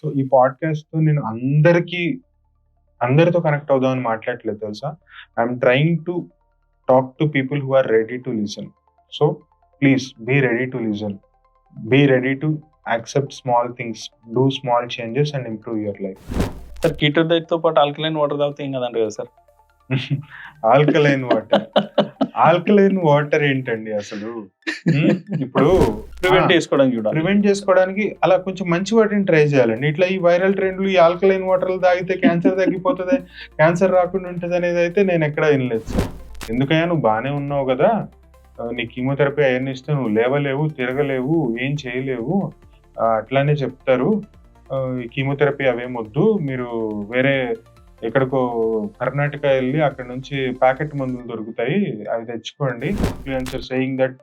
So, ఈ పాడ్‌కాస్ట్‌తో నేను అందరితో కనెక్ట్ అవుదామని మాట్లాడట్లేదు తెలుసా? I'm trying to talk to people who are ready to listen. So, please be ready to listen. Be ready to accept small things. Do small changes and improve your life. Sir keto డైట్‌తో పాటు alkaline water తాగితే ఏం కాదంట కదా sir? Alkaline water. Alkaline water ఏంటండి అసలు? ఇప్పుడు prevent చేసుకోవడానికి అలా కొంచెం మంచి వాటిని ట్రై చేయాలండి. ఇట్లా ఈ వైరల్ ట్రెండ్‌లు ఈ ఆల్కలైన్ వాటర్‌లు తాగితే క్యాన్సర్ తగ్గిపోతది, క్యాన్సర్ రాకుండా ఉంటదనేదైతే నేనెక్కడా వినలేదు సార్. ఎందుకయ్యా నువ్వు బానే ఉన్నావు గదా! నీ కీమోథెరపీ అయన్నీ ఇస్తే నువ్వు లేవలేవు, తిరగలేవు, ఏం చేయలేవు. అట్లానే చెప్తారు. ఈ కీమోథెరపీ అవేమొద్దు. మీరు వేరే ఎక్కడికో కర్ణాటక ఎళ్లి అక్కడి నుంచి ప్యాకెట్ మందులు దొరుకుతాయి. అవి తెచ్చుకోండి. ఇన్‌ఫ్లుయెన్సర్ సేయింగ్ దట్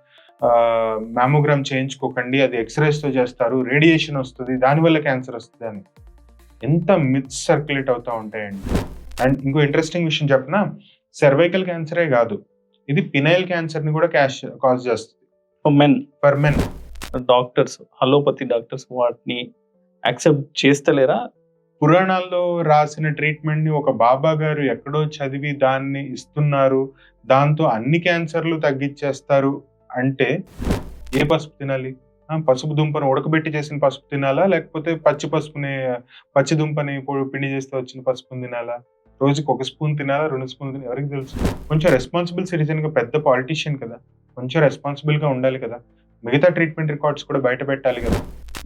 మామోగ్రామ్ చేయించుకోకండి. అది ఎక్స్‌రేస్‌తో చేస్తారు. రేడియేషన్ వస్తది. దానివల్ల క్యాన్సర్ వస్తదని. ఎంత మిత్స్ సర్క్యులేట్ అవుతా ఉంటాయండి. అండ్ ఇంకో ఇంట్రెస్టింగ్ విషయం చెప్పనా? సర్వైకల్ క్యాన్సరే గాదు. ఇది పినైల్ క్యాన్సర్‌ని కూడా కాజ్ చేస్తది. For men. Doctors, allopathy doctors వాటిని యాక్సెప్ట్ చేస్తలేరా? పురాణాల్లో రాసిన ట్రీట్మెంట్‌ని ఒక బాబా గారు ఎక్కడో చదివి దాన్ని ఇస్తున్నారు. దాంతో అన్ని క్యాన్సర్‌లు తగ్గిచ్చేస్తారు అంటే ఏ పసుపు తినాలి? పసుపు దుంపను ఉడకబెట్టి చేసిన పసుపు తినాలా? లేకపోతే పచ్చి దుంపని పిండి చేస్తే వచ్చిన పసుపుని తినాలా? రోజుకి 1 స్పూన్ తినాలా? 2 స్పూన్లు తినాలా? ఎవరికి తెలుసు? కొంచెం రెస్పాన్సిబుల్ సిటిజన్‌గా పెద్ద పాలిటీషియన్ కదా! కొంచెం రెస్పాన్సిబుల్‌గా ఉండాలి కదా! మిగతా ట్రీట్మెంట్ రికార్డ్స్ కూడా బయట పెట్టాలి కదా!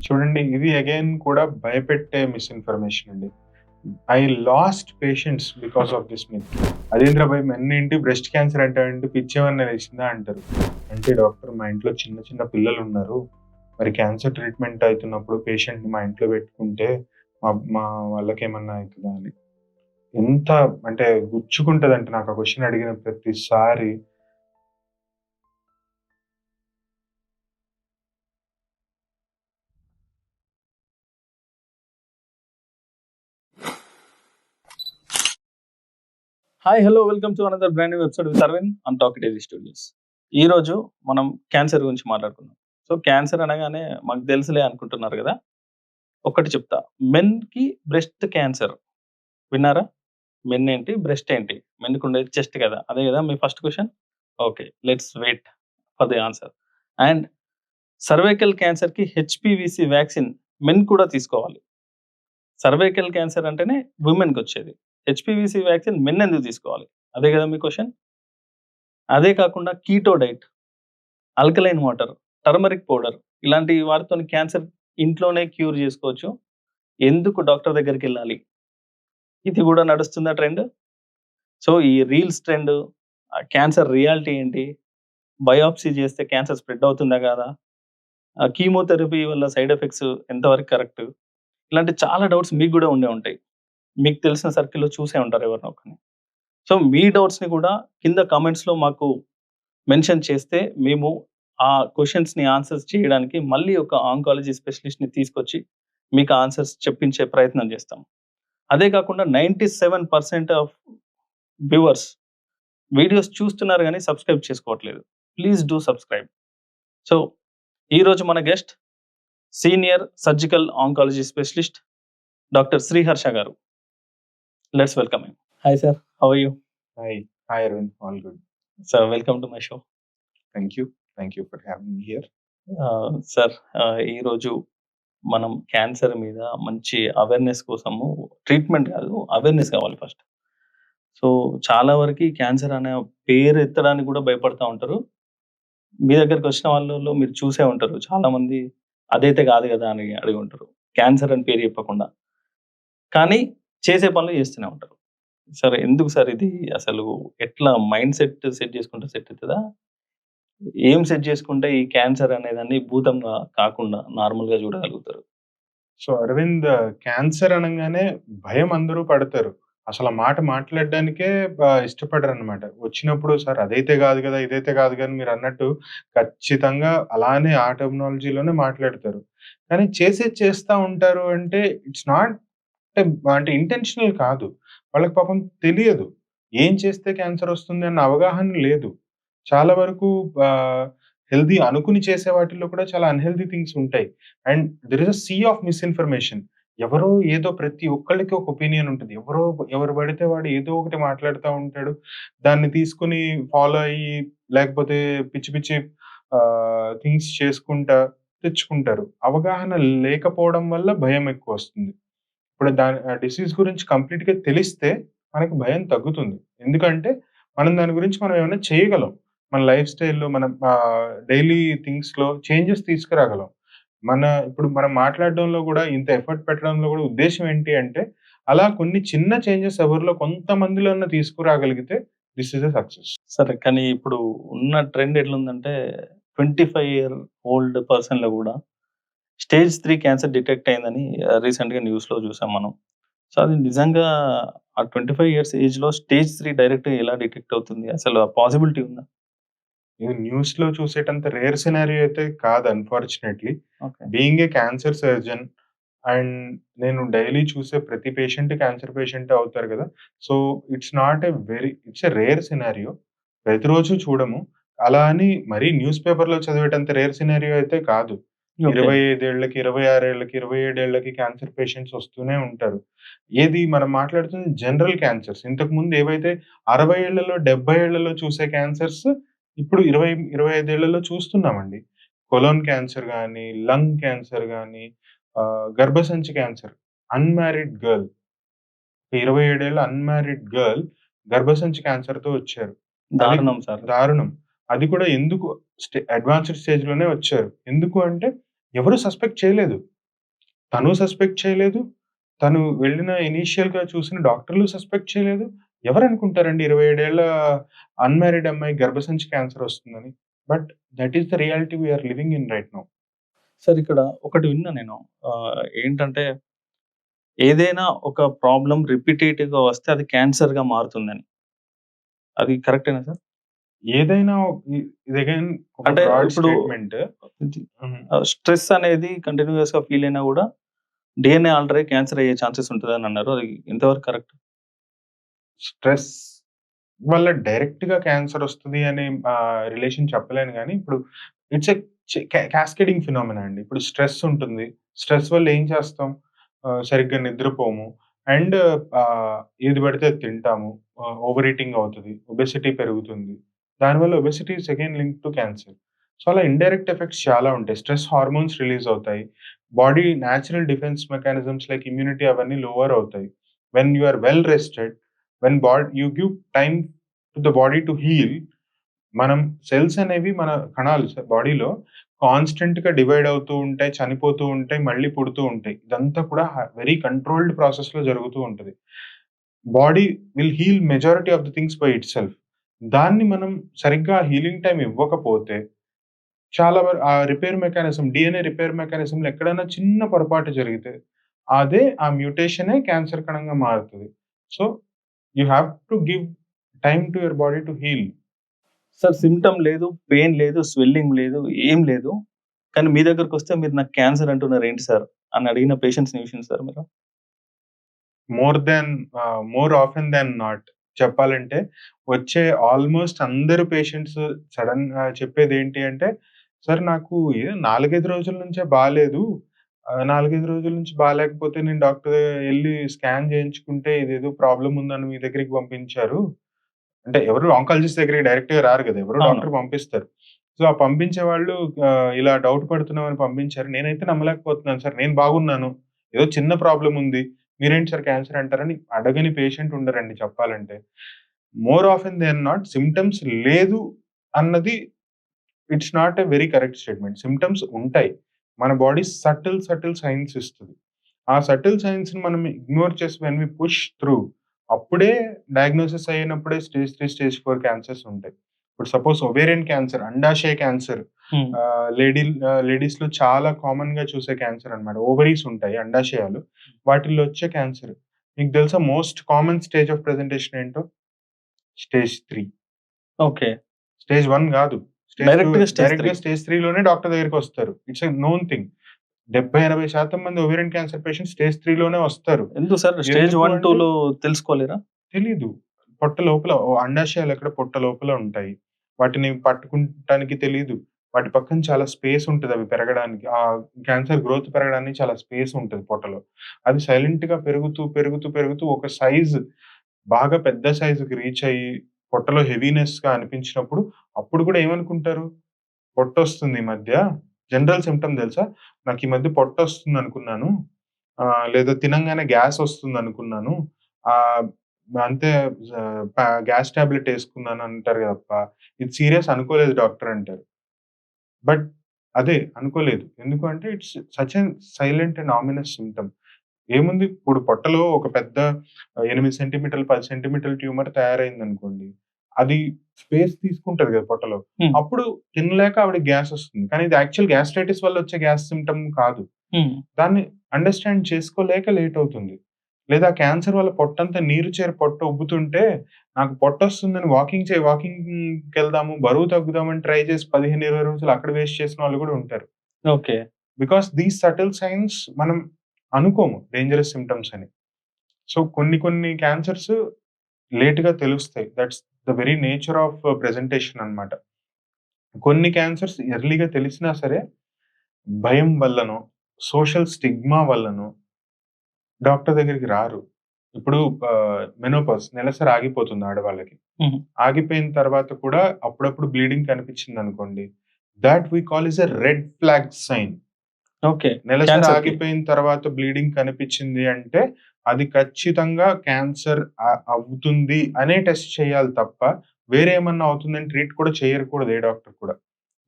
చూడండి ఇది అగైన్ కూడా భయపెట్టే మిస్‌ఇన్ఫర్మేషన్ అండి. I lost patients because of this myth. అదేంట్రా భయ్ మెన్ ఏంటి బ్రెస్ట్ క్యాన్సర్ అంటావేంటి పిచ్చేమన్నా లేసిందా అంటారు. అంటే డాక్టర్ మా ఇంట్లో చిన్న చిన్న పిల్లలున్నారు. మరి క్యాన్సర్ ట్రీట్మెంట్ అయితున్నప్పుడు పేషెంట్‌ని మా ఇంట్లో పెట్టుకుంటే మా మా వాళ్ళకేమన్నా అయితదా అని. ఎంత అంటే గుచ్చుకుంటదంటే నాకు ఆ క్వెషన్ అడిగిన ప్రతిసారి. Hi hello welcome to another brand new episode with Aravind on talk daily studios. ఈరోజు మనం క్యాన్సర్ గురించి మాట్లాడుకుందాం. సో క్యాన్సర్ అనగానే మాకు తెలుసులే అనుకుంటున్నారు కదా, ఒక్కటి చెప్తా. మెన్‌కి బ్రెస్ట్ క్యాన్సర్ విన్నారా? మెన్ ఏంటి, బ్రెస్ట్ ఏంటి? మెన్‌కి ఉండేది చెస్ట్ కదా, అదే కదా మీ first question. Okay, let's wait for the answer. And cervical క్యాన్సర్‌కి హెచ్‌పివిసి వ్యాక్సిన్ మెన్ కూడా తీసుకోవాలి. సర్వైకల్ క్యాన్సర్ అంటేనే విమెన్‌కి వచ్చేది. హెచ్‌పివిసి వ్యాక్సిన్ మెన్ ఎందుకు తీసుకోవాలి? అదే కదా మీ క్వశ్చన్. అదే కాకుండా keto diet, alkaline water, turmeric powder ఇలాంటి వాటితోని క్యాన్సర్ ఇంట్లోనే క్యూర్ చేసుకోవచ్చు. ఎందుకు డాక్టర్ దగ్గరికెళ్ళాలి? ఇది కూడా నడుస్తుందా ట్రెండ్? సో ఈ రీల్స్ ట్రెండ్, క్యాన్సర్ రియాలిటీ ఏంటి? బయాప్సీ చేస్తే క్యాన్సర్ స్ప్రెడ్ అవుతుందా కాదా? కీమోథెరపీ వల్ల సైడ్ ఎఫెక్ట్స్ ఎంతవరకు కరెక్ట్? ఇలాంటి చాలా డౌట్స్ మీకు కూడా ఉండే ఉంటాయి. మీకు తెలిసిన సర్కిల్‌లో చూసే ఉంటారు ఎవరినో ఒకరిని. సో మీ డౌట్స్‌ని కూడా కింద కామెంట్స్‌లో మాకు మెన్షన్ చేస్తే మేము ఆ క్వెషన్స్‌ని ఆన్సర్స్ చేయడానికి మళ్ళీ ఒక ఆంకాలజీ స్పెషలిస్ట్‌ని తీసుకొచ్చి మీకు ఆన్సర్స్ చెప్పించే ప్రయత్నం చేస్తాం. అదే కాకుండా 97% ఆఫ్ వ్యూవర్స్ వీడియోస్ చూస్తున్నారు గానీ సబ్స్క్రైబ్ చేసుకోవట్లేదు. Please do subscribe. సో ఈరోజు మన guest senior surgical oncology specialist doctor Sriharsha గారు. Let's welcome him. Hi sir, how are you? Hi Aravind, all good. Sir welcome to my show. Thank you for having me here. Sir ఈరోజు మనం cancer మీద మంచి awareness కోసము, treatment కాదు awareness కావాలి first. So చాలా వరకి క్యాన్సర్ అనే పేరు ఎత్తడానికి కూడా భయపడతా ఉంటారు. మీ దగ్గరికి వచ్చిన వాళ్ళలో మీరు చూసే ఉంటారు. చాలామంది అదైతే కాదు కదా అని అడిగి ఉంటారు. క్యాన్సర్ అని పేరు చెప్పకుండా. కానీ చేసే పనులు చేస్తూనే ఉంటారు. సార్ ఎందుకు సార్ ఇది అసలు ఎట్లా మైండ్ సెట్ చేసుకుంటే సెట్ అయితదా? ఏం సెట్ చేసుకుంటే ఈ క్యాన్సర్ అనేదాన్ని భూతంగా కాకుండా నార్మల్‌గా చూడగలుగుతారు? సో అరవింద్, క్యాన్సర్ అనంగానే భయం అందరూ పడతారు. అసలు ఆ మాట మాట్లాడడానికే ఇష్టపడరనమాట. వచ్చినప్పుడు సార్ అదైతే గాదు గదా! ఇదైతే గాదు గాని మీరన్నట్టు ఖచ్చితంగా అలానే ఆ టెర్మినాలజీలోనే మాట్లాడతారు. కానీ చేసేది చేస్తా ఉంటారు అంటే ఇట్స్ నాట్ అంటే ఇంటెన్షనల్ కాదు. వాళ్ళకి పాపం తెలియదు. ఏం చేస్తే క్యాన్సర్ వస్తుంది అన్న అవగాహన లేదు. చాలా వరకు హెల్తీ అనుకుని చేసే వాటిల్లో కూడా చాలా అన్‌హెల్తీ థింగ్స్ ఉంటాయి. And there is a sea of misinformation. ఎవరో ఏదో ప్రతి ఒక్కళ్ళకి ఒక ఒపీనియన్ ఉంటది. ఎవరు పడితే వాడు ఏదో ఒకటి మాట్లాడుతా ఉంటాడు. దాన్ని తీసుకొని ఫాలో అయ్యి లేకపోతే పిచ్చి పిచ్చి థింగ్స్ చేసుకుంటా తెచ్చుకుంటారు. అవగాహన లేకపోవడం వల్ల భయం ఎక్కువొస్తుంది. ఇప్పుడు డిసీజ్ గురించి కంప్లీట్‌గా తెలిస్తే మనకి భయం తగ్గుతుంది. ఎందుకంటే దాని గురించి మనం ఏమైనా చేయగలం. మన లైఫ్ స్టైల్‌లో మనం డైలీ థింగ్స్‌లో చేంజెస్ తీసుకురాగలం. ఇప్పుడు మనం మాట్లాడడంలో గూడా ఇంత ఎఫర్ట్ పెట్టడంలో గూడా ఉద్దేశ్యం ఏంటి అంటే, అలా కొన్ని చిన్న చేంజెస్ ఎవరిలో కొంతమందిలోన్నా తీసుకురాగలిగితే దిస్ ఈస్ ఎ సక్సెస్. సరే. కానీ ఇప్పుడు ఉన్న ట్రెండ్ ఎట్లుందంటే 25 ఇయర్ ఓల్డ్ పర్సన్‌లో గూడా స్టేజ్ 3 క్యాన్సర్ డిటెక్ట్ అయిందని రీసెంట్‌గా న్యూస్‌లో చూసాం మనం. సో, అది నిజంగా ఆ 25 ఇయర్స్ ఏజ్‌లో స్టేజ్ 3 డైరెక్ట్‌గా ఎలా డిటెక్ట్ అవుతుంది? అసలు ఆ పాసిబిలిటీ ఉందా? ఇది న్యూస్‌లో చూసేటంత రేర్ సినారియో అయితే కాదు unfortunately. Okay. Being a cancer surgeon and నేను డైలీ చూసే ప్రతి పేషెంట్ క్యాన్సర్ పేషెంటే అవుతారు గదా! So, it's a rare scenario. ప్రతిరోజు చూడము. అలా అని మరీ న్యూస్ పేపర్‌లో చదివేటంత రేర్ సినారియో అయితే కాదు. ఓకే. 25 ఏళ్ళకి, 26 ఏళ్ళకి, 27 ఏళ్ళకి క్యాన్సర్ పేషెంట్స్ వస్తూనే ఉంటారు. ఏది మనం మాట్లాడుతుంది జనరల్ క్యాన్సర్స్. ఇంతకుముందు ఏవైతే 60 ఏళ్లలో, 70 ఏళ్లలో చూసే క్యాన్సర్స్ ఇప్పుడు 25 ఏళ్లలో చూస్తున్నామండి. కొలోన్ క్యాన్సర్ గాని, లంగ్ క్యాన్సర్ గాని, గర్భసంచి క్యాన్సర్. అన్‌మ్యారిడ్ గర్ల్ 27 ఏళ్ల అన్‌మ్యారిడ్ గర్ల్ గర్భసంచి క్యాన్సర్‌తో వచ్చారు. అది దారుణం సార్. దారుణం. అది కూడా ఎందుకు అడ్వాన్స్‌డ్ స్టేజ్‌లోనే వచ్చారు. ఎందుకు అంటే ఎవరు సస్పెక్ట్ చేయలేదు. తను సస్పెక్ట్ చేయలేదు. తను వెళ్ళిన ఇనీషియల్‌గా చూసిన డాక్టర్లు సస్పెక్ట్ చేయలేదు. ఎవరనుకుంటారండి 27 ఏళ్ల అన్‌మ్యారిడ్ అమ్మాయికి గర్భసంచి క్యాన్సర్ వస్తుందని. But that is the reality we are living in right now. Sir ఇక్కడ ఒకటి విన్నా నేను. ఏంటంటే ఏదైనా ఒక ప్రాబ్లమ్ రిపిటేటివ్‌గా వస్తే అది క్యాన్సర్‌గా మారుతుందని. అది కరెక్టేనా సార్? ఏదైనా ఇది అగైన్ ఒక అంటే బ్రాడ్ ఇప్పుడు స్టేట్‌మెంట్. ఇది హ్మ్. స్ట్రెస్ అనేది కంటిన్యూయస్‌గా ఫీల్ అయినా గూడా డీఎన్ఏ ఆల్టర్ అయ్యి క్యాన్సర్ అయ్యే ఛాన్సెస్ ఉంటదని అన్నారు. అది ఎంతవరకు కరెక్ట్? స్ట్రెస్ వల్ల డైరెక్ట్‌గా క్యాన్సర్ వస్తది అనే రిలేషన్ చెప్పలేను గానీ, ఇప్పుడు ఇట్స్ ఎ కాస్కేడింగ్ ఫినామినా అండి. ఇప్పుడు స్ట్రెస్ ఉంటుంది. స్ట్రెస్ వల్ల ఏం చేస్తాం? సరిగ్గా నిద్రపోము. అండ్ ఏది పడితే అది తింటాము. ఓవర్ ఈటింగ్ అవుతది. ఒబెసిటీ పెరుగుతుంది. దానివల్ల obesity is again linked to cancer. So, అలా ఇండైరెక్ట్ ఎఫెక్ట్స్ చాలా ఉంటాయి. స్ట్రెస్ హార్మోన్స్ రిలీజ్ అవుతాయి. Body natural defence mechanisms like immunity అవన్నీ లోవర్ అవుతాయి. When you are well rested, you give time to the body to heal. మనం cells అనేవి మన కణాలు బాడీలో కాన్స్టెంట్‌గా డివైడ్ అవుతూ ఉంటాయి, చనిపోతూ ఉంటాయి, మళ్ళీ పుడుతూ ఉంటాయి. ఇదంతా కూడా వెరీ కంట్రోల్డ్ ప్రాసెస్‌లో జరుగుతూ ఉంటది. Body will heal majority of the things by itself. దాన్ని మనం సరిగ్గా హీలింగ్ టైమ్ ఇవ్వకపోతే చాలా ఆ రిపేర్ మెకానిజం డీఎన్ఏ రిపేర్ మెకానిజంలో ఎక్కడైనా చిన్న పొరపాటు జరిగితే ఆ మ్యూటేషనే క్యాన్సర్ కణంగా మారుతది. So, you have to give time to your body to heal. Sir symptom లేదు, పెయిన్ లేదు, స్వెల్లింగ్ లేదు, ఏం లేదు. కానీ మీ దగ్గరకొస్తే మీరు నాకు క్యాన్సర్ అంటున్నారు ఏంటి సార్? అని అడిగిన పేషెంట్స్‌ని చూసిండ్రా సార్ మీరు? మోర్ ఆఫెన్ దాన్ నాట్ చెప్పాలంటే, వచ్చే ఆల్‌మోస్ట్ అందరు పేషెంట్స్ సడెన్‌గా చెప్పేదేంటి అంటే, "సార్ నాకు 4, 5 రోజుల నుంచే బాలేదు. 4, 5 రోజుల నుంచి బాలేకపోతే నేను డాక్టర్ ఎళ్లి స్కాన్ చేయించుకుంటే ఇదేదో ప్రాబ్లమ్ ఉందని మీ దగ్గరికి పంపించారు." అంటే ఎవరు ఆంకాలజిస్ట్ దగ్గరికి డైరెక్ట్‌గా రారు గదా! ఎవరో అవును. డాక్టర్ పంపిస్తారు. సో, ఆ పంపించే వాళ్ళు ఇలా డౌట్ పడుతున్నామని పంపించారు. నేనైతే నమ్మలేకపోతున్నాను సార్. నేను బాగున్నాను. ఏదో చిన్న ప్రాబ్లమ్ ఉంది. మీరేంటి సార్ క్యాన్సర్ అంటారని అడగని పేషెంట్ ఉండరండి చెప్పాలంటే. More often than not symptoms లేదు అన్నది it's not a very correct statement. Symptoms ఉంటాయి. మన బాడీ సటిల్ సైన్స్ ఇస్తది. ఆ సటిల్ సైన్స్‌ని మనం ఇగ్నోర్ చేసి వెన్ వి పుష్ త్రూ అప్పుడే డయాగ్నోసిస్ అయినప్పుడే స్టేజ్ 3, స్టేజ్ 4 క్యాన్సర్స్ ఉంటాయి. ఇప్పుడు సపోజ్ ఒవేరియన్ క్యాన్సర్, అండాశయ క్యాన్సర్ హ్మ్. లేడీస్‌లో చాలా కామన్‌గా చూసే క్యాన్సర్ అన్నమాట. ఓవరీస్ ఉంటాయి అండాశయాలు. వాటిల్లో వచ్చే క్యాన్సర్. మీకు తెలుసా most common stage of presentation ఏంటో? స్టేజ్ 3. ఓకే. స్టేజ్ 1 గాదు. డైరెక్ట్‌గా స్టేజ్ 3. డైరెక్ట్‌గా స్టేజ్ 3 లోనే డాక్టర్ దగ్గరికొస్తారు. It's a known thing. 70, 80% మంది ఓవేరియన్ క్యాన్సర్ పేషెంట్స్ స్టేజ్ 3 లోనే వస్తారు. ఎందుకు సార్ స్టేజ్ ఎందుకు 1, అంటే 2లో తెలుసుకోలేరా? తెలీదు. పొట్ట లోపల అండాశయాలు ఎక్కడ పొట్ట లోపల ఉంటాయి. వాటిని పట్టుకుంటానికి తెలీదు. వాటి పక్కన చాలా స్పేస్ ఉంటది అవి పెరగడానికి. క్యాన్సర్ గ్రోత్ పెరగడానికి చాలా స్పేస్ ఉంటది పొట్టలో. అది సైలెంట్‌గా పెరుగుతూ, పెరుగుతూ, పెరుగుతూ ఒక బాగా పెద్ద సైజ్‌కి రీచ్ అయ్యి పొట్టలో హెవీనెస్‌గా అనిపించినప్పుడు అప్పుడు కూడా ఏమనుకుంటారు? పొట్టొస్తుంది ఈ మధ్య. జనరల్ సిమ్ప్టమ్ తెలుసా? నాకు ఈ మధ్య పొట్టొస్తుందనుకున్నాను. లేదా తినంగానే గ్యాసొస్తుందనుకున్నాను. ఆహ్, అంతే గ్యాస్ టాబ్లెట్ యేసుకున్నాను అంటారు తప్ప, ఇది సీరియస్ అనుకోలేదు డాక్టర్ అంటారు. బట్ అదే అనుకోలేదు. ఎందుకు అంటే it's such an silent and ominous symptom. ఏముంది ఇప్పుడు పొట్టలో ఒక పెద్ద 8 సెంటీమీటర్లు, 10 సెంటీమీటర్ల ట్యూమర్ తయారైందనుకోండి. అది స్పేస్ తీసుకుంటది కదా పొట్టలో. హ్మ్. అప్పుడు తినలేక ఆవిడకి గ్యాసొస్తుంది. కానీ ఇది యాక్చువల్ గ్యాస్ట్రైటిస్ వల్ల వచ్చే గ్యాస్ సిమ్ప్టమ్ కాదు. హ్మ్. దాన్ని అండర్‌స్టాండ్ చేసుకోలేక లేట్ అవుతుంది. లేదా క్యాన్సర్ వల్ల పొట్టంతా నీరు చేరి పొట్ట ఉబ్బుతుంటే, నాకు పొట్టొస్తుందని వాకింగ్‌కెళ్దాము, బరువు తగ్గుదామని ట్రై చేసి 15, 20 రోజులు అక్కడ వేస్ట్ చేసిన వాళ్ళు కూడా ఉంటారు. Okay. Because these subtle science మనం అనుకోము డేంజరస్ సింప్టమ్స్ అని. సో, కొన్ని కొన్ని క్యాన్సర్స్ లేట్‌గా తెలుస్తాయి. That's the very nature of presentation అన్నమాట. కొన్ని క్యాన్సర్స్ ఎర్లీ‌గా తెలిసినా సరే, భయం వల్లనో, సోషల్ స్టిగ్మా వల్లనో డాక్టర్ దగ్గరికి రారు. ఇప్పుడు మెనోపాజ్ నెలసరి ఆగిపోతుంది ఆడవాళ్ళకి. హుహు. ఆగిపోయిన తర్వాత కూడా అప్పుడప్పుడు బ్లీడింగ్ కనిపించిందనుకోండి. That we call as a red flag sign. Okay. నెలసరి క్యాన్సర్‌కి. ఆగిపోయిన తర్వాత బ్లీడింగ్ కనిపించింది అంటే, అది ఖచ్చితంగా క్యాన్సర్ అవుతుంది అనే టెస్ట్ చేయాలి తప్ప, వేరే ఏమన్నా అవుతుందని ట్రీట్ కూడా చేయకూడదు ఏ డాక్టర్ కూడా.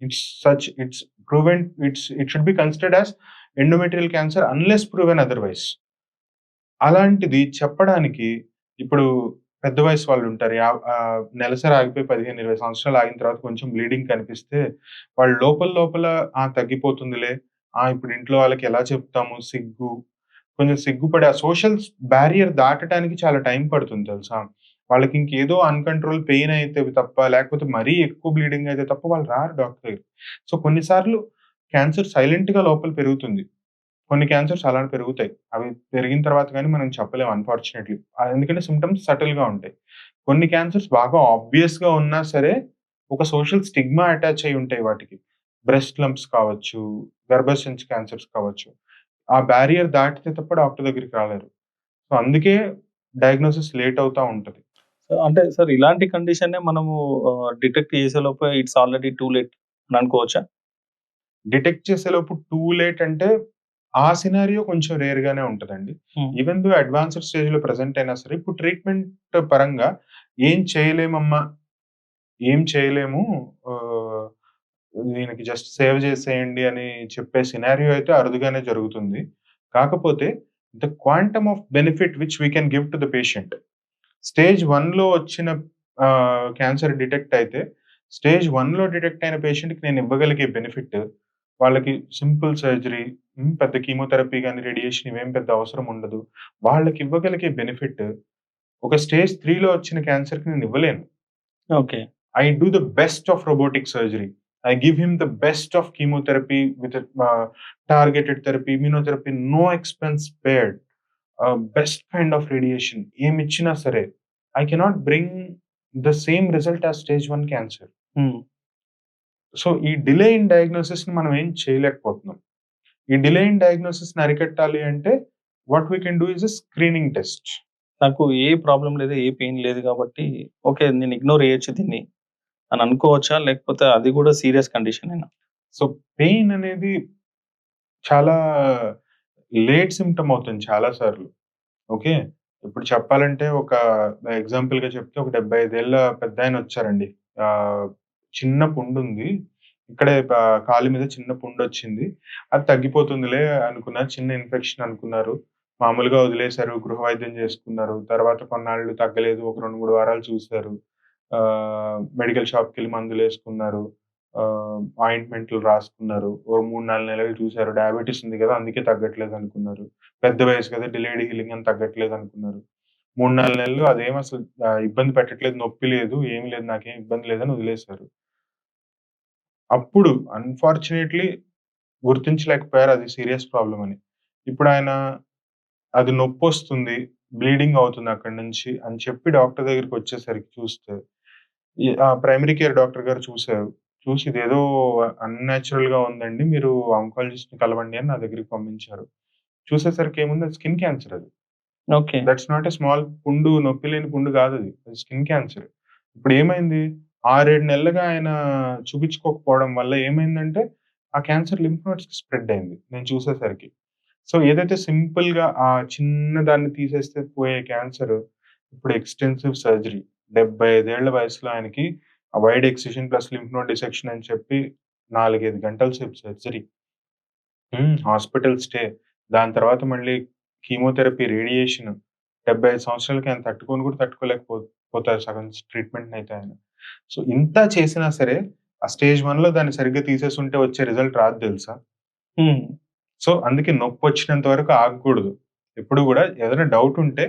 It's proven it should be considered as endometrial cancer unless proven otherwise. అలాంటిది చెప్పడానికి ఇప్పుడు పెద్ద వయసు వాళ్ళుంటారు. నెలసరి ఆగిపోయి 15, 20 సంవత్సరాలు ఆగిన తర్వాత కొంచెం బ్లీడింగ్ కనిపిస్తే, వాళ్ళు లోపల లోపల తగ్గిపోతుందిలే. ఇప్పుడు ఇంట్లో వాళ్ళకి ఎలా చెప్తాము? కొంచెం సిగ్గుపడి ఆ సోషల్ బ్యారియర్ దాటటానికి చాలా టైం పడుతుంది తెలుసా? వాళ్ళకి ఇంకేదో అన్‌కంట్రోల్ పెయిన్ అయితే తప్ప, లేకపోతే మరీ ఎక్కువ బ్లీడింగ్ అయితే తప్ప వాళ్ళు రారు డాక్టర్ దగ్గరికి. సో, కొన్ని సార్లు క్యాన్సర్ సైలెంట్‌గా లోపల పెరుగుతుంది. కొన్ని క్యాన్సర్స్ అలా పెరుగుతాయి. అవి పెరిగిన తర్వాత గాని మనం చెప్పలేం అన్‌ఫార్చునేట్‌లీ. ఎందుకంటే సింప్టమ్స్ సటిల్‌గా ఉంటాయి. కొన్ని క్యాన్సర్స్ బాగా ఆబ్వియస్‌గా ఉన్నా సరే, ఒక సోషల్ స్టిగ్మా అటాచ్ అయ్యి ఉంటాయి వాటికి. బ్రెస్ట్ లంప్స్ కావచ్చు, గర్భసంచి క్యాన్సర్స్ కావచ్చు. ఆ బారియర్ దాటితే తప్ప డాక్టర్ దగ్గరికి రాలేరు. సో, అందుకే డయాగ్నోసిస్ లేట్ అవుతా ఉంటది. సో, అంటే సార్ ఇలాంటి కండిషన్‌నే మనము డిటెక్ట్ చేసేలోపు ఇట్స్ ఆల్రెడీ టూ లేట్ అని అనుకోవచ్చా? డిటెక్ట్ చేసేలోపు టూ లేట్ అంటే, ఆ సినారియో కొంచెం రేర్‌గానే ఉంటదండి. హ్మ్. ఈవెన్ దో అడ్వాన్స్‌డ్ స్టేజ్‌లో ప్రెజెంట్ అయినా సరే, ఇప్పుడు ట్రీట్‌మెంట్ పరంగా ఏం చేయలేమమ్మా, ఏం చేయలేము. ఆహ్, దీనికి జస్ట్ సేవ్ చేసేయండి అని చెప్పే సినారియో అయితే అరుదుగానే జరుగుతుంది. కాకపోతే the quantum of benefit which we can give to the patient. Stage 1లో వచ్చిన క్యాన్సర్ డిటెక్ట్ అయితే, స్టేజ్ 1లో డిటెక్ట్ అయిన పేషెంట్‌కి నేను ఇవ్వగలిగే బెనిఫిట్, వాళ్ళకి సింపుల్ సర్జరీ, పెద్ద కీమోథెరపీ గాని, రేడియేషన్ ఇవేం పెద్ద అవసరం ఉండదు. వాళ్ళకి ఇవ్వగలిగే బెనిఫిట్, ఒక స్టేజ్ 3లో వచ్చిన క్యాన్సర్‌కి నేను ఇవ్వలేను. Okay. I do the best of robotic surgery. I give him the best of chemotherapy with a targeted therapy, immunotherapy, no expense spared. Best kind of radiation. ఏమిచ్చినా సరే, I cannot bring the same result as stage 1 cancer. Hmm. So, ఈ delay in డయాగ్నోసిస్‌ని మనం ఏం చేయలేకపోతున్నాం. ఈ delay in డయాగ్నోసిస్‌ని అరికట్టాలి అంటే, what we can do is a screening test. నాకు ఏ ప్రాబ్లమ్ లేదు, ఏ పెయిన్ లేదు కాబట్టి ఓకే. నేను ఇగ్నోర్ చేయొచ్చు దీన్ని అని అనుకోవచ్చా? లేకపోతే అది కూడా సీరియస్ కండిషనేనా? సో, పెయిన్ అనేది చాలా లేట్ సింప్టమ్ అవుతుంది చాలా సార్లు. ఓకే. ఇప్పుడు చెప్పాలంటే ఒక ఎగ్జాంపుల్‌గా చెప్తే ఒక 75 ఏళ్ల పెద్దాయనొచ్చారండి. ఆహ్, చిన్న పుండుంది. ఇక్కడే కాలు మీద చిన్న పుండొచ్చింది. అది తగ్గిపోతుందిలే అనుకున్నారు. చిన్న ఇన్ఫెక్షన్ అనుకున్నారు. మామూలుగా వదిలేసారు. గృహ వైద్యం చేసుకున్నారు. తర్వాత కొన్నాళ్ళు తగ్గలేదు. ఒక 2, 3 వారాలు చూసారు. మెడికల్ షాప్‌కెళ్ళి మందులేసుకున్నారు. ఆయింట్‌మెంట్లు రాసుకున్నారు. ఓ 3, 4 నెలలు చూసారు. డయాబెటిస్ ఉంది గదా! అందుకే తగ్గట్లేదనుకున్నారు. పెద్ద వయసు కదా! డిలేడ్ హీలింగ్ అని తగ్గట్లేదనుకున్నారు. 3, 4 నెలలు అదేం అసలు ఇబ్బంది పెట్టట్లేదు. నొప్పి లేదు. ఏమి లేదు. నాకేం ఇబ్బంది లేదని వదిలేసారు. అప్పుడు అన్‌ఫార్చునేట్‌లీ గుర్తించలేకపోయారు అది సీరియస్ ప్రాబ్లమ్ అని. ఇప్పుడాయన అది నొప్పొస్తుంది, బ్లీడింగ్ అవుతుంది అక్కడి నుంచి అని చెప్పి డాక్టర్ దగ్గరికొచ్చేసరికి చూస్తే, ప్రైమరీ కేర్ డాక్టర్ గారు చూసారు. చూసి ఇదేదో అన్‌న్యాచురల్‌గా ఉందండి. మీరు ఆంకాలజిస్ట్‌ని కలవండి అని నా దగ్గరికి పంపించారు. చూసేసరికి ఏముంది అది స్కిన్ క్యాన్సర్ అది. Okay. That's not a small పుండు, నొప్పి లేని పుండు కాదది. అది స్కిన్ క్యాన్సర్. ఇప్పుడేమైంది 6, 7 నెలలుగా ఆయన చూపించుకోకపోవడం వల్ల ఏమైందంటే, ఆ క్యాన్సర్ లింఫ్ నోడ్స్‌కి స్ప్రెడ్ అయింది నేను చూసేసరికి. సో, ఏదైతే సింపుల్‌గా ఆ చిన్న దాన్ని తీసేస్తే పోయే క్యాన్సర్ ఇప్పుడు ఎక్స్‌టెన్సివ్ సర్జరీ. 75 ఏళ్ల వయసులో ఆయనకి wide excision plus lymph node dissection అని చెప్పి 4, 5 గంటల సేపు సర్జరీ. Hospital stay. దాని తర్వాత మళ్ళీ కీమోథెరపీ, రేడియేషన్. 75 సంవత్సరాలకి ఆయన తట్టుకొని కూడా పోతారు సగం ట్రీట్‌మెంట్‌నయితే ఆయన. సో, ఇంత చేసినా సరే ఆ స్టేజ్ 1లో దాన్ని సరిగ్గా తీసేసుంటే వచ్చే రిజల్ట్ రాదు తెలుసా? హ్మ్. సో, అందుకే నొప్పొచ్చినంత వరకు ఆగకూడదు. ఎప్పుడు గూడా ఏదైనా డౌట్ ఉంటే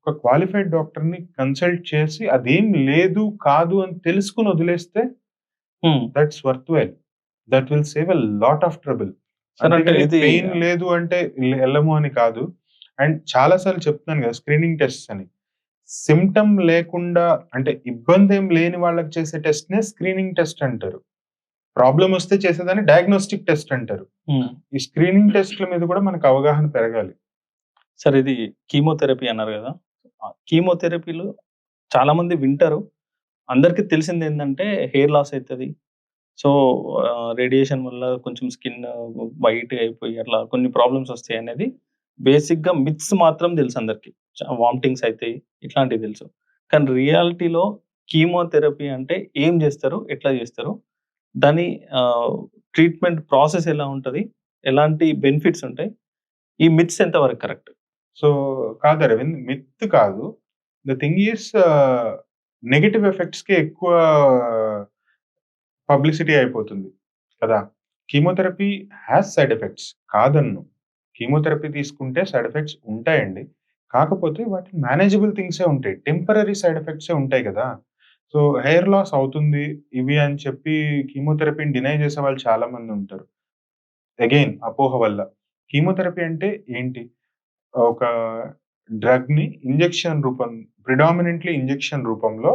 ఒక క్వాలిఫైడ్ డాక్టర్‌ని కన్సల్ట్ చేసి అదేం లేదు, కాదు అని తెలుసుకొని వదిలేస్తే హ్మ్. That's worth while. That will save a lot of trouble. Sir అంటే అంతేగాని ఇది పెయిన్ లేదు అంటే ఎళ్ళము అని కాదు. అండ్ చాలా సార్లు చెప్తున్నాను గదా! స్క్రీనింగ్ టెస్ట్స్ అని. సింప్టమ్ లేకుండా అంటే ఇబ్బందేం లేని వాళ్ళకి చేసే టెస్ట్‌నే స్క్రీనింగ్ టెస్ట్ అంటారు. ప్రాబ్లమ్ వస్తే చేసేదాన్ని డయాగ్నోస్టిక్ టెస్ట్ అంటారు. హ్మ్. ఈ స్క్రీనింగ్ టెస్ట్‌ల మీద గూడా మనకు అవగాహన పెరగాలి. సార్ ఇది కీమోథెరపీ అన్నారు గదా! కీమోథెరపీలో చాలామంది వింటారు. అందరికి తెలిసిందేందంటే హెయిర్ లాస్ అయితది. సో, రేడియేషన్ వల్ల కొంచెం స్కిన్ వైట్‌గా అయిపోయి అట్లా కొన్ని ప్రాబ్లమ్స్ వస్తాయనేది బేసిక్‌గా మిత్స్ మాత్రం తెలుసు అందరికి. వామిటింగ్స్ అయితాయి ఇట్లాంటివి తెలుసు. కానీ రియాలిటీలో కీమోథెరపీ అంటే ఏం జేస్తారు? ఎట్లా జేస్తారు? దాని ఆహ్, ట్రీట్మెంట్ ప్రాసెస్ ఎలా ఉంటది? ఎలాంటి బెనిఫిట్స్ ఉంటాయి? ఈ మిత్స్ ఎంత వరకు కరెక్ట్? సో, కాదు అరవింద్. మిత్ కాదు. ద థింగ్ ఈస్ నెగెటివ్ ఎఫెక్ట్స్‌కే ఎక్కువ పబ్లిసిటీ అయిపోతుంది కదా! కీమోథెరపీ హాస్ సైడ్ ఎఫెక్ట్స్ కాదనను. కీమోథెరపీ తీసుకుంటే సైడ్ ఎఫెక్ట్స్ ఉంటాయండి. కాకపోతే వాటి మేనేజబుల్ థింగ్సే ఉంటాయి. టెంపరరీ సైడ్ ఎఫెక్ట్సే ఉంటాయి గదా! సో, హెయిర్ లాస్ అవుతుంది ఇవి అని చెప్పి కీమోథెరపీని డినై చేసేవాళ్ళు చాలా మందుంటారు. అగైన్ అపోహ వల్ల. కీమోథెరపీ అంటే ఏంటి? ఒక డ్రగ్‌ని ఇంజెక్షన్ రూపం ప్రిడామినెంట్‌లీ ఇంజెక్షన్ రూపంలో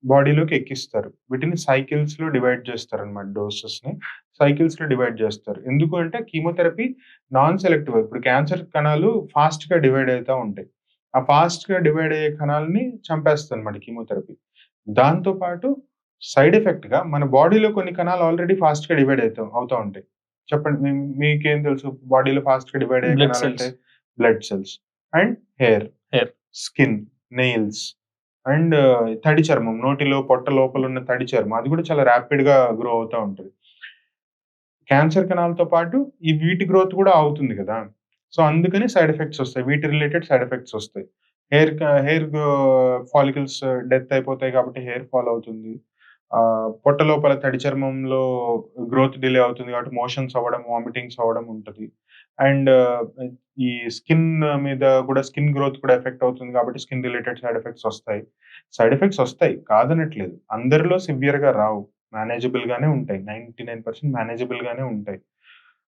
బాడీలోకి ఎక్కిస్తారు. వీటిని సైకిల్స్‌లో డివైడ్ చేస్తారనమాట డోసెస్‌ని. సైకిల్స్‌లో డివైడ్ చేస్తారు. ఎందుకు అంటే కీమోథెరపీ నాన్ సెలెక్టివ్. ఇప్పుడు క్యాన్సర్ కణాలు ఫాస్ట్‌గా డివైడ్ అయితా ఉంటాయి. ఆ ఫాస్ట్‌గా డివైడ్ అయ్యే కణాలని చంపేస్తదనమాట కీమోథెరపీ. దాంతో పాటు సైడ్ ఎఫెక్ట్‌గా మన బాడీలో కొన్ని కణాలు ఆల్రెడీ ఫాస్ట్‌గా డివైడ్ అవుతా ఉంటాయి. చెప్పండి మీకేం తెలుసు బాడీలో ఫాస్ట్‌గా డివైడ్ అయ్యే బ్లడ్ కణాలంటే? Cells, blood cells and hair, hair. Skin, nails and తడి చర్మం. నోటిలో, పొట్ట లోపలున్న తడి చర్మం. అది కూడా చాలా ర్యాపిడ్‌గా గ్రో అవుతా ఉంటది. క్యాన్సర్ కణాలతో పాటు ఈ వీటి గ్రోత్ కూడా ఆగుతుంది గదా! సో, అందుకని సైడ్ ఎఫెక్ట్స్ ఒస్తాయి. వీటి రిలేటెడ్ సైడ్ ఎఫెక్ట్స్ ఒస్తాయి. హెయిర్ ఫాలికల్స్ డెత్ అయిపోతాయి కాబట్టి హెయిర్ ఫాల్ అవుతుంది. పొట్ట లోపల తడి చర్మంలో గ్రోత్ డిలే అవుతుంది కాబట్టి మోషన్స్ అవ్వడం, వామిటింగ్స్ అవ్వడం ఉంటది. అండ్ ఈ స్కిన్ మీద కూడా స్కిన్ గ్రోత్ కూడా ఎఫెక్ట్ అవుతుంది కాబట్టి స్కిన్ రిలేటెడ్ సైడ్ ఎఫెక్ట్స్ ఒస్తాయి. సైడ్ ఎఫెక్ట్స్ ఒస్తాయి కాదనట్లేదు. అందరిలో సివియర్‌గా రావు. మేనేజబుల్ గానే ఉంటాయి. 99% మేనేజబుల్ గానే ఉంటాయి.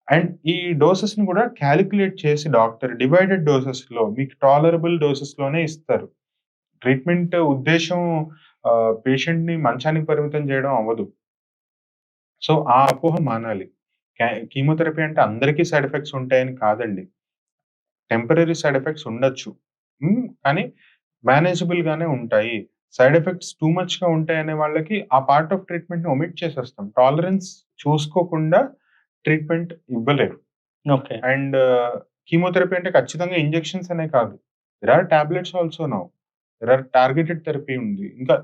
అండ్ ఈ డోసెస్‌ని గూడా కాలిక్యులేట్ చేసి డాక్టర్ డివైడెడ్ డోసెస్‌లో మీకు టాలరబుల్ డోసెస్‌లోనే ఇస్తారు. ట్రీట్మెంట్ ఉద్దేశ్యం పేషెంట్‌ని మంచానికి పరిమితం జేయడం అవ్వదు. సో, ఆ అపోహ మానాలి. కీమోథెరపీ అంటే అందరికీ సైడ్ ఎఫెక్ట్స్ ఉంటాయని కాదండి. టెంపరరీ సైడ్ ఎఫెక్ట్స్ ఉండొచ్చు. కానీ మేనేజబుల్ గానే ఉంటాయి. సైడ్ ఎఫెక్ట్స్ టూ మచ్‌గా ఉంటాయనే వాళ్ళకి ఆ పార్ట్ ఆఫ్ ట్రీట్మెంట్‌ని ఒమిట్ చేసేస్తాం. టాలరెన్స్ చూసుకోకుండా ట్రీట్మెంట్ ఇవ్వలేరు. ఓకే. అండ్ కీమోథెరపీ అంటే ఖచ్చితంగా ఇంజెక్షన్స్ అనే కాదు. There are tablets also now. There are targeted therapy ఉంది. ఇంకా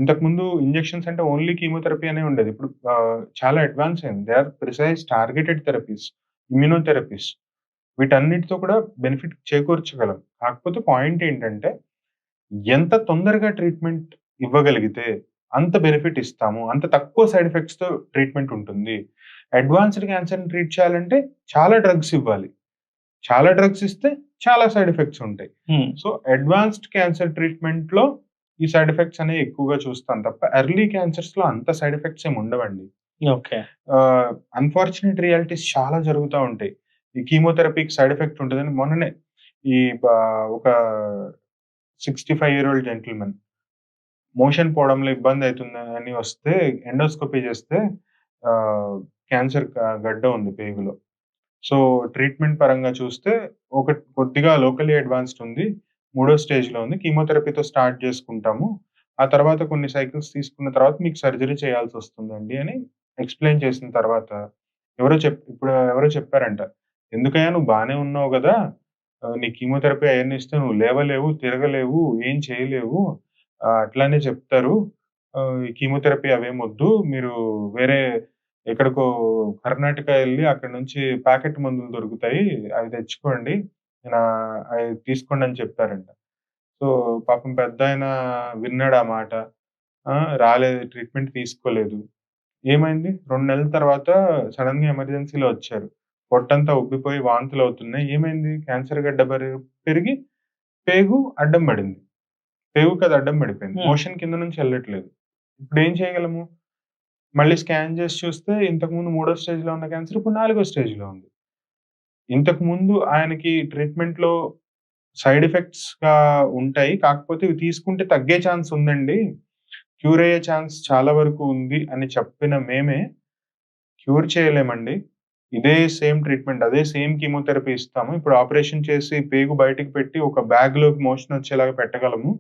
ఇంతకుముందు ఇంజెక్షన్స్ అంటే ఓన్లీ కీమోథెరపీ అనే ఉండేది. ఇప్పుడు చాలా అడ్వాన్స్ అయింది. They are precise targeted therapies, immunotherapies వీటన్నిటితో కూడా బెనిఫిట్ చేకూర్చగలం. కాకపోతే పాయింట్ ఏంటంటే ఎంత తొందరగా ట్రీట్మెంట్ ఇవ్వగలిగితే అంత బెనిఫిట్ ఇస్తాము. అంత తక్కువ సైడ్ ఎఫెక్ట్స్‌తో ట్రీట్మెంట్ ఉంటుంది. అడ్వాన్స్‌డ్ క్యాన్సర్‌ని ట్రీట్ చేయాలంటే చాలా డ్రగ్స్ ఇవ్వాలి. చాలా డ్రగ్స్ ఇస్తే చాలా సైడ్ ఎఫెక్ట్స్ ఉంటాయి. హ్మ్. సో, అడ్వాన్స్‌డ్ క్యాన్సర్ ట్రీట్మెంట్‌లో ఈ సైడ్ ఎఫెక్ట్స్ అనేవి ఎక్కువగా చూస్తాం తప్ప ఎర్లీ క్యాన్సర్స్‌లో అంత సైడ్ ఎఫెక్ట్స్ ఏమి ఉండవండి. ఓకే. అన్‌ఫార్చునేట్ రియాలిటీస్ చాలా జరుగుతా ఉంటాయి. ఈ కీమోథెరపీకి సైడ్ ఎఫెక్ట్ ఉంటదని మొన్ననే ఈ ఒక 65 ఇయర్ ఓల్డ్ జెంటిల్‌మన్ మోషన్ పోవడంలో ఇబ్బంది అవుతుంది అని వస్తే ఎండోస్కోపీ చేస్తే క్యాన్సర్ గడ్డ ఉంది పేగులో. సో, ట్రీట్మెంట్ పరంగా చూస్తే కొద్దిగా లోకల్లీ అడ్వాన్స్డ్ ఉంది. మూడో స్టేజ్‌లో ఉంది. కీమోథెరపీతో స్టార్ట్ చేసుకుంటాము. ఆ తర్వాత కొన్ని సైకిల్స్ తీసుకున్న తర్వాత మీకు సర్జరీ చేయాల్సొస్తుందండి అని ఎక్స్‌ప్లెయిన్ చేసిన తర్వాత ఎవరో చెప్పారంట. "ఎందుకయ్యా నువ్వు బానే ఉన్నావు గదా! నీ కీమోథెరపీ అయన్నీ ఇస్తే నువ్వు లేవలేవు, తిరగలేవు, ఏం చేయలేవు. అట్లానే చెప్తారు. ఈ కీమోథెరపీ అవేమొద్దు. మీరు వేరే ఎక్కడికో కర్ణాటక ఎళ్లి అక్కడి నుంచి ప్యాకెట్ మందులు దొరుకుతాయి. అవి తెచ్చుకోండి. అయి తీసుకోండి" అని చెప్పారంట. సో, పాపం పెద్దాయన విన్నాడు ఆ మాట. ఆ! రాలేదు, ట్రీట్మెంట్ తీసుకోలేదు. ఏమైంది? 2 నెలల తర్వాత సడెన్‌గా ఎమర్జెన్సీలో వచ్చారు. పొట్టంతా ఉబ్బిపోయి వాంతులవుతున్నాయి. ఏమైంది? క్యాన్సర్ గడ్డ పెరిగి పేగు అడ్డం పడింది. పేగుకది అడ్డం పడిపోయింది. హ్మ్. మోషన్ కింద నుంచి ఎళ్ళట్లేదు. ఇప్పుడేం చేయగలము? మళ్ళీ స్కాన్ చేసి చూస్తే ఇంతకుముందు మూడో స్టేజ్‌లో ఉన్న క్యాన్సర్ ఇప్పుడు నాలుగో స్టేజ్‌లో ఉంది. ఇంతకుముందు ఆయనకి ట్రీట్మెంట్‌లో సైడ్ ఎఫెక్ట్స్‌గా ఉంటాయి. కాకపోతే ఇవి తీసుకుంటే తగ్గే ఛాన్స్ ఉందండి. క్యూర్ అయ్యే ఛాన్స్ చాలా వరకు ఉంది అని చెప్పిన మేమే క్యూర్ చేయలేమండి. ఇదే సేమ్ ట్రీట్మెంట్, అదే సేమ్ కీమోథెరపీ ఇస్తాము. ఇప్పుడు ఆపరేషన్ చేసి పేగు బయటికి పెట్టి ఒక బ్యాగ్‌లోకి మోషన్ వచ్చేలాగా పెట్టగలము.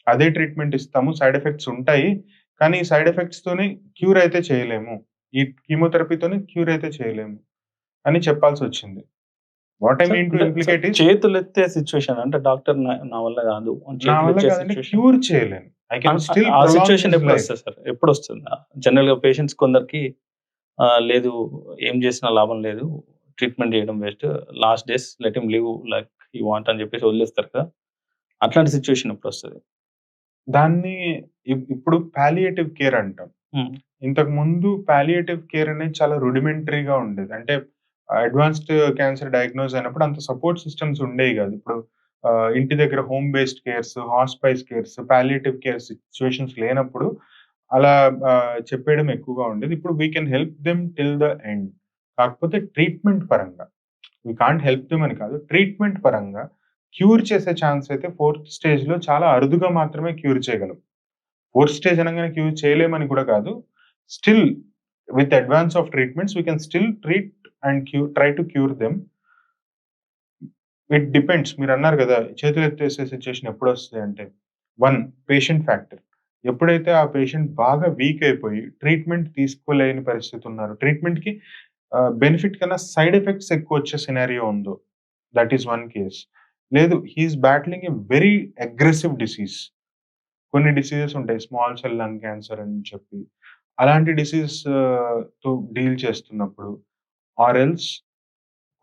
అదే ట్రీట్మెంట్ ఇస్తాము. సైడ్ ఎఫెక్ట్స్ ఉంటాయి. కానీ ఈ సైడ్ ఎఫెక్ట్స్‌తోని క్యూర్ అయితే చేయలేము. ఈ కీమోథెరపీతోని క్యూర్ అయితే చేయలేము అని చెప్పాల్సొచ్చింది. What I sir mean to అంటే సార్ ఇంప్లికేట్ ఈస్ చేతులెత్తే సిట్యుయేషన్ అంటే డాక్టర్ నా వల్ల గాదు అని నా వల్ల చేతులెత్తే కాదండి, సిట్యుయేషన్. క్యూర్ చేయలేను. I can still uh prolong situation his life. ఎప్పుడొస్తది సార్? ఎప్పుడొస్తుంది? జనరల్‌గా పేషెంట్స్ కొందరికి లేదు ఏం చేసినా లాభం లేదు. ట్రీట్మెంట్ చేయడం waste. Last days let him live like హి వాంట్ అని చెప్పేసి వదిలేస్తారు కదా! అట్లాంటి సిట్యుయేషన్ ఎప్పుడొస్తది? దాన్ని ఇప్పుడు పాలియేటివ్ కేర్ అంటాం. హ్మ్. ఇంతకుముందు పాలియేటివ్ కేర్ అనేది చాలా రూడిమెంటరీగా ఉండేది. అంటే అడ్వాన్స్డ్ క్యాన్సర్ డయాగ్నోస్ అయినప్పుడు అంత సపోర్ట్ సిస్టమ్స్ ఉండేవి గాదు. ఇప్పుడు ఇంటి దగ్గర home based cares, hospice cares, palliative care situations లేనప్పుడు అలా చెప్పేయడం ఎక్కువగా ఉండేది. ఇప్పుడు we can help them till the end. కాకపోతే ట్రీట్మెంట్ పరంగా వి కాంట్ హెల్ప్ దెమ్ అని కాదు. ట్రీట్మెంట్ పరంగా క్యూర్ చేసే ఛాన్స్ అయితే ఫోర్త్ స్టేజ్‌లో చాలా అరుదుగా మాత్రమే క్యూర్ చేయగలం. ఫోర్త్ స్టేజ్ అనంగానే క్యూర్ చేయలేమని కూడా కాదు. Still with advance of treatments we can still treat and try to cure them. It depends. మీరన్నారు గదా! చేతులెత్తేసే సిట్యుయేషన్ ఎప్పుడొస్తదంటే, 1 పేషెంట్ ఫ్యాక్టర్. ఎప్పుడైతే ఆ పేషెంట్ బాగా వీక్ అయిపోయి ట్రీట్మెంట్ తీసుకోలేని పరిస్థితి ఉన్నారు. ట్రీట్మెంట్‌కి బెనిఫిట్ కన్నా సైడ్ ఎఫెక్ట్స్ ఎక్కువొచ్చే సినారియో ఉందో, దట్ ఈస్ 1 కేస్. లేదు, he is battling a very aggressive disease. కొన్ని డిసీజెస్ ఉంటాయి. స్మాల్ సెల్ లంగ్ క్యాన్సర్ అని చెప్పి. అలాంటి డిసీజెస్ తో డీల్ చేస్తున్నప్పుడు ఆర్ ఎల్స్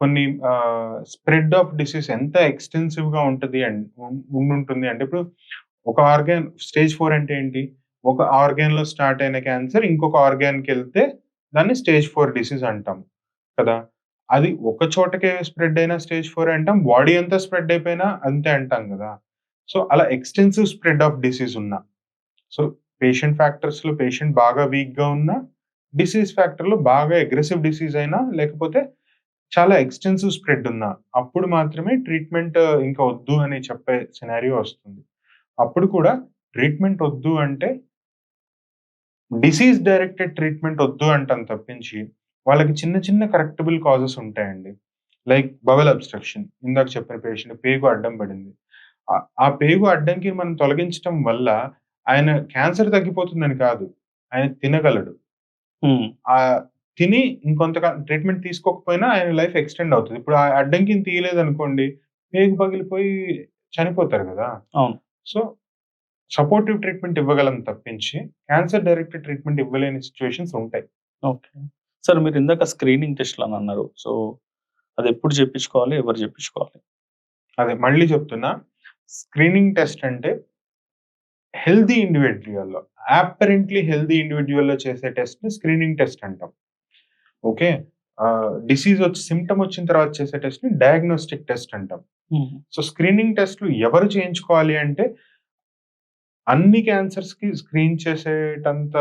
కొన్ని స్ప్రెడ్ ఆఫ్ డిసీజ్ ఎంత ఎక్స్‌టెన్సివ్‌గా ఉంటది ఉండుంటుంది అంటే, ఇప్పుడు ఒక ఆర్గాన్ స్టేజ్ 4 అంటే ఏంటి? ఒక ఆర్గాన్‌లో స్టార్ట్ అయిన క్యాన్సర్ ఇంకొక ఆర్గాన్‌కెళ్తే దాన్ని స్టేజ్ 4 డిసీజ్ అంటాం కదా! అది ఒక చోటకే స్ప్రెడ్ అయిన స్టేజ్ 4 అంటాం. బాడీ అంతా స్ప్రెడ్ అయిపోయినా అంతే అంటాం గదా! సో, అలా ఎక్స్‌టెన్సివ్ స్ప్రెడ్ ఆఫ్ డిసీజ్ ఉన్న, సో, పేషెంట్ ఫ్యాక్టర్స్‌లో పేషెంట్ బాగా వీక్‌గా ఉన్నా, డిసీజ్ ఫ్యాక్టర్‌లో బాగా అగ్రెసివ్ డిసీజ్ అయినా, లేకపోతే చాలా ఎక్స్‌టెన్సివ్ స్ప్రెడ్ ఉన్నా, అప్పుడు మాత్రమే ట్రీట్మెంట్ ఇంక వద్దు అని చెప్పే సినారియో వస్తుంది. అప్పుడు కూడా ట్రీట్మెంట్ వద్దు అంటే, డిసీజ్ డైరెక్టెడ్ ట్రీట్మెంట్ వద్దు అంటాం తప్పించి, వాళ్ళకి చిన్న చిన్న కరెక్టబుల్ కాజెస్ ఉంటాయండి. Like bowel obstruction. ఇందాక చెప్పిన పేషెంట్ పేగు అడ్డం పడింది. ఆ పేగు అడ్డంకి మనం తొలగించటం వల్ల ఆయన క్యాన్సర్ తగ్గిపోతుందని కాదు, ఆయన తినగలడు. హ్మ్. తిని ట్రీట్మెంట్ తీసుకోకపోయినా ఆయన లైఫ్ ఎక్స్‌టెండ్ అవుతది. ఇప్పుడు ఆ అడ్డంకిని తీయలేదనుకోండి, పేగు పగిలిపోయి చనిపోతారు గదా! అవును. సో, సపోర్టివ్ ట్రీట్మెంట్ ఇవ్వగలం తప్పించి, క్యాన్సర్ డైరెక్టెడ్ ట్రీట్మెంట్ ఇవ్వలేని సిట్యుయేషన్స్ ఉంటాయి. ఓకే. సార్ మీరిందాక స్క్రీనింగ్ టెస్ట్‌లని అన్నారు. సో, అదెప్పుడు జెప్పించుకోవాలి? ఎవరు జెప్పించుకోవాలి? అదే మళ్ళీ చెప్తున్నా. స్క్రీనింగ్ టెస్ట్ అంటే హెల్తీ ఇండివిడ్యుయల్‌లో, అపెరెంట్‌లీ హెల్తీ ఇండివిడ్యుయల్‌లో చేసే టెస్ట్‌ని స్క్రీనింగ్ టెస్ట్ అంటాం. ఓకే. సిమ్ప్టమ్ వచ్చిన తర్వాత చేసే టెస్ట్‌ని డయాగ్నోస్టిక్ టెస్ట్ అంటాం. హ్మ్. సో, స్క్రీనింగ్ టెస్ట్‌లు ఎవరు చేయించుకోవాలి అంటే, అన్ని క్యాన్సర్స్‌కి స్క్రీన్ చేసేటంత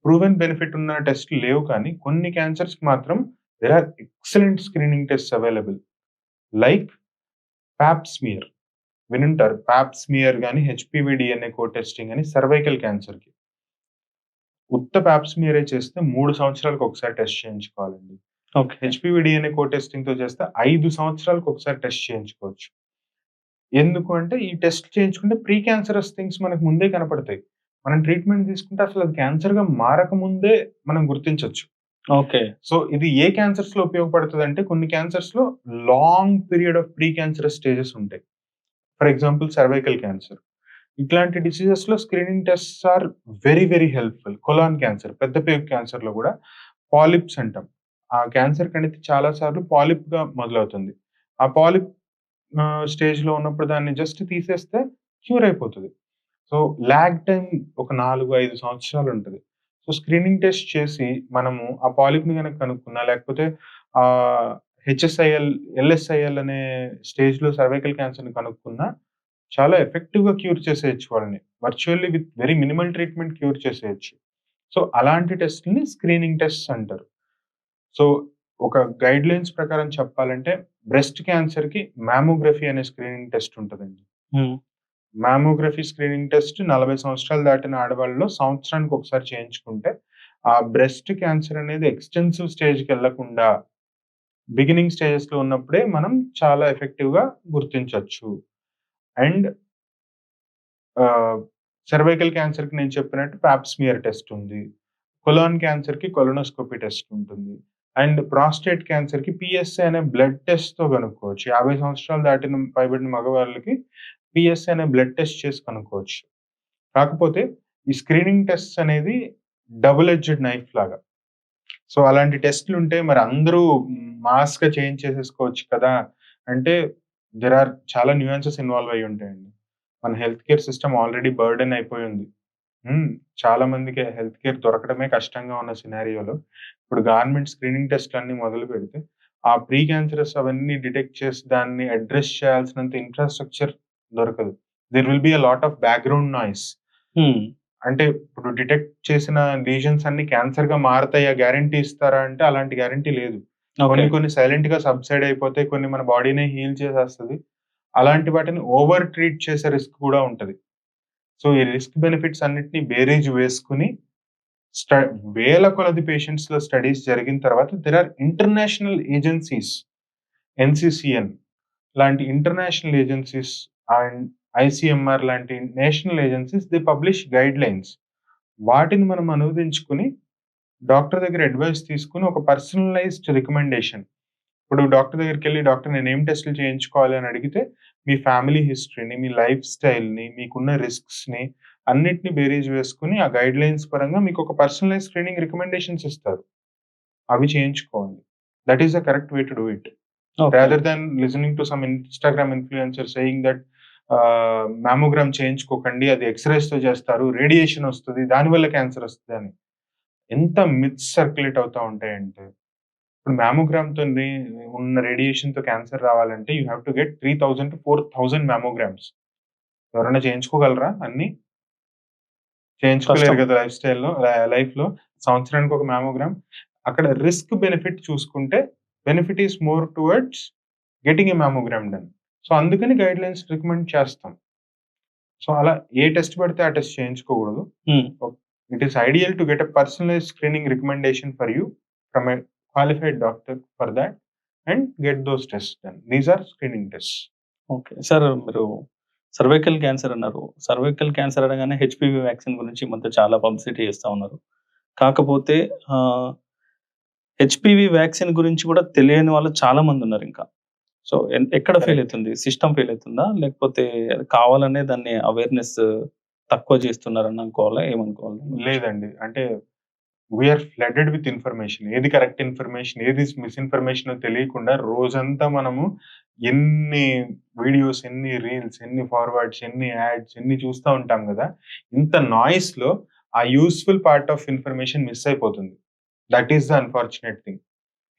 ప్రూవెన్ బెనిఫిట్ ఉన్న టెస్ట్‌లు లేవు కానీ, కొన్ని క్యాన్సర్స్‌కి మాత్రం there are excellent screening tests available. Like Pap smear. వినుంటారు. పాప్స్మియర్ గాని, హెచ్‌పివి డిఎన్ఏ కోడ్ టెస్టింగ్ అని సర్వైకల్ క్యాన్సర్‌కి. ఉత్త పాప్స్మియరే చేస్తే 3 సంవత్సరాలకు ఒకసారి టెస్ట్ చేయించుకోవాలండి. ఓకే. హెచ్‌పివి డిఎన్ఏ కోడ్ టెస్టింగ్‌తో చేస్తే 5 సంవత్సరాలకు ఒకసారి టెస్ట్ చేయించుకోవచ్చు. ఎందుకు అంటే ఈ టెస్ట్ చేయించుకుంటే ప్రీ క్యాన్సరస్ థింగ్స్ మనకు ముందే కనపడతాయి. మనం ట్రీట్మెంట్ తీసుకుంటే అసలు అది క్యాన్సర్‌గా మారకముందే మనం గుర్తించొచ్చు. ఓకే. సో, ఇది ఏ క్యాన్సర్స్‌లో ఉపయోగపడతదంటే కొన్ని క్యాన్సర్స్‌లో long period of precancerous stages ఉంటాయి. For example cervical cancer. ఇట్లాంటి డిసీజెస్‌లో screening tests are very, very helpful. Colon cancer, పెద్ద పేగు క్యాన్సర్‌లో గూడా పాలిప్స్ అంటాం. ఆ క్యాన్సర్ కణితి చాలా సార్లు పాలిప్‌గా మొదలవుతుంది. ఆ పాలిప్ స్టేజ్‌లో ఉన్నప్పుడు దాన్ని జస్ట్ తీసేస్తే క్యూర్ అయిపోతది. సో, లాగ్ టైమ్ ఒక 4, 5 సంవత్సరాలుంటది. సో, స్క్రీనింగ్ టెస్ట్ చేసి మనము ఆ పాలిప్‌ని గనక కనుక్కున్నా లేకపోతే హెచ్ఎస్ఐఎల్, ఎల్ఎస్ఐఎల్ అనే స్టేజ్‌లో సర్వైకల్ క్యాన్సర్‌ని కనుక్కున్నా చాలా ఎఫెక్టివ్‌గా క్యూర్ చేసేయొచ్చు వాళ్ళని. Virtually with very minimal treatment cure చేసేయొచ్చు. సో, అలాంటి టెస్ట్‌లని స్క్రీనింగ్ టెస్ట్స్ అంటారు. సో, ఒక గైడ్‌లైన్స్ ప్రకారం చెప్పాలంటే బ్రెస్ట్ క్యాన్సర్‌కి మామోగ్రఫీ అనే స్క్రీనింగ్ టెస్ట్ ఉంటదండి. హ్మ్. మామోగ్రఫీ స్క్రీనింగ్ టెస్ట్ 40 సంవత్సరాలు దాటిన ఆడవాళ్ళలో సంవత్సరానికి ఒకసారి చేయించుకుంటే, ఆ బ్రెస్ట్ క్యాన్సర్ అనేది ఎక్స్‌టెన్సివ్ స్టేజ్‌కెళ్ళకుండా బిగినింగ్ స్టేజెస్‌లో ఉన్నప్పుడే మనం చాలా ఎఫెక్టివ్‌గా గుర్తించొచ్చు. అండ్ ఆహ్, సర్వైకల్ క్యాన్సర్‌కి నేను చెప్పినట్టు పాప్ స్మియర్ టెస్ట్ ఉంది. కొలాన్ క్యాన్సర్‌కి కొలనోస్కోపీ టెస్ట్ ఉంటుంది. అండ్ ప్రాస్టేట్ క్యాన్సర్‌కి పిఎస్ఏ అనే బ్లడ్ టెస్ట్‌తో కనుక్కోవచ్చు. 50 సంవత్సరాలు దాటిన పైబడిన మగవాళ్ళకి పిఎస్ఏ అనే బ్లడ్ టెస్ట్ చేసి కనుక్కోవచ్చు. కాకపోతే ఈ స్క్రీనింగ్ టెస్ట్స్ అనేది డబుల్ ఎడ్జ్డ్ నైఫ్ లాగా. సో, అలాంటి టెస్ట్‌లుంటే మరి అందరూ మాస్‌గా చేయించేసేసుకోవచ్చు కదా! అంటే దేర్ ఆర్ చాలా న్యూయాన్సెస్ ఇన్వాల్వ్ అయ్యి ఉంటాయండి. మన health care system already burden అయిపోయుంది. హ్మ్. చాలా మందికి హెల్త్ కేర్ దొరకడమే కష్టంగా ఉన్న సినారియోలో ఇప్పుడు గవర్నమెంట్ స్క్రీనింగ్ టెస్ట్‌లన్నీ మొదలుపెడితే, ఆ ప్రీ క్యాన్సరస్ అవన్నీ డిటెక్ట్ చేసి దాన్ని అడ్రెస్ చేయాల్సినంత ఇన్‌ఫ్రాస్ట్రక్చర్ దొరకదు. There will be a lot of background noise. Hmm. అంటే ఇప్పుడు డిటెక్ట్ చేసిన లీజన్స్ అన్నీ క్యాన్సర్‌గా మారతాయా గ్యారంటీ ఇస్తారా అంటే అలాంటి గ్యారంటీ లేదు. ఓకే. కొన్ని కొన్ని సైలెంట్‌గా సబ్సైడ్ అయిపోతాయి. కొన్ని మన బాడీనే హీల్ చేసేస్తది. అలాంటి వాటిని ఓవర్ ట్రీట్ చేసే రిస్క్ కూడా ఉంటది. సో, ఈ రిస్క్ బెనిఫిట్స్ అన్నిటిని బేరీజ్ వేసుకొని స్ట వేల కొలది పేషెంట్స్‌లో స్టడీస్ జరిగిన తర్వాత దేర్ ఆర్ ఇంటర్నేషనల్ ఏజెన్సీస్ ఎన్‌సిసిఎన్ లాంటి ఇంటర్నేషనల్ ఏజెన్సీస్ అండ్ ఐసీఎంఆర్ లాంటి national agencies they publish guidelines. వాటిని మనం అనువదించుకొని డాక్టర్ దగ్గర అడ్వైస్ తీసుకొని ఒక పర్సనలైజ్డ్ రికమెండేషన్. ఇప్పుడు డాక్టర్ దగ్గరికెళ్లి డాక్టర్ నేనేం టెస్ట్‌లు చేయించుకోవాలి అని అడిగితే, మీ ఫ్యామిలీ హిస్టరీని, మీ లైఫ్ స్టైల్‌ని, మీకున్న రిస్క్స్‌ని అన్నిటిని బేరీజ్ వేసుకొని ఆ గైడ్‌లైన్స్ పరంగా మీకొక పర్సనలైజ్డ్ స్క్రీనింగ్ రికమెండేషన్స్ ఇస్తారు. అవి చేయించుకోవాలి. That is the correct way to do it. Okay. Rather than listening to some Instagram influencer saying that mammogram చేయించుకోకండి. అది ఎక్స్‌రేస్‌తో చేస్తారు. రేడియేషన్ వస్తది. దానివల్ల క్యాన్సర్ వస్తదని. ఎంత మిత్స్ సర్క్యులేట్ అవుతా ఉంటాయంటే ఇప్పుడు మామోగ్రామ్‌తోని ఉన్న రేడియేషన్‌తో క్యాన్సర్ రావాలంటే యూ హావ్ టు గెట్ 3000-4000 మామోగ్రామ్స్. ఎవరైనా చేయించుకోగలరా అన్ని? చేయించుకోలేరు కష్టం. కదా! లైఫ్‌లో. సంవత్సరానికి ఒక మామోగ్రామ్. అక్కడ రిస్క్ బెనిఫిట్ చూసుకుంటే benefit is more towards getting a mammogram done. So, అందుకని గైడ్‌లైన్స్ రికమెండ్ చేస్తాం. సో, అలా ఏ టెస్ట్ పడితే ఆ టెస్ట్ చేయించుకోకూడదు. Hmm. It is ideal to get a personalised screening recommendation for you from a qualified doctor for that and get those tests done. These are screening tests. Okay. Sir మీరు cervical cancer అన్నారు. Cervical cancer అనగానే HPV vaccine గురించి ఈ మధ్య చాలా publicity చేస్తా ఉన్నారు. కాకపోతే ఆహ్, హెచ్‌పివి వ్యాక్సిన్ గురించి కూడా తెలియని వాళ్ళు చాలా మందున్నారింకా. సో, ఎక్కడ ఫెయిల్ కరెక్ట్. అయితుంది? సిస్టమ్ ఫెయిల్ అయితుందా? లేకపోతే అది కావాలనే దాన్ని అవేర్‌నెస్ తక్కువ చేస్తున్నారని అనుకోవాలా? ఏమనుకోవాలి దాని గురించి? లేదండి. అంటే we are flooded with information. ఏది కరెక్ట్ ఇన్ఫర్మేషన్, ఏది మిస్‌ఇన్ఫర్మేషనో తెలియకుండా రోజంతా మనము ఎన్ని వీడియోస్, ఎన్ని రీల్స్, ఎన్ని ఫార్వర్డ్స్, ఎన్ని యాడ్స్ ఎన్ని చూస్తా ఉంటాం గదా! ఇంత నాయిస్‌లో ఆ useful part of information miss అయిపోతుంది. That is the unfortunate thing.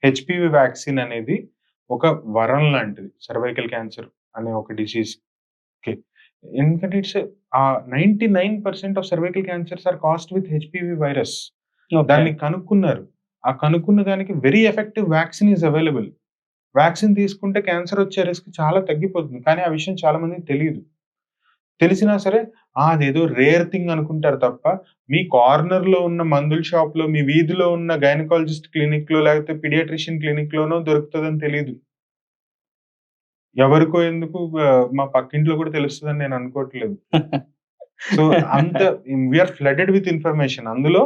HPV vaccine అనేది ఒక వరం లాంటిది. సర్వైకల్ క్యాన్సర్ అనే ఒక డిసీజ్‌కి. ఎందుకంటే it's 99% of cervical cancers are caused with HPV virus. Okay. దాన్ని కనుక్కున్నారు. ఆ కనుక్కున్న దానికి very effective vaccine is available. Vaccine తీసుకుంటే క్యాన్సర్ వచ్చే రిస్క్ చాలా తగ్గిపోతుంది. కానీ ఆ విషయం చాలా మందికి తెలీదు. తెలిసినా సరే అదేదో రేర్ థింగ్ అనుకుంటారు తప్ప, మీ కార్నర్‌లో ఉన్న మందుల షాప్‌లో, మీ వీధిలో ఉన్న గైనకాలజిస్ట్ క్లినిక్‌లో లేకపోతే పీడియాట్రిషియన్ క్లినిక్‌లోనో దొరుకుతదని తెలీదు. ఎవరికో ఎందుకు మా పక్కింట్లో కూడా తెలుస్తదని నేను అనుకోవట్లేదు. సో, అంత we are flooded with information. అందులో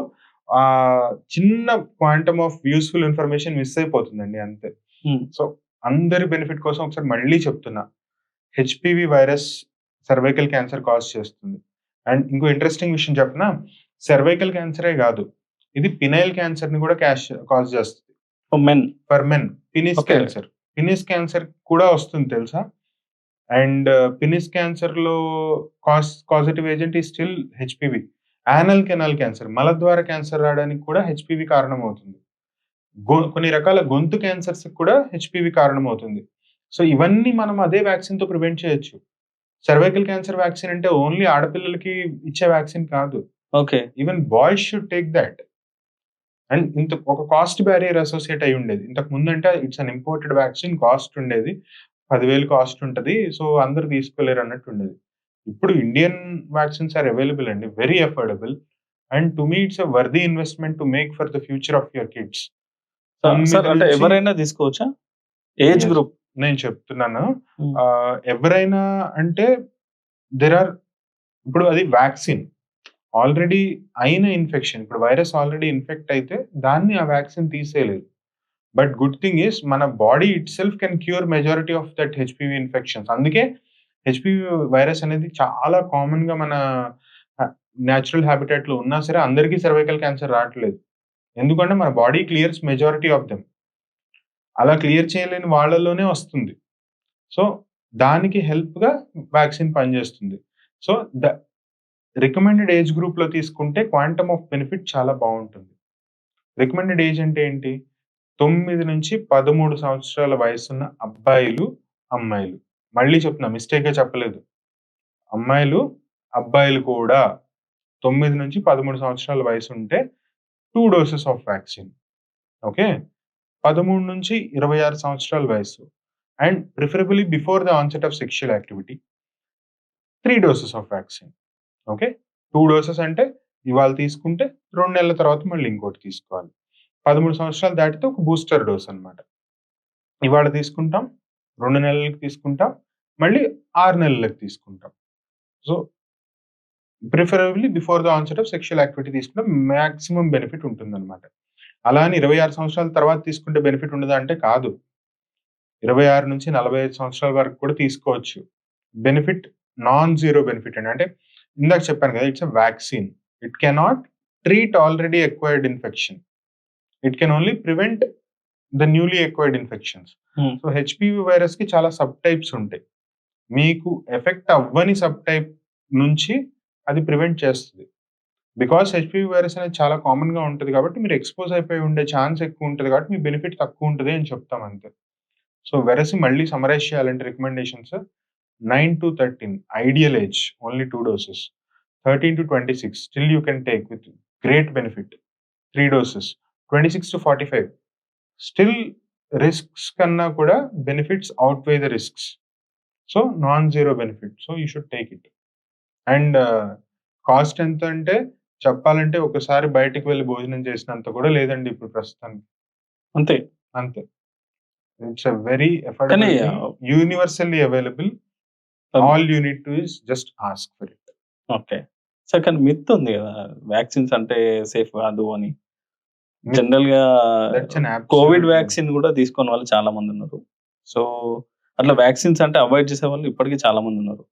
చిన్న quantum of useful information miss అయిపోతుందండి అంతే. హ్మ్. సో, అందరి బెనిఫిట్ కోసం ఒకసారి మళ్ళీ చెప్తున్నా. HPV virus cervical cancer cause చేస్తుంది. అండ్ ఇంకో ఇంట్రెస్టింగ్ విషయం చెప్పనా? సర్వైకల్ క్యాన్సరే గాదు. ఇది పినైల్ క్యాన్సర్‌ని కూడా కాజ్ చేస్తది. Men. For men penis okay. Cancer. Penis cancer కూడా వస్తుంది తెలుసా? అండ్ పినిస్ క్యాన్సర్‌లో causative agent is still HPV. Anal canal cancer మలద్వార క్యాన్సర్ రావడానికి కూడా హెచ్‌పివి కారణమవుతుంది. కొన్ని రకాల గొంతు క్యాన్సర్స్‌కి కూడా హెచ్‌పివి కారణమవుతుంది. సో, ఇవన్నీ మనం అదే వ్యాక్సిన్‌తో ప్రివెంట్ చేయొచ్చు. సర్వైకల్ క్యాన్సర్ వ్యాక్సిన్ అంటే ఓన్లీ ఆడపిల్లలకి ఇచ్చే వ్యాక్సిన్ కాదు. Okay. Even boys should take that. And ఒక కాస్ట్ బ్యారియర్ అసోసియేట్ అయ్యి ఉండేది. ఇంతకు ముందంటే it's an imported vaccine cost ఉండేది. 10,000 కాస్ట్ ఉంటది. సో, అందరూ తీసుకోలేరు అన్నట్టు ఉండేది. ఇప్పుడు ఇండియన్ వాక్సిన్స్ ఆర్ అవైలబుల్ అండి. Very affordable. And to me it's a worthy investment to make for the future of your kids. Sir 9 అంటే నుంచి ఎవరైనా తీసుకోవచ్చా? Age yes. గ్రూప్. నేను చెప్తున్నాను. హ్మ్. ఎవరైనా అంటే దేర్ ఆర్ ఇప్పుడు అది వాక్సిన్. ఆల్రెడీ అయిన ఇన్ఫెక్షన్. ఇప్పుడు వైరస్ ఆల్రెడీ ఇన్ఫెక్ట్ అయితే దాన్ని ఆ వాక్సిన్ తీసేయలేదు. బట్ గుడ్ థింగ్ ఈస్ మన body itself can cure majority of that HPV infections. అందుకే హెచ్‌పివి వైరస్ అనేది చాలా కామన్‌గా మన నేచురల్ హాబిటాట్‌లో ఉన్నా సరే అందరికీ సర్వైకల్ క్యాన్సర్ రావట్లేదు. ఎందుకంటే మన body clears majority of them. అలా క్లియర్ చేయలేని వాళ్ళలోనే వస్తుంది. సో, దానికి హెల్ప్‌గా వాక్సిన్ పనిచేస్తుంది. సో, రికమెండెడ్ ఏజ్ గ్రూప్‌లో తీసుకుంటే క్వాంటమ్ ఆఫ్ బెనిఫిట్ చాలా బావుంటుంది. రికమెండెడ్ ఏజ్ అంటే ఏంటి? 9-13 సంవత్సరాల వయసున్న అబ్బాయిలు, అమ్మాయిలు. మళ్ళీ చెప్తున్నా మిస్టేక్‌గా చెప్పలేదు. అమ్మాయిలు, అబ్బాయిలు కూడా 9-13 సంవత్సరాల వయసుంటే 2 డోసెస్ ఆఫ్ వాక్సిన్. ఓకే. 13-26 సంవత్సరాల వయస్సు. And preferably before the onset of sexual activity 3 doses of vaccine. Okay. 2 doses అంటే ఇవాళ తీసుకుంటే 2 నెలల తర్వాత మళ్ళీ ఇంకోటి తీసుకోవాలి. 13 సంవత్సరాలు దాటితే ఒక బూస్టర్ డోస్ అన్నమాట. ఇవాళ తీసుకుంటాం, 2 నెలలకి తీసుకుంటాం, మళ్ళీ 6 నెలలకి తీసుకుంటాం. So, preferably before the onset of sexual activity తీసుకుంటే మాక్సిమం బెనిఫిట్ ఉంటుందన్నమాట. అలా అని 26 సంవత్సరాల తర్వాత తీసుకుంటే బెనిఫిట్ ఉండదా అంటే కాదు. 26-45 సంవత్సరాల వరకు కూడా తీసుకోవచ్చు. బెనిఫిట్ నాన్ జీరో బెనిఫిట్ అండి. అంటే ఇందాక చెప్పాను కదా! It's a vaccine. It cannot treat already acquired infection. It can only prevent the newly acquired infections. హ్మ్. సో, హెచ్‌పివి వైరస్‌కి చాలా సబ్ టైప్స్ ఉంటాయి. మీకు ఎఫెక్ట్ అవ్వని సబ్ టైప్ నుంచి అది ప్రివెంట్ చేస్తది. బికాజ్ హెచ్‌పివి వైరస్ అనేది చాలా కామన్‌గా ఉంటది కాబట్టి మీరు ఎక్స్‌పోజ్ అయిపోయి ఉండే ఛాన్స్ ఎక్కువ ఉంటది కాబట్టి మీ బెనిఫిట్ తక్కువ ఉంటది అని చెప్తాం అంతే. సో, వెరసి మళ్ళీ సమ్మరైజ్ చేయాలంటే recommendations 9-13 ideal age only 2 doses. 13-26 still you can take with great benefit 3 doses. 26-45 still risks కన్నా కూడా benefits outweigh the risks. So, non zero benefit. So, you should take it. And cost ఎంత అంటే చెప్పాలంటే ఒకసారి బయటికి వెళ్లి భోజనం చేసినంత కూడా లేదండి ఇప్పుడు ప్రస్తుతానికి. అంతే. అంతే. ఇట్స్ ఎ వెరీ కానీ affordable universally available. All you need to is just ask for it. Okay. Sir కానీ మిత్ ఉంది గదా! వాక్సిన్స్ అంటే సేఫ్ కాదు అని. Myth. జనరల్‌గా that's an Covid absolute vaccine గూడా తీసుకోని వాళ్ళు చాలా మందున్నారు. సో, అట్లా వాక్సిన్స్ అంటే అవాయిడ్ చేసేవాళ్ళు ఇప్పటికి చాలా మందున్నారు.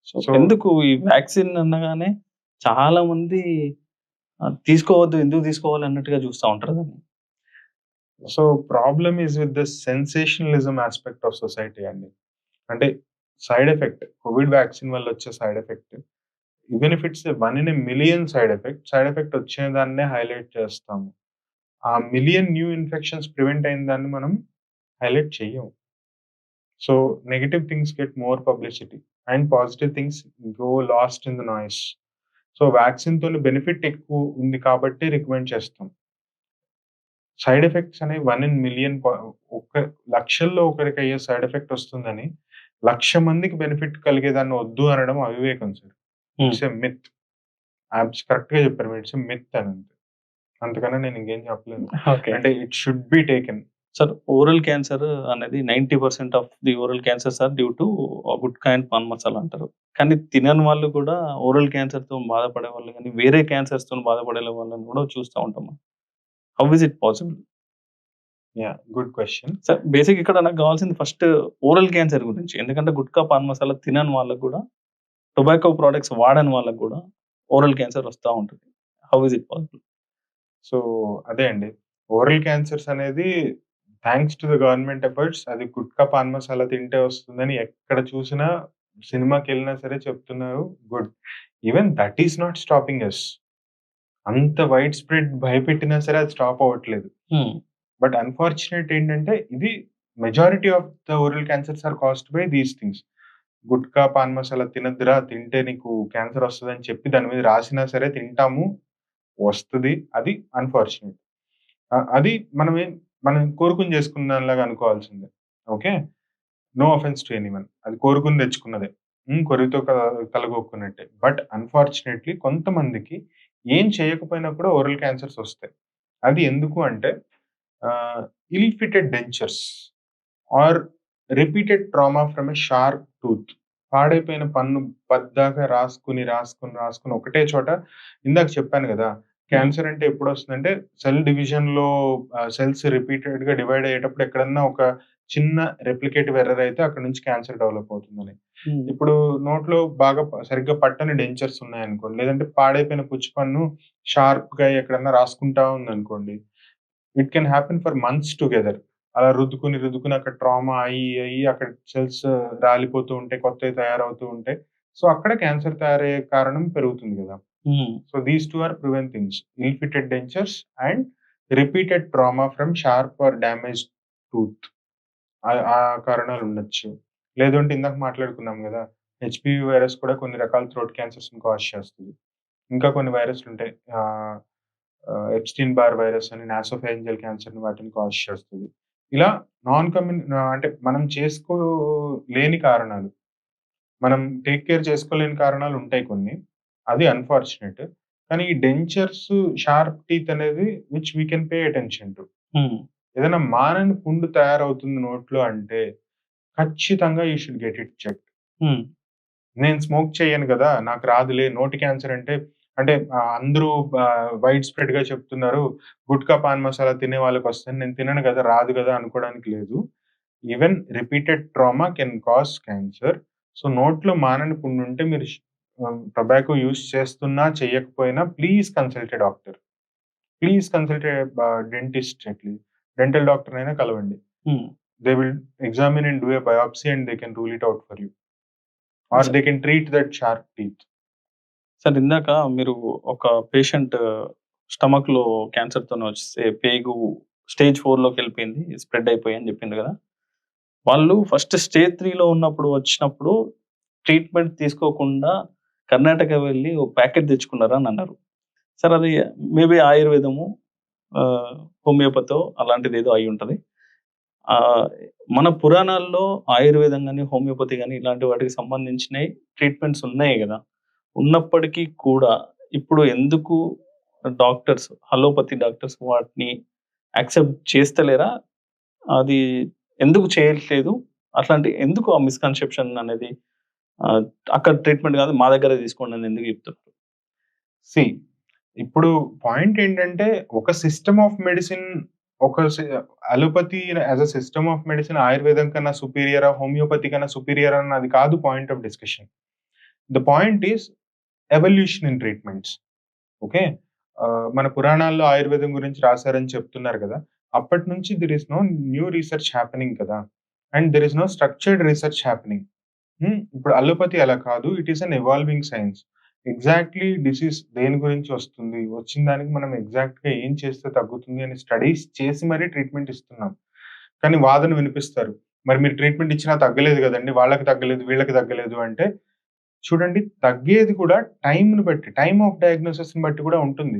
సో, సో, ఎందుకు ఈ వాక్సిన్ అనగానే చాలా మంది తీసుకోవద్దు, ఎందుకు తీసుకోవాలి అన్నట్టుగా చూస్తా ఉంటారు దాన్ని. So problem is with the sensationalism aspect of society అండి. అంటే సైడ్ ఎఫెక్ట్ కోవిడ్ వ్యాక్సిన్ వల్ల వచ్చే side effect even if it's 1 in a million side effect వచ్చే దాన్నే హైలైట్ చేస్తాము. ఆ మిలియన్ న్యూ ఇన్ఫెక్షన్స్ ప్రివెంట్ అయిన దాన్ని మనం హైలైట్ చెయ్యము. So negative things get more publicity and positive things go lost in the noise. So వాక్సిన్‌తోని benefit ఎక్కువ ఉంది కాబట్టి రికమెండ్ చేస్తాం. సైడ్ ఎఫెక్ట్స్ అనేవి 1 ఇన్ మిలియన్ ఒక లక్షల్లో ఒకరికయ్యే సైడ్ ఎఫెక్ట్ వస్తుందని, 1,00,000 మందికి బెనిఫిట్ కలిగేదాన్ని వద్దు అనడం అవివేకం సార్. హ్మ్. It's a myth. కరెక్ట్‌గా చెప్పారు మీరు. ఇట్స్ ఎ మిత్ అని అంతే. అంతకన్నా నేను ఇంకేం చెప్పలేను. ఓకే. అంటే it should be taken. Sir oral cancer అనేది 90% of the oral cancers are due to gutka and paan masala అంటారు. కానీ తినని వాళ్ళు కూడా ఓరల్ క్యాన్సర్‌తో బాధపడే వాళ్ళు గాని, వేరే క్యాన్సర్స్‌తోని బాధపడే వాళ్ళని కూడా చూస్తా ఉంటాం మనం. How is it possible? Yeah! Good question. Sir basic ఇక్కడ నాకు కావాల్సింది ఫస్ట్ ఓరల్ క్యాన్సర్ గురించి. ఎందుకంటే గుట్కా, పాన్ మసాలా తినని వాళ్ళకి కూడా, టొబాకో ప్రొడక్ట్స్ వాడని వాళ్ళకి కూడా ఓరల్ క్యాన్సర్ వస్తా ఉంటుంది. How is it possible? So, అదే అండి. ఓరల్ క్యాన్సర్స్ అనేది thanks to the government efforts అది గుట్కా, పాన్ మసాలా తింటే వస్తుందని ఎక్కడ చూసినా సినిమాకెళ్ళినా సరే చెప్తున్నారు. Good. Even that is not stopping us. అంత వైడ్ స్ప్రెడ్ భయపెట్టినా సరే అది స్టాప్ అవ్వట్లేదు. హ్మ్. బట్ అన్‌ఫార్చునేట్ ఏంటంటే ఇది majority of the oral cancers are caused by these things. Gutka, pan masala తినొద్దురా! తింటే నీకు క్యాన్సర్ వస్తదని చెప్పి దాని మీద రాసినా సరే తింటాము. వస్తది. అది అన్‌ఫార్చునేట్. అది మనం కోరుకొని చేసుకున్న దానిలాగా అనుకోవాల్సిందే. Okay. No offence to anyone. అది కోరుకొని తెచ్చుకున్నదే. కొర్రీతో తలగొక్కున్నట్టే. బట్ అన్‌ఫార్చునేట్‌లీ కొంతమందికి ఏం చేయకపోయినా కూడా ఓరల్ క్యాన్సర్స్ వస్తాయి. అది ఎందుకు అంటే ill fitted dentures or repeated trauma from a sharp tooth. పాడైపోయిన పన్ను పద్దాకా రాసుకొని ఒకటే చోట ఇందాక చెప్పాను గదా! క్యాన్సర్ అంటే ఎప్పుడొస్తుందంటే సెల్ డివిజన్‌లో సెల్స్ రిపీటెడ్‌గా డివైడ్ అయ్యేటప్పుడు ఎక్కడన్నా ఒక చిన్న రెప్లికేటివ్ ఎర్రర్ అయితే అక్కడి నుంచి క్యాన్సర్ డెవలప్ అవుతుందని. హ్మ్. ఇప్పుడు నోట్లో బాగా సరిగ్గా పట్టని డెంచర్స్ ఉన్నాయనుకోండి, లేదంటే పాడైపోయిన పుచ్చిపన్ను షార్ప్‌గా ఎక్కడన్నా రాసుకుంటా ఉందనుకోండి, it can happen for months together. అలా రుద్దుకొని అక్కడ ట్రామా అయ్యి అక్కడ సెల్స్ రాలిపోతూ ఉంటాయి. కొత్తవి తయారవుతూ ఉంటాయి. సో, అక్కడ క్యాన్సర్ తయారయ్యే కారణం పెరుగుతుంది గదా! Hmm. So, these 2 are prevent things. Ill fitted dentures and repeated trauma from sharp or damaged tooth. ఆ కారణాలుండొచ్చు. లేదు అంటే ఇందాక మాట్లాడుకున్నాం గదా! హెచ్‌పీవీ వైరస్ కూడా కొన్ని రకాల థ్రోట్ క్యాన్సర్స్‌ని కాజ్ చేస్తది. ఇంకా కొన్ని వైరస్‌లుంటాయి. ఆహ్, ఆహ్, ఎప్‌స్టీన్ బార్ వైరస్ అని నాసోఫారింజియల్ క్యాన్సర్‌ని వాటిని కాజ్ చేస్తది. ఇలా అంటే మనం చేసుకోలేని కారణాలు, మనం టేక్ కేర్ చేసుకోలేని కారణాలుంటాయి కొన్ని. అది అన్‌ఫార్చునేట్. కానీ ఈ డెంచర్స్, షార్ప్ టీత్ అనేది which we can pay attention to. Hmm. ఏదైనా మానని పుండు తయారవుతుంది నోట్లో అంటే ఖచ్చితంగా you should get it checked. Hmm. నేను స్మోక్ చేయను గదా! నాకు రాదులే నోటి క్యాన్సర్ అంటే అందరూ వైడ్ స్ప్రెడ్‌గా చెప్తున్నారు. గుట్కా, పాన్ మసాలా తినే వాళ్ళకొస్తదని. నేను తినను గదా! రాదు గదా! అనుకోవడానికి లేదు. Even repeated trauma can cause cancer. So, నోట్లో మానని పుండుంటే మీరు టొబాకో యూజ్ చేస్తున్నా, చేయకపోయినా please consult a doctor. Please consult a dentist at least. Dental డాక్టర్‌నైనా కలవండి. Hmm. They will examine and do a biopsy and they can rule it out for you. Or స they can treat that sharp teeth. Sir ఇందాక మీరు ఒక patient స్టమక్‌లో క్యాన్సర్‌తోని వస్తే పేగు stage 4లోకెళ్ళిపోయింది. Spread అయిపోయి అని చెప్పిండ్రు గదా! వాళ్ళు ఫస్ట్ స్టేజ్ 3లో ఉన్నప్పుడు వచ్చినప్పుడు ట్రీట్మెంట్ తీసుకోకుండా కర్ణాటక వెళ్లి ఓ ప్యాకెట్ తెచ్చుకున్నారని అన్నారు. సార్ అది మేబీ ఆయుర్వేదము, ఆహ్, హోమియోపతో అలాంటిదేదో అయ్యుంటది. ఆహ్, మన పురాణాల్లో ఆయుర్వేదం గాని, హోమియోపతి గాని ఇలాంటి వాటికి సంబంధించినయి ట్రీట్మెంట్స్ ఉన్నాయి గదా! ఉన్నప్పటికీ కూడా ఇప్పుడు ఎందుకు అలోపతి డాక్టర్స్ వాటిని యాక్సెప్ట్ చేస్తలేరా? అది ఎందుకు చేయట్లేదు? అట్లాంటి ఎందుకు ఆ మిస్‌కన్సెప్షన్ అనేది ఆహ్, అక్కడ ట్రీట్మెంట్ గాదు మా దగ్గరే తీసుకోండి అని ఎందుకు చెప్తున్నారు? సీ ఇప్పుడు పాయింట్ ఏంటంటే, ఒక సిస్టమ్ ఆఫ్ మెడిసిన్ ఒక సి allopathy as a system of medicine ఆయుర్వేదం కన్నా సుపీరియరా? హోమియోపతి కన్నా సుపీరియరా? అన్నది కాదు point of discussion. The point is evolution in treatments. Okay. మన పురాణాల్లో ఆయుర్వేదం గురించి రాసారని చెప్తున్నారు గదా! అప్పటినుంచి there is no new research happening కదా! And there is no structured research happening. ఇప్పుడు అలోపతి అలా కాదు. It is an evolving science. Exactly disease దేని గురించి వస్తుంది? వచ్చిన దానికి మనం ఎగ్జాక్ట్‌గా ఏం చేస్తే తగ్గుతుంది అని స్టడీస్ చేసి మరీ ట్రీట్మెంట్ ఇస్తున్నాం. కానీ వాదన వినిపిస్తారు. మరి మీరు ట్రీట్మెంట్ ఇచ్చినా తగ్గలేదు గదండీ! వాళ్ళకి తగ్గలేదు, వీళ్ళకి తగ్గలేదు అంటే చూడండి తగ్గేది కూడా టైమ్‌ని బట్టి, టైమ్ ఆఫ్ డయాగ్నోసిస్‌ని బట్టి కూడా ఉంటుంది.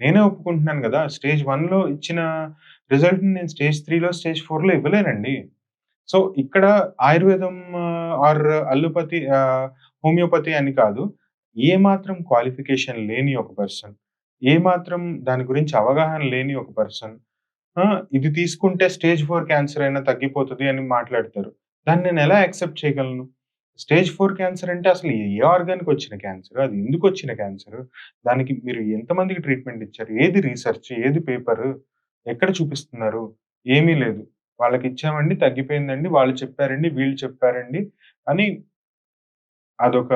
నేనే ఒప్పుకుంటున్నాను గదా! స్టేజ్ 1లో ఇచ్చిన రిజల్ట్‌ని నేను స్టేజ్ 3లో, స్టేజ్ 4లో ఇవ్వలేనండి. సో, ఇక్కడ ఆయుర్వేదం ఆర్ అల్లోపతి హోమియోపతి అని కాదు. ఏ మాత్రం క్వాలిఫికేషన్ లేని ఒక పర్సన్, ఏ మాత్రం దాని గురించి అవగాహన లేని ఒక పర్సన్ ఇది తీసుకుంటే స్టేజ్ 4 క్యాన్సర్ అయినా తగ్గిపోతది అని మాట్లాడతారు. దాన్ని నేను ఎలా యాక్సెప్ట్ చేయగలను? స్టేజ్ 4 క్యాన్సర్ అంటే అసలు ఏ ఆర్గాన్‌కి వచ్చిన క్యాన్సర్? అది ఎందుకొచ్చిన క్యాన్సర్? దానికి మీరు ఎంతమందికి ట్రీట్మెంట్ ఇచ్చారు? ఏది రీసెర్చ్? ఏది పేపరు? ఎక్కడ చూపిస్తున్నారు? ఏమీ లేదు. వాళ్ళకిచ్చామండి, తగ్గిపోయిందండి, వాళ్ళు చెప్పారండి, వీళ్ళు చెప్పారండి అని అదొక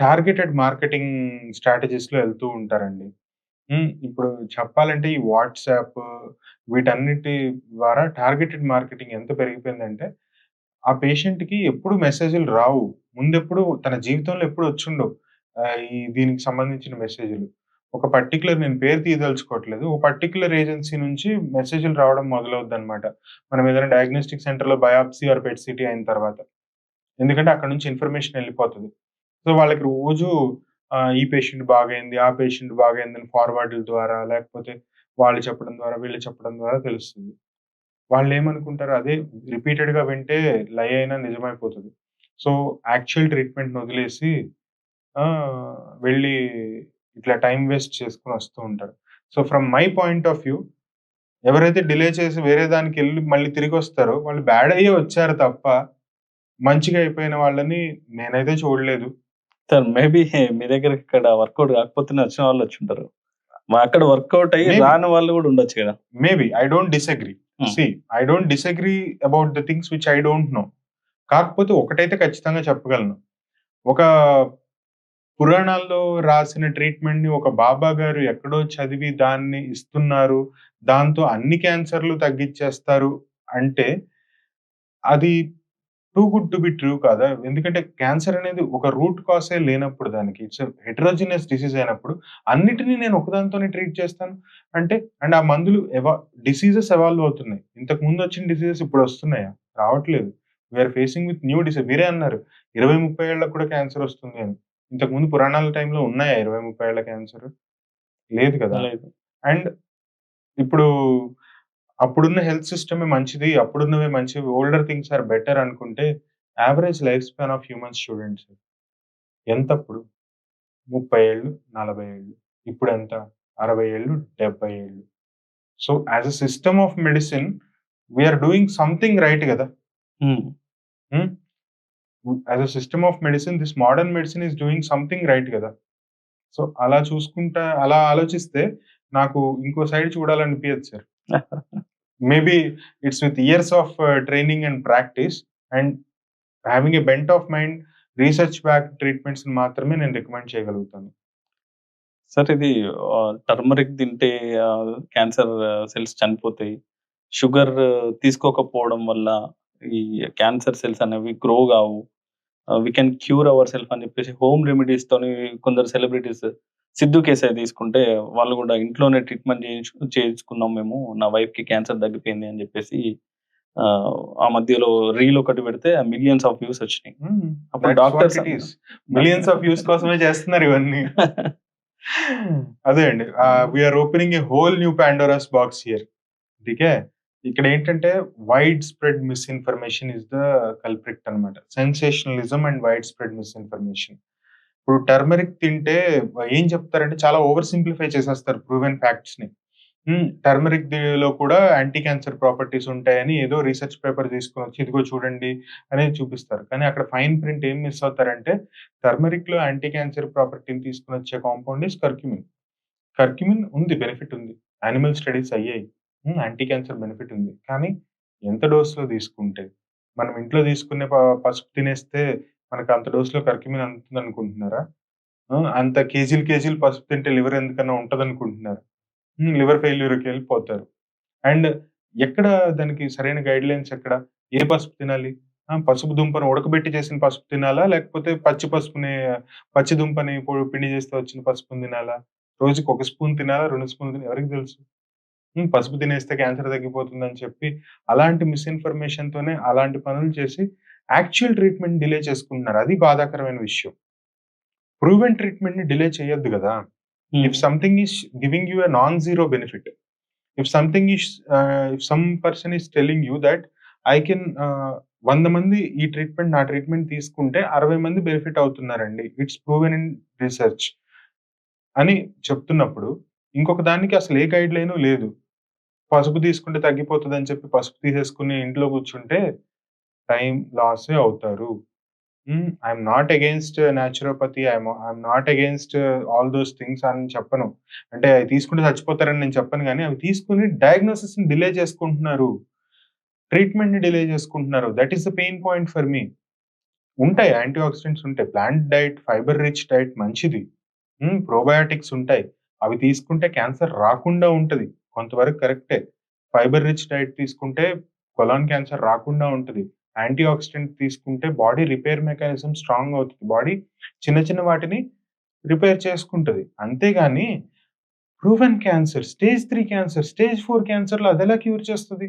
టార్గెటెడ్ మార్కెటింగ్ స్ట్రాటజీస్‌లో ఎళ్తూ ఉంటారండి. ఇప్పుడు చెప్పాలంటే ఈ వాట్సాప్ వీటన్నిటి ద్వారా టార్గెటెడ్ మార్కెటింగ్ ఎంత పెరిగిపోయిందంటే, ఆ పేషెంట్‌కి ఎప్పుడు మెసేజ్‌లు రావు. ముందెప్పుడు తన జీవితంలో ఎప్పుడు వచ్చుండవు. ఈ దీనికి సంబంధించిన మెసేజ్‌లు. ఒక పర్టిక్యులర్ నేను పేరు తీయదలుచుకోవట్లేదు. ఒక పర్టిక్యులర్ ఏజెన్సీ నుంచి మెసేజ్‌లు రావడం మొదలవుద్దనమాట. మనం ఏదైనా డయాగ్నోస్టిక్ సెంటర్‌లో బయాప్సీ ఆర్ పెట్ సిటీ అయిన తర్వాత. ఎందుకంటే అక్కడి నుంచి ఇన్ఫర్మేషన్ ఎళ్ళిపోతది. సో, వాళ్ళకి రోజు ఈ పేషెంట్ బాగయింది, ఆ పేషెంట్ బాగయిందని ఫార్వర్డ్‌ల ద్వారా లేకపోతే వాళ్ళు చెప్పడం ద్వారా, వీళ్ళు చెప్పడం ద్వారా తెలుస్తుంది. వాళ్ళేమనుకుంటారు అదే రిపీటెడ్‌గా వింటే లై అయినా నిజమైపోతది. సో, యాక్చువల్ ట్రీట్మెంట్‌ని వదిలేసి వెళ్ళి ఇట్లా టైమ్ వేస్ట్ చేసుకొని వస్తూ ఉంటారు. So, from my point of view ఎవరైతే డిలే చేసి వేరే దానికెళ్ళి మళ్ళీ తిరిగొస్తారో వాళ్ళు బ్యాడ్ అయ్యే వచ్చారు తప్ప, మంచిగా అయిపోయిన వాళ్ళని నేనైతే చూడలేదు. సార్ మేబీ మీ దగ్గరకి ఇక్కడ వర్కౌట్ కాకపోతేనే వచ్చిన వాళ్ళు వచ్చుంటారు. అక్కడ వర్కౌట్ అయ్యి మేబీ. రాని వాళ్ళు కూడా ఉండొచ్చు కదా! Maybe. I don't disagree. Hmm. See, I don't disagree about the things which I don't know. కాకపోతే ఒకటైతే ఖచ్చితంగా చెప్పగలను. ఒక పురాణాల్లో రాసిన ట్రీట్మెంట్‌ని ఒక బాబా గారు ఎక్కడో చదివి దాన్ని ఇస్తున్నారు. దాంతో అన్ని క్యాన్సర్‌లు తగ్గిచ్చేస్తారు అంటే, అది too good to be true కాదా? ఎందుకంటే క్యాన్సర్ అనేది ఒక రూట్ కాసే లేనప్పుడు దానికి ఇట్స్ హెటెరోజినస్ డిసీజ్ అయినప్పుడు అన్నిటిని నేను ఒకదానితోనే ట్రీట్ చేస్తాను అంటే అండ్ ఆ మందులు డిసీజెస్ ఎవాల్వ్ అవుతున్నాయి. ఇంతకు ముందు వచ్చిన డిసీజెస్ ఇప్పుడు వస్తున్నాయా? రావట్లేదు. We are facing with new disease. మీరే అన్నారు 20, 30 ఏళ్ళకి కూడా క్యాన్సర్ వస్తుంది అని. ఇంతకుముందు పురాణాల టైంలో ఉన్నాయా 20, 30 ఏళ్ల క్యాన్సర్? లేదు కదా! లేదు. అండ్ ఇప్పుడు అప్పుడున్న హెల్త్ సిస్టమే మంచిది. అప్పుడున్నవే మంచివి. ఓల్డర్ థింగ్స్ ఆర్ బెటర్ అనుకుంటే average life span of humans చూడండి సార్. ఎంతప్పుడు? 30 ఏళ్ళు, 40 ఏళ్ళు. ఇప్పుడెంత? 60 ఏళ్ళు, 70 ఏళ్ళు. So, as a system of medicine we are doing something right గదా! Hmm. Hmm. As a system of medicine this modern medicine is doing something right గదా! So, అలా చూసుకుంటా అలా ఆలోచిస్తే నాకు ఇంకో సైడ్ చూడాలనిపియదు sir. Maybe it's with years of training and practice and having a bent of mind research back ట్రీట్మెంట్స్‌ని మాత్రమే నేను రికమెండ్ చేయగలుగుతాను. సార్ ఇది టర్మరిక్ తింటే క్యాన్సర్ సెల్స్ చనిపోతాయి. షుగర్ తీసుకోకపోవడం వల్ల ఈ క్యాన్సర్ సెల్స్ అనేవి గ్రో గావు. We can cure our self అని చెప్పేసి హోమ్ రెమెడీస్‌తోని కొందరు సెలబ్రిటీస్ 'సిద్దు కేసరి' తీసుకుంటే వాళ్ళు గూడా ఇంట్లోనే ట్రీట్మెంట్ చేయించుకున్నాం మేము. నా వైఫ్‌కి క్యాన్సర్ తగ్గిపోయింది అని చెప్పేసి ఆ మధ్యలో రీల్ ఒకటి పెడితే మిలియన్స్ ఆఫ్ వ్యూస్ వచ్చినాయి. హ్మ్. అప్పుడు that's what doctors it is. Millions of views కోసమే చేస్తున్నారు ఇవన్నీ. అదే అండి. We are opening a whole new Pandora's box here. Okay. ఇక్కడేంటంటే wide spread misinformation is the culprit అన్నమాట. Sensationalism and wide spread misinformation. ఇప్పుడు టర్మరిక్ తింటే ఏం చెప్తారంటే చాలా ఓవర్ సింప్లిఫై చేసేస్తారు ప్రూవెన్ ఫ్యాక్ట్స్‌ని. టర్మరిక్ లో కూడా యాంటీ క్యాన్సర్ ప్రాపర్టీస్ ఉంటాయని ఏదో రీసెర్చ్ పేపర్ తీసుకొనొచ్చి ఇదిగో చూడండి అనేది చూపిస్తారు. కానీ అక్కడ ఫైన్ ప్రింట్ ఏం మిస్ అవుతారంటే టర్మరిక్‌లో యాంటీ క్యాన్సర్ ప్రాపర్టీని తీసుకొనొచ్చే కాంపౌండ్ ఈస్ కర్క్యుమిన్. కర్క్యుమిన్ ఉంది. బెనిఫిట్ ఉంది. యానిమల్ స్టడీస్ అయ్యాయి. యాంటీ క్యాన్సర్ బెనిఫిట్ ఉంది. కానీ ఎంత డోస్‌లో తీసుకుంటే? మనం ఇంట్లో తీసుకునే పసుపు తినేస్తే మనకు అంత డోస్‌లో కర్క్యుమిన్ అందుతుందనుకుంటున్నారా? అంత కేజీలు, కేజీలు పసుపు తింటే లివర్ ఎందుకన్నా ఉంటదనుకుంటున్నారా? లివర్ ఫెయిల్యూర్‌కెళ్ళిపోతారు. అండ్ ఎక్కడ దానికి సరైన గైడ్‌లైన్స్ ఎక్కడ? ఏ పసుపు తినాలి? పసుపు దుంపను ఉడకబెట్టి చేసిన పసుపు తినాలా? లేకపోతే పచ్చి దుంపని పిండి చేస్తే వచ్చిన పసుపుని తినాలా? రోజుకి ఒక స్పూన్ తినాలా? 2 స్పూన్లు ఎవరికి తెలుసు? పసుపు తినేస్తే క్యాన్సర్ తగ్గిపోతుందని చెప్పి, అలాంటి మిస్‌ఇన్ఫర్మేషన్‌తోనే అలాంటి పనులు చేసి యాక్చువల్ ట్రీట్‌మెంట్ డిలే చేసుకుంటున్నారు. అది బాధాకరమైన విషయం. ప్రూవెన్ ట్రీట్‌మెంట్‌ని డిలే చేయొద్దు గదా! Hmm. If something is giving you a non zero benefit if something is if some person is telling you that I can 100 మంది ఈ ట్రీట్మెంట్ నా ట్రీట్మెంట్ తీసుకుంటే 60 మంది బెనిఫిట్ అవుతున్నారండి. ఇట్స్ ప్రూవెన్ ఇన్ రిసర్చ్ అని చెప్తున్నప్పుడు, ఇంకొక దానికి అసలు ఏ గైడ్‌లైను లేదు. పసుపు తీసుకుంటే తగ్గిపోతదని చెప్పి పసుపు తీసేసుకొని ఇంట్లో కూర్చుంటే టైమ్ లాసే అవుతారు. I'm not against naturopathy. I'm not against all those things అని చెప్పను. అంటే అవి తీసుకుంటే చచ్చిపోతారని నేను చెప్పను గానీ, అవి తీసుకొని డయాగ్నోసిస్‌ని డిలే చేసుకుంటున్నారు. ట్రీట్మెంట్‌ని డిలే చేసుకుంటున్నారు. That is the pain point for me. ఉంటాయి యాంటీ ఆక్సిడెంట్స్ ఉంటాయి. Plant diet, fibre rich diet మంచిది. ప్రోబయోటిక్స్ ఉంటాయి. అవి తీసుకుంటే క్యాన్సర్ రాకుండా ఉంటది. కొంతవరకు కరెక్టే. ఫైబర్ రిచ్ డైట్ తీసుకుంటే కొలాన్ క్యాన్సర్ రాకుండా ఉంటది. యాంటీ ఆక్సిడెంట్ తీసుకుంటే బాడీ రిపేర్ మెకానిజం స్ట్రాంగ్ అవుతది. బాడీ చిన్న చిన్న వాటిని రిపేర్ చేసుకుంటది. అంతేగాని proven cancer, stage 3 cancer, stage 4 క్యాన్సర్‌లో అదెలా క్యూర్ చేస్తది?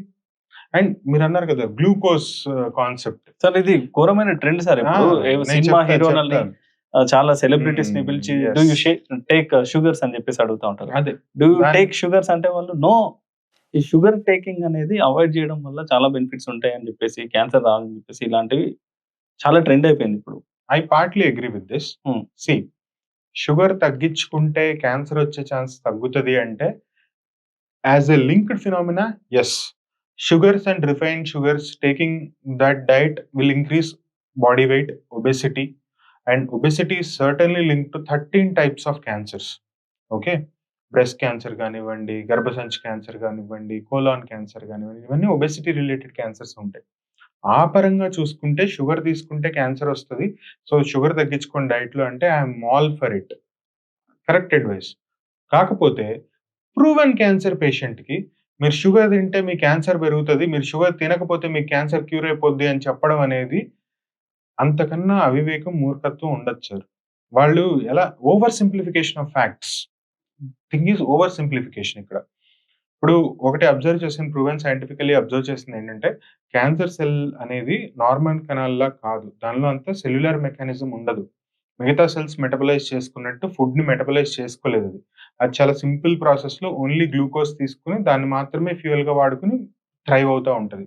అండ్ మీరన్నారు కదా! Glucose concept. సార్ ఇది ఘోరమైన ట్రెండ్ సార్. ఆ! ఇప్పుడు నేను సినిమా చెప్తా, హీరోలని చెప్తాను. చాలా సెలబ్రిటీస్‌ని పిలిచి do yes. You take sugars అని చెప్పేసి అడుగుతా ఉంటారు. అదే. Do you than take sugars అంటే వాళ్ళు నో. ఈ షుగర్ టేకింగ్ అనేది అవాయిడ్ చేయడం వల్ల చాలా బెనిఫిట్స్ ఉంటాయని చెప్పేసి, క్యాన్సర్ రాదని చెప్పేసి ఇలాంటివి చాలా ట్రెండ్ అయిపోయింది ఇప్పుడు. I partly agree with this. Hmm. See sugar తగ్గించుకుంటే క్యాన్సర్ వచ్చే ఛాన్స్ తగ్గుతది అంటే, as a linked phenomena yes. Sugars and refined sugars taking that diet will increase body weight, obesity and obesity is certainly linked to 13 types of cancers. Okay. Breast cancer గానివ్వండి, గర్భసంచి cancer గానివ్వండి, colon cancer గానివ్వండి, ఇవన్నీ obesity related cancers ఉంటాయి. ఆ పరంగా చూసుకుంటే sugar తీసుకుంటే క్యాన్సర్ వస్తది. సో, షుగర్ తగ్గించుకోండి డైట్‌లో అంటే I'm all for it. Correct advice. కాకపోతే ప్రూవెన్ క్యాన్సర్ పేషెంట్‌కి మీరు షుగర్ తింటే మీ క్యాన్సర్ పెరుగుతది. మీరు షుగర్ తినకపోతే మీకు క్యాన్సర్ క్యూర్ అయిపోద్ది అని చెప్పడం అనేది అంతకన్నా అవివేకం, మూర్ఖత్వం ఉండదు సార్. వాళ్ళు ఎలా over simplification of facts. Thing is over simplification ఇక్కడ. ఇప్పుడు ఒకటి అబ్జర్వ్ చేసిన ప్రూవెన్ సైంటిఫికల్లీ అబ్జర్వ్ చేసిందేంటంటే, క్యాన్సర్ సెల్ అనేది నార్మల్ కణాల్లా కాదు. దానిలో అంత సెల్యులార్ మెకానిజం ఉండదు. మిగతా సెల్స్ మెటబలైజ్ చేసుకున్నట్టు ఫుడ్‌ని మెటబలైజ్ చేసుకోలేదది. అది చాలా సింపుల్ ప్రాసెస్‌లో ఓన్లీ గ్లూకోజ్ తీసుకొని దాన్ని మాత్రమే ఫ్యూయల్‌గా వాడుకొని థ్రైవ్ అవుతా ఉంటది.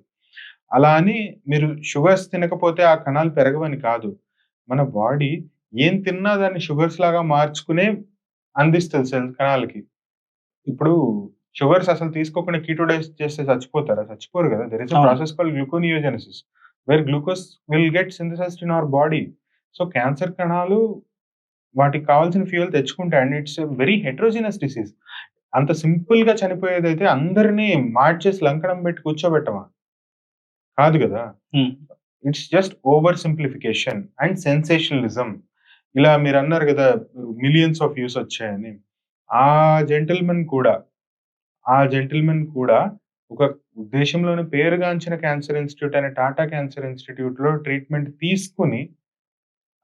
అలా అని మీరు షుగర్స్ తినకపోతే ఆ కణాలు పెరగవని కాదు. మన బాడీ ఏం తిన్నా దాన్ని షుగర్స్ లాగా మార్చుకునే అందిస్తది కణాలకి. ఇప్పుడు షుగర్స్ అసలు తీసుకోకుండా కీటో డైట్ చేస్తే చచ్చిపోతారా? చచ్చిపోరు గదా! దేర్ ఈస్ ఎ అవును. Process called gluconeogenesis where glucose will get synthesised in our body. So, cancer కణాలు వాటికి కావాల్సిన ఫ్యూయల్ తెచ్చుకుంటాయి. And it's a very heterogeneous disease. అంత సింపుల్‌గా చనిపోయేదైతే అందరిని మార్చేసి లంకణం పెట్టి కూర్చోబెట్టమా? కాదు గదా! హ్మ్. It's just over simplification and sensationalism. ఇలా మీరన్నారు గదా! మిలియన్స్ ఆఫ్ వ్యూస్ వచ్చాయని. ఆ జెంటిల్‌మన్ కూడా ఒక దేశంలోని పేరుగాంచిన క్యాన్సర్ ఇన్‌స్టిట్యూట్ అయిన టాటా క్యాన్సర్ ఇన్‌స్టిట్యూట్‌లో ట్రీట్మెంట్ తీసుకొని,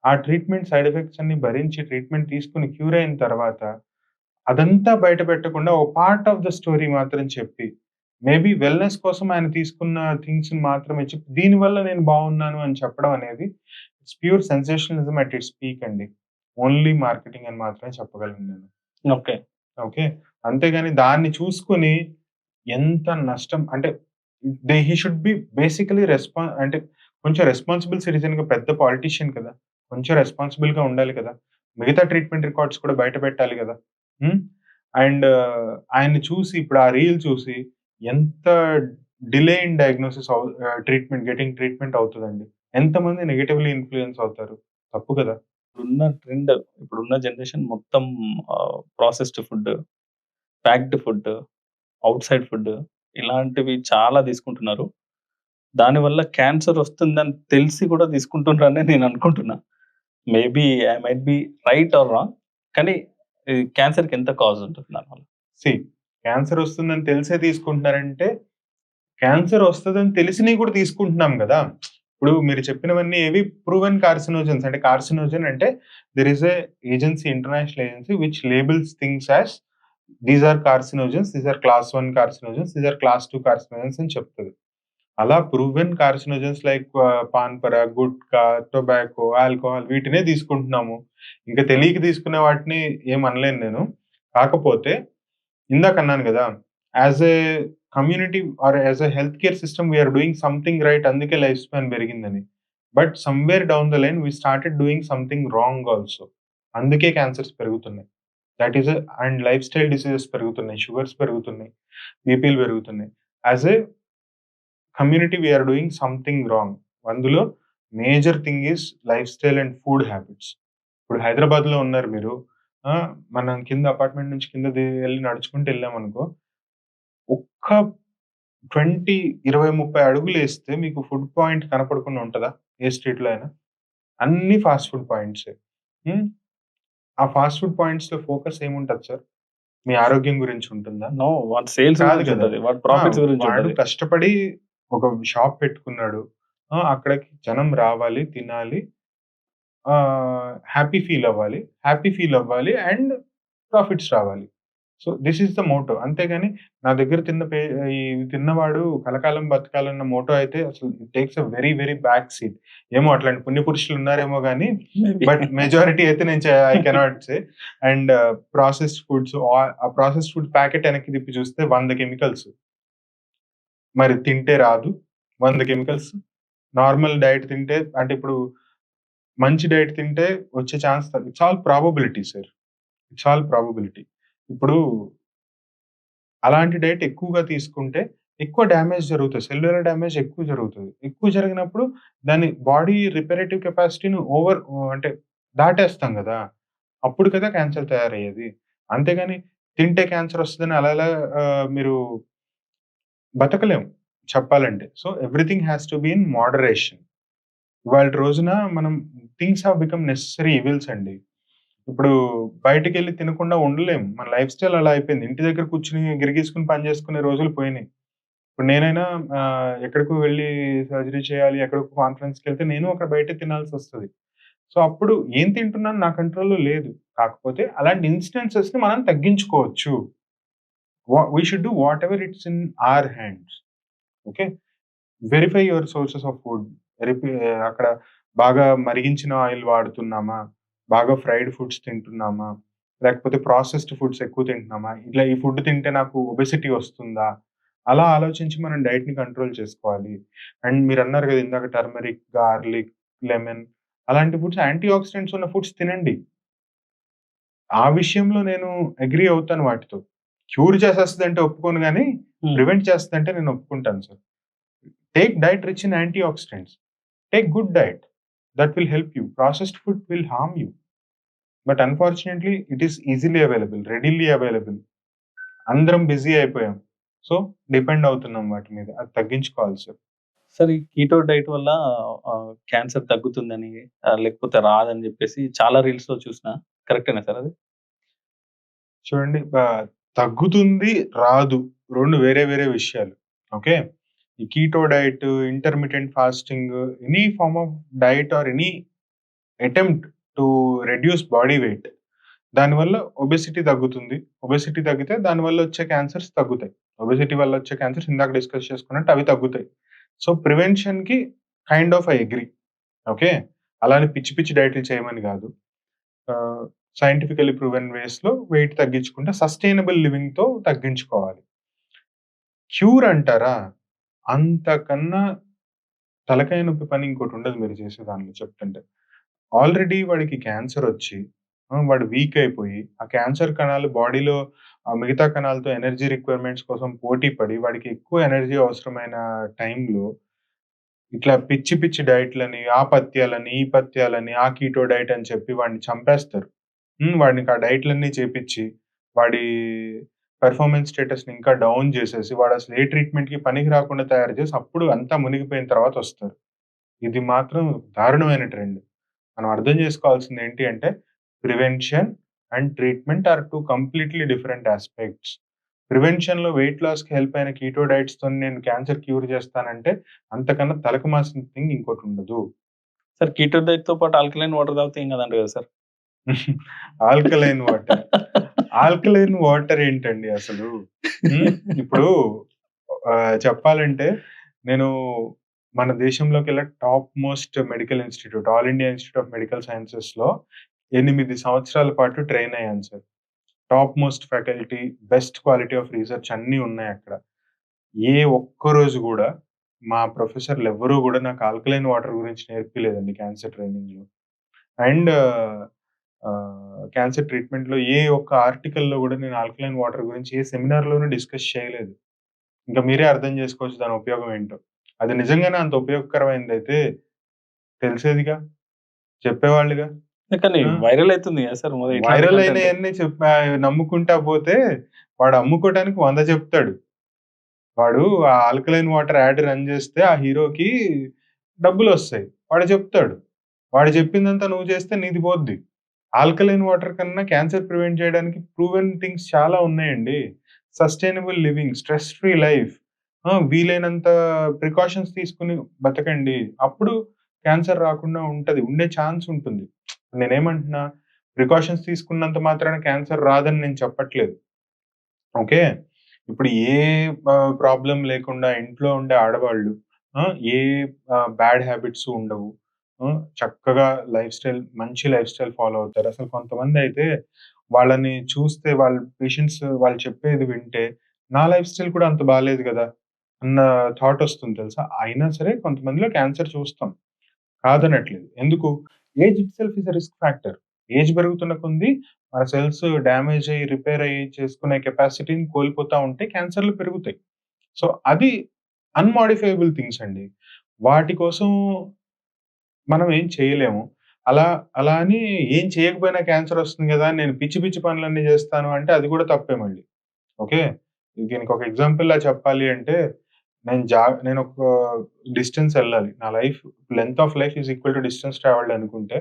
ఆ ట్రీట్మెంట్ సైడ్ ఎఫెక్ట్స్ అన్ని భరించి ట్రీట్మెంట్ తీసుకొని క్యూర్ అయిన తర్వాత, అదంతా బయట పెట్టకుండా ఓ పార్ట్ ఆఫ్ ద స్టోరీ మాత్రం చెప్పి, మేబీ వెల్‌నెస్ కోసం ఆయన తీసుకున్న థింగ్స్‌ని మాత్రమే చెప్పి, దీనివల్ల నేను బాగున్నాను అని చెప్పడం అనేది it's pure sensationalism at its peak అండి. ఓన్లీ మార్కెటింగ్ అని మాత్రమే చెప్పగలను నేను. ఓకే. ఓకే. అంతేగాని దాన్ని చూసుకొని ఎంత నష్టం అంటే హి షుడ్ బి బేసికల్లీ అంటే కొంచెం రెస్పాన్సిబుల్ సిటిజన్‌గా పెద్ద పాలిటీషియన్ కదా! కొంచెం రెస్పాన్సిబుల్‌గా ఉండాలి కదా! మిగతా ట్రీట్మెంట్ రికార్డ్స్ కూడా బయట పెట్టాలి గదా! హ్మ్. అండ్ ఆయన్ని చూసి ఇప్పుడు ఆ రీల్ చూసి ఎంత delay in diagnosis getting treatment అవుతదండి. ఎంతమంది నెగెటివ్‌లీ ఇన్‌ఫ్లూయెన్స్ అవుతారు. తప్పు కదా! ఇప్పుడున్న జనరేషన్ మొత్తం processed food, packed food, outside food ఇలాంటివి చాలా తీసుకుంటున్నారు. దానివల్ల క్యాన్సర్ వస్తుందని తెలిసి కూడా తీసుకుంటున్నారనే నేను అనుకుంటున్నా. Maybe I might be right are wrong. కానీ ఈ క్యాన్సర్‌కి ఎంత కాజ్ ఉంటుంది దానివల్ల? సీ క్యాన్సర్ వస్తుందని తెలిసే తీసుకుంటున్నారంటే, క్యాన్సర్ వస్తదని తెలిసినయి కూడా తీసుకుంటున్నాం గదా! ఇప్పుడు మీరు చెప్పినవన్నీ ఏవి ప్రూవెన్ కార్సినోజెన్స్ అంటే కార్సినోజెన్ అంటే there is a agency international agency which labels things as these are carcinogens, these are class 1 carcinogens, these are class 2 carcinogens అని చెప్తది. అలా proven carcinogens like paan Parag, gutka, tobacco, alcohol వీటినే తీసుకుంటున్నాము. ఇంకా తెలియక తీసుకునే వాటిని ఏమనలేను నేను. కాకపోతే ఇందాక అన్నాను గదా! As a community or as a health care system we are doing something right, అందుకే లైఫ్ స్పాన్ పెరిగిందని. But somewhere down the line we started doing something wrong also. అందుకే క్యాన్సర్స్ పెరుగుతున్నాయి. That is and lifestyle diseases పెరుగుతున్నాయి. Sugars పెరుగుతున్నాయి. బీపీలు పెరుగుతున్నాయి. As a community we are doing something wrong. అందులో major thing is lifestyle and food habits. ఇప్పుడు హైదరాబాద్‌లో ఉన్నారు మీరు. మనం కింద అపార్ట్మెంట్ నుంచి కింద ఎళ్లి నడుచుకుంటూ ఎళ్ళామనుకో, ఒక్క 20, 20, 30 అడుగులేస్తే మీకు ఫుడ్ పాయింట్ కనపడకుండా ఉంటదా? ఏ స్ట్రీట్‌లో అయినా? అన్నీ ఫాస్ట్ ఫుడ్ పాయింట్సే. హ్మ్. ఆ ఫాస్ట్ ఫుడ్ పాయింట్స్‌లో ఫోకస్ ఏముంటది సార్? మీ ఆరోగ్యం గురించి ఉంటుందా? నో. వాటి సేల్స్ కాదు గురించి గదా! ఉంటది. వాటి ఆ! ప్రాఫిట్స్ గురించి వాడు ఉంటది. కష్టపడి ఒక షాప్ పెట్టుకున్నాడు. అక్కడికి జనం రావాలి, తినాలి. హ్యాపీ ఫీల్ అవ్వాలి. హ్యాపీ ఫీల్ అవ్వాలి అండ్ ప్రాఫిట్స్ రావాలి. So, this is the motto. అంతేగాని నా దగ్గర ఈ తిన్నవాడు కలకాలం బతకాలన్న మోటో అయితే అసలు it takes a very, very back seat. ఏమో అట్లాంటి పుణ్యపురుషులు ఉన్నారేమో గానీ, మేబీ. బట్ మెజారిటీ అయితే నేను I cannot say. And processed foods ఆ ప్రాసెస్డ్ ఫుడ్ ప్యాకెట్ వెనక్కి తిప్పి చూస్తే 100 కెమికల్స్. మరి తింటే రాదు. 100 కెమికల్స్. నార్మల్ డైట్ తింటే అంటే ఇప్పుడు మంచి డైట్ తింటే వచ్చే chance it's all probability sir. It's all probability. ఇప్పుడు అలాంటి డైట్ ఎక్కువగా తీసుకుంటే ఎక్కువ డ్యామేజ్ జరుగుతది. సెల్యులర్ డ్యామేజ్ ఎక్కువ జరుగుతది. ఎక్కువ జరిగినప్పుడు దాని బాడీ రిపేరేటివ్ కెపాసిటీని అంటే దాటేస్తాం గదా! అప్పుడు కదా క్యాన్సర్ తయారయ్యేది. అంతేగాని తింటే క్యాన్సర్ వస్తదని అలా ఎలా మీరు బతకలేం చెప్పాలంటే. So, everything has to be in moderation. ఇవాల్టి రోజున మనం things have become necessary evils అండి. ఇప్పుడు బయటికెళ్ళి తినకుండా ఉండలేం. మన లైఫ్ స్టైల్ అలా అయిపోయింది. ఇంటి దగ్గర కూర్చొని గిరిగీసుకొని పని చేసుకునే రోజులు పోయినాయి. ఇప్పుడు నేనైనా ఎక్కడికో వెళ్లి సర్జరీ చేయాలి, ఎక్కడికో కాన్ఫరెన్స్‌కెళ్తే నేను అక్కడ బయటే తినాల్సొస్తది. సో, అప్పుడు ఏం తింటున్నాను నా కంట్రోల్‌లో లేదు. కాకపోతే అలాంటి ఇన్‌స్టెన్సెస్‌ని మనం తగ్గించుకోవచ్చు. We should do whatever it's in our hands. Okay. Verify your sources of food. అక్కడ బాగా మరిగించిన ఆయిల్ వాడుతున్నామా? బాగా ఫ్రైడ్ ఫుడ్స్ తింటున్నామా? లేకపోతే ప్రాసెస్డ్ ఫుడ్స్ ఎక్కువ తింటున్నామా? ఇట్లా ఈ ఫుడ్ తింటే నాకు ఒబెసిటీ వస్తుందా? అలా ఆలోచించి మనం డైట్‌ని కంట్రోల్ చేసుకోవాలి. అండ్ మీరన్నారు గదా! ఇందాక టర్మరిక్, గార్లిక్, లెమన్ అలాంటి ఫుడ్స్ యాంటీ ఆక్సిడెంట్స్ ఉన్న ఫుడ్స్ తినండి. ఆ విషయంలో నేను అగ్రీ అవుతాను వాటితో. క్యూర్ చేసేస్తదంటే ఒప్పుకోను గానీ, హ్మ్. ప్రివెంట్ చేస్తదంటే నేను ఒప్పుకుంటాను sir. Take diet rich in antioxidants. Take good diet. That will help you. Processed food will harm you. But unfortunately, it is easily available, readily available. అందరం బిజీ అయిపోయాం. సో, డిపెండ్ అవుతున్నాం వాటి మీద. అది తగ్గించుకోవాలి సార్. సార్ ఈ keto diet వల్ల cancer తగ్గుతుందని లేకపోతే రాదని జెప్పేసి చాలా రీల్స్‌లో చూసినా. కరెక్టేనా సార్ అది? చూడండి తగ్గుతుంది, రాదు. 2 వేరే వేరే విషయాలు. ఓకే. ఈ keto diet, intermittent fasting, any form of diet or any attempt to reduce body weight. దానివల్ల ఒబెసిటీ తగ్గుతుంది. ఒబెసిటీ తగ్గితే దానివల్ల వచ్చే క్యాన్సర్స్ తగ్గుతాయి. ఒబెసిటీ వల్ల వచ్చే క్యాన్సర్స్ ఇందాక డిస్కస్ చేసుకున్నట్టు అవి తగ్గుతాయి. సో, ప్రివెన్షన్‌కి kind of I agree. Okay. అలాని పిచ్చి పిచ్చి డైట్‌లు చేయమని గాదు. ఆహ్, సైంటిఫికల్లీ ప్రూవెన్ వేస్‌లో వెయిట్ తగ్గించుకుంటే సస్టైనబుల్ లివింగ్‌తో తగ్గించుకోవాలి. క్యూర్ అంటారా? అంతకన్నా తలకాయ నొప్పి పని ఇంకోటుండదు మీరు చేసే దానిలో చెప్తుంటే. ఆల్రెడీ వాడికి క్యాన్సరొచ్చి వాడు వీక్ అయిపోయి, ఆ క్యాన్సర్ కణాలు బాడీలో మిగతా కణాలతో ఎనర్జీ రిక్వైర్మెంట్స్ కోసం పోటీ పడి, వాడికి ఎక్కువ ఎనర్జీ అవసరమైన టైంలో ఇట్లా పిచ్చి పిచ్చి డైట్‌లని, ఆ పథ్యాలని, ఈ పథ్యాలని, ఆ కీటో డైట్ అని చెప్పి వాడిని చంపేస్తారు. వాడినికి ఆ డైట్‌లన్నీ చేపిచ్చి, వాడి పెర్ఫార్మన్స్ స్టేటస్‌ని ఇంకా డౌన్ జేసేసి, వాడసలు ఏ ట్రీట్‌మెంట్‌కి పనికి రాకుండా తయారు చేసి, అప్పుడు అంతా మునిగిపోయిన తర్వాతొస్తారు. ఇది మాత్రం దారుణమైన ట్రెండ్. మనం అర్థం చేసుకోవాల్సింది ఏంటి అంటే, prevention and treatment are 2 completely different aspects. ప్రివెన్షన్‌లో వెయిట్ లాస్‌కి హెల్ప్ అయిన కీటో డైట్స్‌తోని నేను క్యాన్సర్ క్యూర్ చేస్తానంటే, అంతకన్నా తలకు మాసిన థింగ్ ఇంకోటుండదు. సార్ కీటో డైట్‌తో పాటు ఆల్కలైన్ వాటర్ తాగితే ఏం కాదంట కదా sir? Alkaline water. Alkaline water ఏంటండి అసలు? హ్మ్. ఇప్పుడు చెప్పాలంటే నేను మన దేశంలోకెల్లా top most medical institute all India institute of medical సైన్సెస్‌లో 8 సంవత్సరాల పాటు ట్రైన్ అయ్యాను sir. Top most faculty, best quality of research అన్నీ ఉన్నాయి అక్కడ. ఏ ఒక్కరోజు గూడా మా ప్రొఫెసర్‌లు ఎవ్వరూ గూడా నాకు ఆల్కలైన్ వాటర్ గురించి నేర్పియలేదండి క్యాన్సర్ ట్రైనింగ్‌లో. అండ్ క్యాన్సర్ ట్రీట్మెంట్‌లో ఏ ఒక్క ఆర్టికల్‌లో గూడా నేను ఆల్కలైన్ వాటర్ గురించి ఏ సెమినార్‌లోనూ డిస్కస్ చేయలేదు. ఇంక మీరే అర్థం జేసుకోవచ్చు దాని ఉపయోగం ఏంటో. అది నిజంగానే అంత ఉపయోగకరమైనదైతే తెలిసేదిగా, చెప్పేవాళ్ళుగా. కానీ ఆ! వైరల్ అయితుంది కదా సార్ మరి ఇట్లాంటి వైరల్ కంటెంట్. అయినయన్నీ నమ్ముకుంటా పోతే వాడు అమ్ముకోవడానికి 100 చెప్తాడు. వాడు ఆ ఆల్కలైన్ వాటర్ యాడ్ రన్ జేస్తే ఆ హీరోకి డబ్బులొస్తాయి. వాడు చెప్తాడు. వాడు చెప్పిందంతా నువ్వు చేస్తే నీది పోద్ది. ఆల్కలైన్ వాటర్ కన్నా క్యాన్సర్ ప్రివెంట్ చేయడానికి ప్రూవెన్ థింగ్స్ చాలా ఉన్నాయండి. Sustainable living, stress free life. వీలైనంత ప్రికాషన్స్ తీసుకొని బతకండి. అప్పుడు క్యాన్సర్ రాకుండా ఉంటది. ఉండే ఛాన్స్ ఉంటుంది. నేనేమంటున్నా, ప్రికాషన్స్ తీసుకున్నంత మాత్రాన క్యాన్సర్ రాదని నేను చెప్పట్లేదు. ఓకే. ఇప్పుడు ఏ ప్రాబ్లమ్ లేకుండా ఇంట్లో ఉండే ఆడవాళ్ళు ఆ! ఏ బ్యాడ్ హ్యాబిట్స్ ఉండవు. చక్కగా మంచి లైఫ్ స్టైల్ ఫాలో అవుతారు. అసలు కొంతమందయితే వాళ్ళని చూస్తే వాళ్ళ పేషెంట్స్ వాళ్ళు చెప్పేది వింటే, నా లైఫ్ స్టైల్ కూడా అంత బాలేదు గదా! అన్న థాట్ ఒస్తుంది తెలుసా? అయినా సరే కొంతమందిలో క్యాన్సర్ చూస్తాం. కాదనట్లేదు. ఎందుకు? Age itself is a risk factor. Age పెరుగుతున్న కొంది మన సెల్స్ డ్యామేజ్ అయ్యి, రిపేర్ అయ్యి చేసుకునే కెపాసిటీని కోల్పోతా ఉంటే క్యాన్సర్‌లు పెరుగుతాయి. సో, అది అన్‌మోడిఫైయబుల్ థింగ్స్ అండి. వాటి కోసం మనం ఏం చేయలేము. అలా అలా అని ఏం చేయకపోయినా క్యాన్సర్ వస్తుంది గదా! అని నేను పిచ్చి పిచ్చి పనులన్నీ జేస్తాను అంటే అది గూడా తప్పే మళ్ళీ. ఓకే. దీనికొక ఎగ్జాంపుల్‌లా చెప్పాలి అంటే, నేనొక డిస్టెన్స్ ఎళ్ళాలి. నా length of life is equal to distance travelled అనుకుంటే,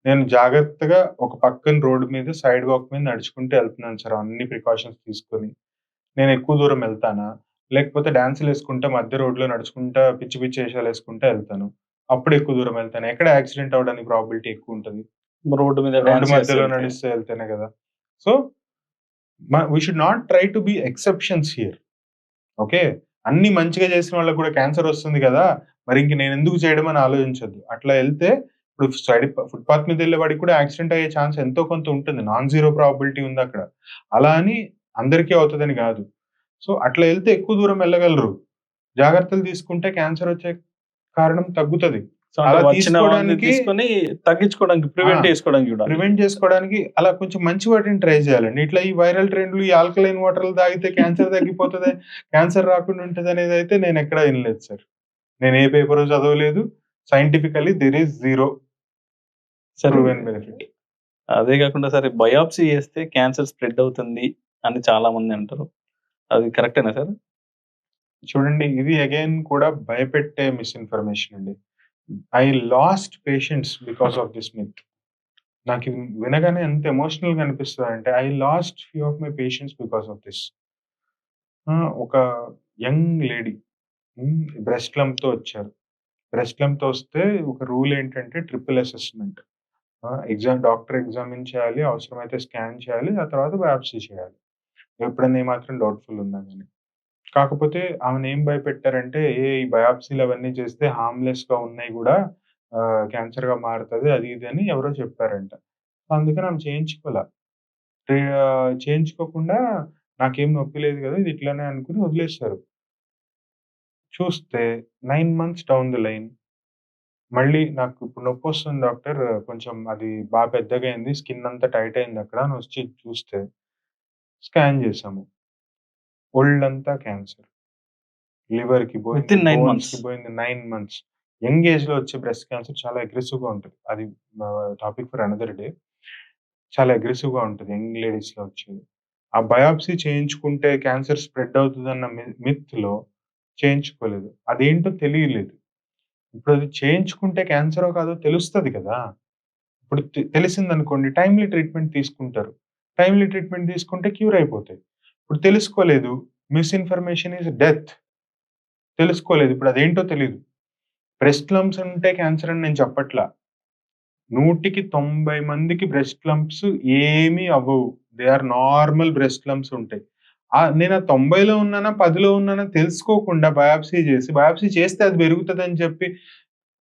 నేను జాగ్రత్తగా ఒక పక్కన రోడ్ మీద సైడ్ వాక్ మీద నడుచుకుంటూ ఎళ్తున్నాను సార్ అన్ని ప్రికాషన్స్ తీసుకొని. నేనెక్కువ దూరం ఎళ్తానా? లేకపోతే డాన్సులేసుకుంటా మధ్య రోడ్‌లో నడుచుకుంటా పిచ్చి పిచ్చి ఏషాలేసుకుంటా ఎళ్తాను. అప్పుడు ఎక్కువ దూరం ఎళ్తాను. ఎక్కడ యాక్సిడెంట్ అవ్వడానికి ప్రాబబిలిటీ ఎక్కువుంటది? రోడ్డు మీద రోడ్డు డాన్స్ చేస్తూ మధ్యలో వెళ్తే. నడుస్తూ ఎళ్తేనే గదా! So, we should not try to be exceptions here. Okay. అన్నీ మంచిగా చేసిన వాళ్ళకి కూడా క్యాన్సరొస్తుంది గదా! మరింక నేనెందుకు చేయడం అని ఆలోచించొద్దు. అట్లా ఎళ్తే ఇప్పుడు ఫుట్‌పాత్ మీద ఎళ్ళే వాడికి కూడా యాక్సిడెంట్ అయ్యే ఛాన్స్ ఎంతో కొంత ఉంటుంది. నాన్ జీరో ప్రాబబిలిటీ ఉందక్కడ. అలా అని అందరికీ అవుతదని గాదు. సో, అట్లా ఎళ్తే ఎక్కువ దూరం వెళ్ళగలరు. జాగ్రత్తలు తీసుకుంటే క్యాన్సరొచ్చే కారణం తగ్గుతది. సో, అంటే అలా వచ్చిన వాడిని తీసుకోవడానికి తీసుకొని తగ్గించుకోవడానికి, ఆ! ప్రివెంట్ చేసుకోవడానికి చూడాలి. ప్రివెంట్ చేసుకోవడానికి అలా కొంచెం మంచి వాటిని ట్రై చేయాలండి. ఇట్లా ఈ వైరల్ ట్రెండ్‌లు, ఈ ఆల్కలైన్ వాటర్‌లు తాగితే క్యాన్సర్ తగ్గిపోతది, క్యాన్సర్ రాకుండా ఉంటదనేదైతే నేనెక్కడా ఇనలేదు సార్. నేను ఏ పేపరు చదవలేదు. సైంటిఫికల్లీ దేర్ ఈస్ జీరో సరే. Proven benefit. అదే కాకుండా సరే బయాప్సీ చేస్తే క్యాన్సర్ స్ప్రెడ్ అవుతుంది అని చాలా మంది అంటారు. అది కరెక్టేనా సార్? చూడండి ఇది అగైన్ కూడా భయపెట్టే మిస్‌ఇన్ఫర్మేషన్ అండి. I lost patients because of this myth. నాకిది వినగానే ఎంత ఎమోషనల్‌గా అనిపిస్తదంటే I lost few of my patients because of this. ఒక యంగ్ లేడీ బ్రెస్ట్ లంప్‌తో వచ్చారు. బ్రెస్ట్ లంప్‌తో వస్తే ఒక రూల్ ఏంటంటే ట్రిపుల్ అసెస్‌మెంట్. డాక్టర్ ఎగ్జామిన్ చేయాలి. అవసరమైతే స్కాన్ చేయాలి. ఆ తర్వాత బయాప్సీ చేయాలి. ఎప్పుడైనా ఏమాత్రం డౌట్‌ఫుల్ ఉన్నా గాని. కాకపోతే ఆమెనేం భయపెట్టారంటే, ఈ బయాప్సీలు అవన్నీ చేస్తే హార్మ్‌లెస్‌గా ఉన్నాయి గూడా క్యాన్సర్‌గా మారుతది అది ఇది అని ఎవరో చెప్పారంట. అందుకని ఆమె చేయించుకోల. చేయించుకోకుండా నాకేం నొప్పి లేదు గదా! ఇది ఇట్లనే అనుకుని వదిలేసారు. చూస్తే 9 మంత్స్ డౌన్ ది లైన్ మళ్ళీ నాకు ఇప్పుడు నొప్పొస్తుంది డాక్టర్. కొంచెం అది పెద్దగయింది. స్కిన్ అంతా టైట్ అయిందక్కడ అని వచ్చి చూస్తే స్కాన్ చేసాము. ఒళ్ళంతా క్యాన్సర్. లివర్‌కి పోయింది, వితిన్ 9 మంత్స్. బోన్స్‌కి పోయింది 9 మంత్స్. యంగ్ ఏజ్‌లో వచ్చే బ్రెస్ట్ క్యాన్సర్ చాలా అగ్రెసివ్‌గా ఉంటది. అది టాపిక్ ఫర్ అనదర్ డే. చాలా అగ్రెసివ్‌గా ఉంటది యంగ్ లేడీస్‌లో వచ్చేది. ఆ బయాప్సీ చేయించుకుంటే క్యాన్సర్ స్ప్రెడ్ అవుతదన్న మిత్‌లో చేయించుకోలేదు. అదేంటో తెలియలేదు. ఇప్పుడది చేయించుకుంటే క్యాన్సరో కాదో తెలుస్తది కదా! ఇప్పుడు తెలిసిందనుకోండి టైమ్‌లీ ట్రీట్‌మెంట్ తీసుకుంటారు. టైమ్‌లీ ట్రీట్‌మెంట్ తీసుకుంటే క్యూర్ అయిపోతాయి. ఇప్పుడు తెలుసుకోలేదు. Misinformation is death. తెలుసుకోలేదు. ఇప్పుడు అదేంటో తెలీదు. బ్రెస్ట్ లంప్స్ ఉంటే క్యాన్సర్ అని నేను చెప్పట్లా. 100కి 90 మందికి బ్రెస్ట్ లంప్స్ ఏమీ అవ్వవు. They are normal breast lumps ఉంటాయి. నేను ఆ 90లో ఉన్నానా, 10లో ఉన్నానా తెలుసుకోకుండా బయాప్సీ చేస్తే అది పెరుగుతదని చెప్పి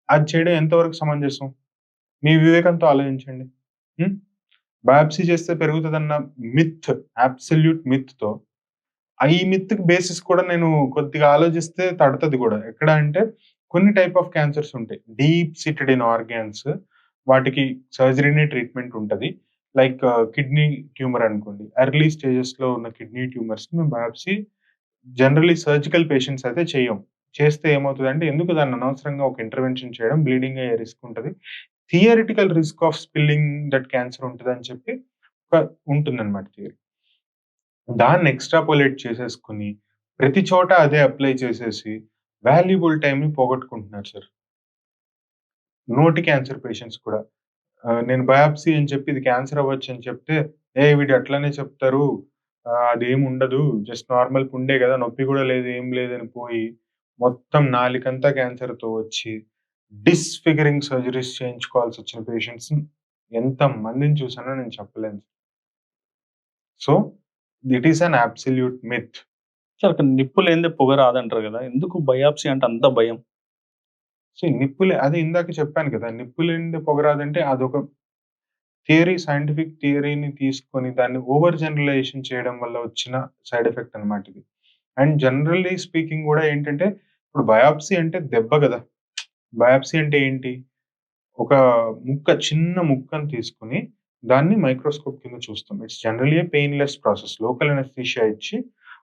అది చేయడం ఎంతవరకు సమంజసం? మీ వివేకంతో ఆలోచించండి. హ్మ్. బయాప్సీ చేస్తే పెరుగుతదన్న మిత్, అబ్సల్యూట్ మిత్‌తో ఈ మిత్‌కి బేసిస్ కూడా నేను కొద్దిగా ఆలోచిస్తే తడతది గూడా. ఎక్కడ అంటే కొన్ని టైప్ ఆఫ్ క్యాన్సర్స్ ఉంటాయి. డీప్ సీటెడ్ ఇన్ ఆర్గాన్స్ వాటికి సర్జరీనే ట్రీట్మెంట్ ఉంటది. లైక్ కిడ్నీ ట్యూమర్ అనుకోండి. ఎర్లీ స్టేజెస్‌లో ఉన్న కిడ్నీ ట్యూమర్స్‌కి మేము బయాప్సీ జనరల్లీ సర్జికల్ పేషెంట్స్ అయితే చెయ్యం. చేస్తే ఏమవుతదంటే ఎందుకు దాన్ని అనవసరంగా ఒక ఇంటర్వెన్షన్ చేయడం, బ్లీడింగ్ అయ్యే రిస్క్ ఉంటది. Theoretical risk of spilling that cancer ఉంటదని చెప్పి ఒక ఉంటుందన్నమాట థియరీ. దాన్ని ఎక్స్‌ట్రాపోలేట్ చేసేసుకొని, ప్రతి చోట అదే అప్లై చేసేసి, వాల్యుబుల్ టైమ్‌ని పోగొట్టుకుంటున్నారు సార్. నోటి క్యాన్సర్ పేషెంట్స్ కూడా. నేను బయాప్సీ అని చెప్పి ఇది క్యాన్సర్ అవ్వొచ్చని చెప్తే, వీడు అట్లనే చెప్తారు. అదేముండదు. జస్ట్ నార్మల్ పుండే గదా! నొప్పి గూడా లేదు, ఏం లేదని పోయి, మొత్తం నాలికంతా క్యాన్సర్‌తో వచ్చి, డిస్‌ఫిగరింగ్ సర్జరీస్ చేయించుకోవాల్సొచ్చిన పేషెంట్స్‌ని ఎంతమందిని చూసానో నేను చెప్పలేను. So, it is an absolute myth. Sir అక్కడ నిప్పు లేనిదే పొగ రాదంటారు గదా! ఎందుకు బయాప్సీ అంటే అంత భయం? అదే ఇందాక చెప్పాను కదా! నిప్పు లేనిదే పొగ రాదంటే అదొక థియరీ, సైంటిఫిక్ థియరీని తీసుకొని దాన్ని ఓవర్ జనరలైజేషన్ చేయడం వల్ల వచ్చిన సైడ్ ఎఫెక్ట్ అన్నమాట ఇది. అండ్ జనరల్లీ స్పీకింగ్ గూడా ఏంటంటే, ఇప్పుడు బయాప్సీ అంటే దెబ్బ గదా! బయాప్సీ అంటే ఏంటి? ఒక చిన్న ముక్కని తీసుకొని, దాన్ని మైక్రోస్కోప్ కింద చూస్తాం. It's generally a painless process. Local anaesthesia ఇచ్చి,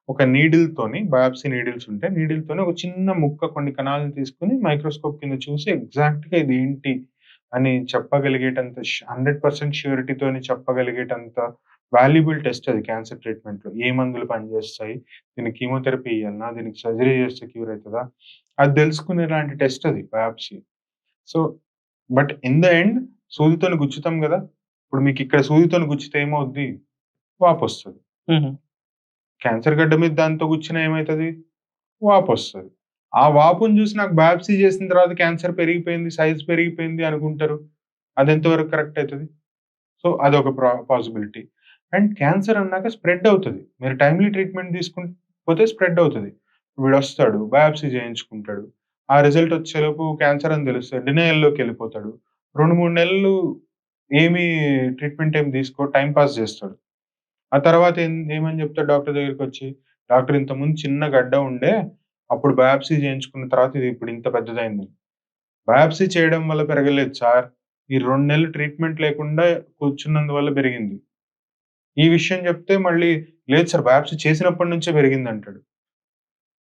ఒక నీడిల్‌తోని బయాప్సీ నీడిల్స్ ఉంటాయి. నీడిల్‌తోని ఒక చిన్న ముక్క కొన్ని కణాలను తీసుకొని మైక్రోస్కోప్ కింద చూసి ఎగ్జాక్ట్‌గా ఇదేంటి అని చెప్పగలిగేటంత 100% ష్యూరిటీతోని చెప్పగలిగేటంత వాల్యుబుల్ టెస్ట్ అది క్యాన్సర్ ట్రీట్మెంట్‌లో. ఏ మందులు పనిజేస్తాయి? దీనికి కీమోథెరపీ ఇయ్యాలనా? దీనికి సర్జరీ చేస్తే క్యూర్ అయితదా? అది తెలుసుకునేలాంటి టెస్ట్ అది biopsy. So, but in the end సూదితోని గుచ్చుతాం గదా! ఇప్పుడు మీకిక్కడ సూదితోని గుచ్చితే ఏమవుద్ది? వాపొస్తది. హుహు. క్యాన్సర్ గడ్డ మీద దాంతో గుచ్చినా ఏమైతది? వాపొస్తది. ఆ వాపుని జూసి నాకు బయాప్సీ చేసిన తర్వాత క్యాన్సర్ పెరిగిపోయింది, సైజ్ పెరిగిపోయింది అనుకుంటారు. అదెంత వరకు కరెక్ట్ అయితది? సో, అదొక పాసిబిలిటీ. అండ్ క్యాన్సర్ అన్నాక స్ప్రెడ్ అవుతది. మీరు టైమ్‌లీ ట్రీట్మెంట్ తీసుకుంటే స్ప్రెడ్ అవుతది. వీడొస్తాడు, బయాప్సీ చేయించుకుంటాడు. ఆ రిజల్ట్ వచ్చేలోపు క్యాన్సర్ అని తెలుస్తది. డినయల్‌లోకెళ్ళిపోతాడు. 2, 3 నెలలు ఏమి ట్రీట్మెంట్ ఏమి తీసుకోడు. టైమ్ పాస్ చేస్తాడు. ఆ తర్వాత ఏమని చెప్తాడు డాక్టర్ దగ్గరికొచ్చి, "డాక్టర్ ఇంతకుముందు చిన్న గడ్డ ఉండే, అప్పుడు బయాప్సీ చేయించుకున్న తర్వాత ఇది ఇప్పుడు ఇంత పెద్దదయింది." బయాప్సీ చేయడం వల్ల పెరగలేదు సార్. ఈ 2 నెలలు ట్రీట్మెంట్ లేకుండా కూర్చున్నందువల్ల పెరిగింది. ఈ విషయం చెప్తే మళ్ళీ లేదు సార్ బయాప్సీ చేసినప్పటి నుంచే పెరిగిందంటాడు.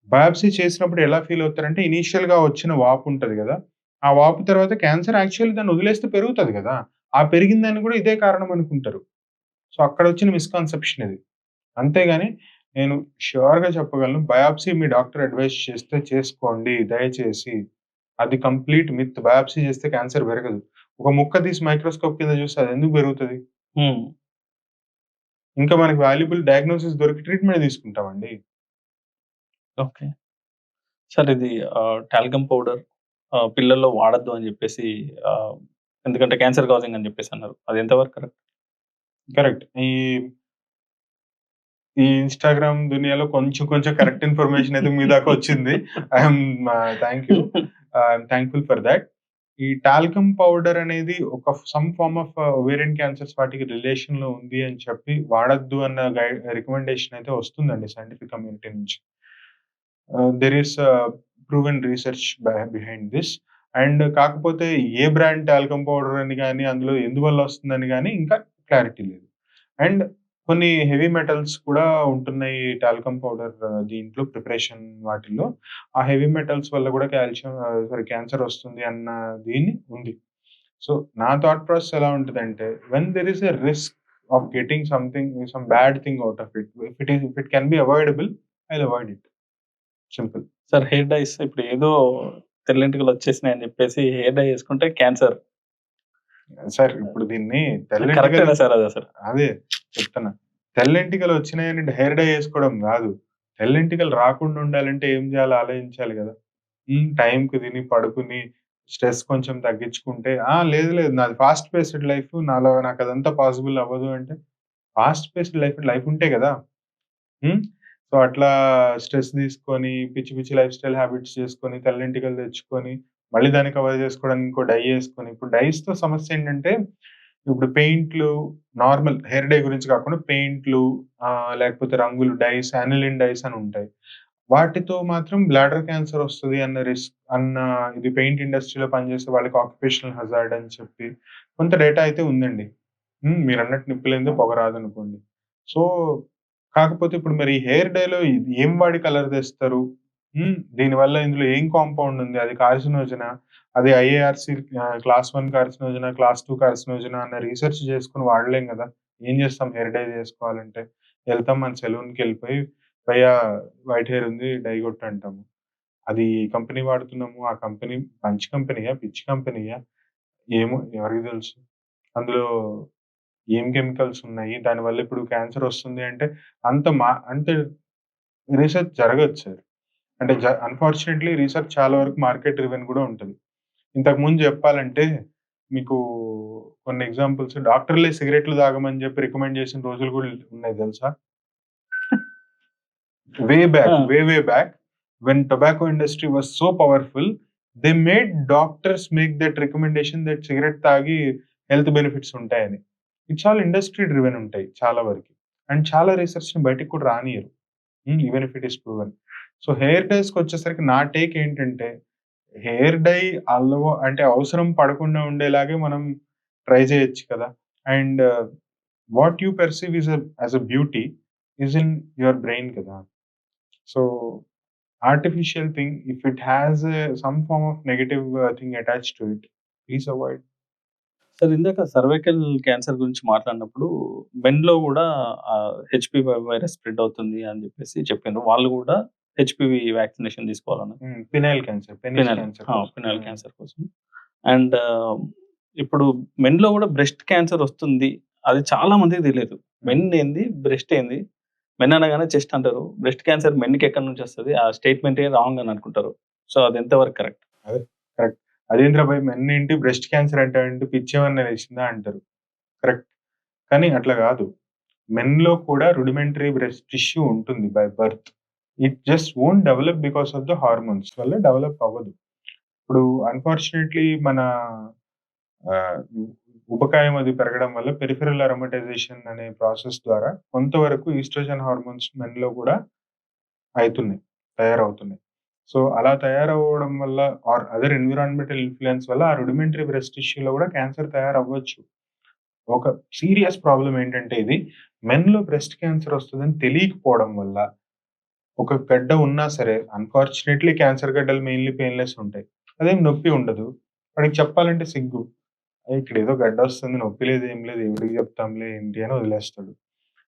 బయాప్సీ చేసినప్పుడు ఎలా ఫీల్ అవుతారంటే ఇనీషియల్‌గా వచ్చిన వాపు ఉంటది గదా! ఆ వాపు తర్వాత క్యాన్సర్ యాక్చువల్లీ దాన్ని వదిలేస్తే పెరుగుతది గదా! ఆ పెరిగిన దాన్ని కూడా ఇదే కారణం అనుకుంటారు. సో, అక్కడొచ్చిన మిస్‌కన్సెప్షన్ ఇది. అంతేగాని నేను ష్యూర్‌గా చెప్పగలను బయాప్సీ మీ డాక్టర్ అడ్వైస్ చేస్తే చేసుకోండి దయచేసి. అది కంప్లీట్ మిత్. బయాప్సీ చేస్తే క్యాన్సర్ పెరగదు. ఒక ముక్క తీసి మైక్రోస్కోప్ కింద చూస్తే అదెందుకు పెరుగుతది? హ్మ్. ఇంకా మనకి వాల్యుబుల్ డయాగ్నోసిస్ దొరికి ట్రీట్మెంట్ తీసుకుంటామండి. ఓకే. సార్ ఇది టాల్కమ్ పౌడర్ పిల్లల్లో వాడొద్దు అని జెప్పేసి ఆహ్, ఎందుకంటే క్యాన్సర్ కాజింగ్ అని జెప్పేసన్నారు. అది ఎంత వరకు కరెక్ట్? కరెక్ట్. ఈ ఇన్‌స్టాగ్రామ్ దునియాలో కొంచెం కొంచెం కరెక్ట్ ఇన్ఫర్మేషన్ అయితే మీ దాకా వచ్చింది. I'm thank you. I'm thankful for thought. ఈ టాల్కమ్ పౌడర్ అనేది ఒక some form of ovarian cancers వాటికి రిలేషన్‌లో ఉంది అని చెప్పి వాడొద్దు అన్న రికమెండేషన్ అయితే వస్తుందండి సైంటిఫిక్ కమ్యూనిటీ నుంచి. There is proven research behind this. And కాకపోతే ఏ బ్రాండ్ టాల్కమ్ పౌడర్ అని గాని, అందులో ఎందువల్ల వస్తుందని గాని ఇంకా క్లారిటీ లేదు. అండ్ కొన్ని హెవీ మెటల్స్ కూడా ఉంటున్నాయి టాల్కమ్ పౌడర్ దీంట్లో ప్రిపరేషన్ వాటిల్లో. ఆ హెవీ మెటల్స్ వల్ల కూడా క్యాన్సర్ వస్తుంది అన్న ఉంది. సో, నా థాట్ ప్రాసెస్ ఎలా ఉంటదంటే when there is a risk of getting some bad thing out of it. If it can be avoidable I'll avoid it. Simple. Sir hair dyes ఇప్పుడు ఏదో తెల్లెంటికలొచ్చేసినాయని జెప్పేసి హెయిర్ డై యేసుకుంటే క్యాన్సర్. సార్ ఇప్పుడు దీన్ని తెల్లెంటికలు కరెక్టేనా సార్ అదసలు? అదే చెప్తున్నా. తెల్లెంటికలు వచ్చినాయని హెయిర్ డై ఏసుకోవడం గాదు. తెల్లెంటికలు రాకుండా ఉండాలంటే ఏం జేయాలో ఆలోచించాలి గదా! టైంకి తిని, పడుకుని, స్ట్రెస్ కొంచెం తగ్గించుకుంటే లేదు లేదు నాది ఫాస్ట్ పేస్డ్ లైఫ్. నాకదంతా పాసిబుల్ అవ్వదు అంటే, ఫాస్ట్ పేస్డ్ లైఫ్ ఉంటే గదా! హ్మ్. సో, అట్లా స్ట్రెస్ తీసుకొని, పిచ్చి పిచ్చి లైఫ్ స్టైల్ హాబిట్స్ చేసుకొని, తెల్లెంటికలు తెచ్చుకొని, మళ్ళీ దాన్ని కవర్ చేసుకోవడానికి ఇంకో డై యేసుకొని, ఇప్పుడు డైస్‌తో సమస్యేంటంటే, ఇప్పుడు పెయింట్లు నార్మల్ హెయిర్ డై గురించి కాకుండా పెయింట్లు లేకపోతే రంగులు డైస్, యానిలిన్ డైస్ అని ఉంటాయి. వాటితో మాత్రం బ్లాడర్ క్యాన్సర్ వస్తది అన్న ఇది పెయింట్ ఇండస్ట్రీలో పనిచేసే వాళ్ళకి ఆక్యుపేషనల్ హజార్డ్ అని చెప్పి కొంత డేటా అయితే ఉందండి. మీరన్నట్టు నిప్పు లేనిదే పొగ రాదనుకోండి. సో, కాకపోతే ఇప్పుడు మరి హెయిర్ డైలో ఇది ఏం వాడి కలర్ తెస్తారు? దీనివల్ల ఇందులో ఏం కాంపౌండ్ ఉంది? అది కార్సినోజనా? అది ఐఏఆర్‌సి క్లాస్ 1 కార్సినోజనా? క్లాస్ 2 కార్సినోజనా? అన్న రీసెర్చ్ చేసుకొని వాడలేం గదా! ఏం చేస్తాం హెయిర్ డై చేసుకోవాలంటే? ఎళ్తాం మన సెలూన్‌కెళ్ళిపోయి భయ్యా వైట్ హెయిర్ ఉంది డై కొట్టు అంటాము. అది ఏ కంపెనీ వాడుతున్నాము? ఆ కంపెనీ మంచి కంపెనీయా? పిచ్చి కంపెనీయా? ఏమో ఎవరికి తెలుసు? అందులో ఏం కెమికల్స్ ఉన్నాయి? దానివల్ల ఇప్పుడు క్యాన్సర్ వస్తుంది అంటే అంత రిసర్చ్ జరగదు సార్. అంటే అన్‌ఫార్చునేట్‌లీ రిసర్చ్ చాలా వరకు మార్కెట్ డ్రివెన్ గూడా ఉంటది. ఇంతకుముందు జెప్పాలంటే మీకు కొన్ని ఎగ్జాంపుల్స్ డాక్టర్‌లే సిగరెట్లు తాగమని జెప్పి రికమెండ్ చేసిన రోజులు గూడా ఉన్నాయి తెలుసా? ఆ! Way back when tobacco industry was so powerful, they made doctors make that recommendation that cigarette తాగి హెల్త్ బెనిఫిట్స్ ఉంటాయని. ఇట్స్ ఆల్ ఇండస్ట్రీ డ్రివెన్ ఉంటాయి చాలా వరకి. అండ్ చాలా రిసర్చ్‌ని బయటికి కూడా రానియ్యరు. Even if it is proven. So, hair డైస్‌కొచ్చేసరికి నా టేక్ ఏంటంటే, హెయిర్ డై అంటే అవసరం పడకుండా ఉండేలాగే మనం ట్రై చేయొచ్చు కదా! And what you perceive as a beauty is in your brain కదా! So, artificial thing if it has some form of negative thing attached to it, please avoid. Sir ఇందాక cervical cancer గురించి మాట్లాడినప్పుడు మెన్‌లో గూడా HPV virus spread అవుతుంది అని జెప్పేసి చెప్పిండ్రు. వాళ్ళు గూడా హెచ్‌పీవీ వ్యాక్సినేషన్ తీసుకోవాలన్నారు. Penile cancer, penis phenyl cancer కోసం. ఫినైల్ క్యాన్సర్ కోసం. అండ్ ఇప్పుడు మెన్‌లో గూడా బ్రెస్ట్ క్యాన్సర్ వస్తుంది. అది చాలా మందికి తెలీదు. మెన్ ఏంది? బ్రెస్ట్ ఏంది? మెన్ అనగానే చెస్ట్ అంటారు. బ్రెస్ట్ క్యాన్సర్ మెన్‌కి ఎక్కడి నుంచి వస్తది? ఆ స్టేట్‌మెంటే రాంగ్ అని అనుకుంటారు. సో, అది ఎంత వరకు కరెక్ట్? అదే కరెక్ట్. అదేంట్రా భయ్ మెన్నేంటి బ్రెస్ట్ క్యాన్సర్ అంటావేంటి పిచ్చేమన్నా లేసిందా అంటారు. కరెక్ట్. కానీ అట్లా గాదు. మెన్‌లో కూడా రూడిమెంటరీ బ్రెస్ట్ టిష్యూ ఉంటుంది by birth. It just won't develop because of the hormones వల్ల డెవలప్ అవ్వదు. ఇప్పుడు అన్‌ఫార్చునేట్‌లీ మన ఆహ్, ఊబకాయం అది పెరగడం వల్ల పెరిఫెరల్ అరోమటైజేషన్ అనే ప్రాసెస్ ద్వారా కొంతవరకు ఈస్ట్రోజన్ హార్మోన్స్ మెన్‌లో కూడా అయితున్నాయి. తయారవుతున్నాయి. సో, అలా తయారవ్వడం వల్ల ఆర్ అదర్ ఎన్విరాన్మెంటల్ ఇన్‌ఫ్లూయెన్స్ వల్ల ఆ రూడిమెంటరీ బ్రెస్ట్ టిష్యూలో కూడా క్యాన్సర్ తయారవ్వచ్చు. ఒక సీరియస్ ప్రాబ్లమ్ ఏంటంటే ఇది మెన్‌లో బ్రెస్ట్ క్యాన్సర్ వస్తదని తెలియకపోవడం వల్ల ఒక గడ్డ ఉన్నా సరే అన్‌ఫార్చునేట్‌లీ క్యాన్సర్ గడ్డలు మెయిన్‌లీ పెయిన్‌లెస్ ఉంటాయి. అదేం నొప్పి ఉండదు. వాడికి చెప్పాలంటే సిగ్గు. ఇక్కడేదో గడ్డొస్తుంది నొప్పి లేదు ఏం లేదు ఎవరికి చెప్తాంలే ఏంటి అని వదిలేస్తాడు.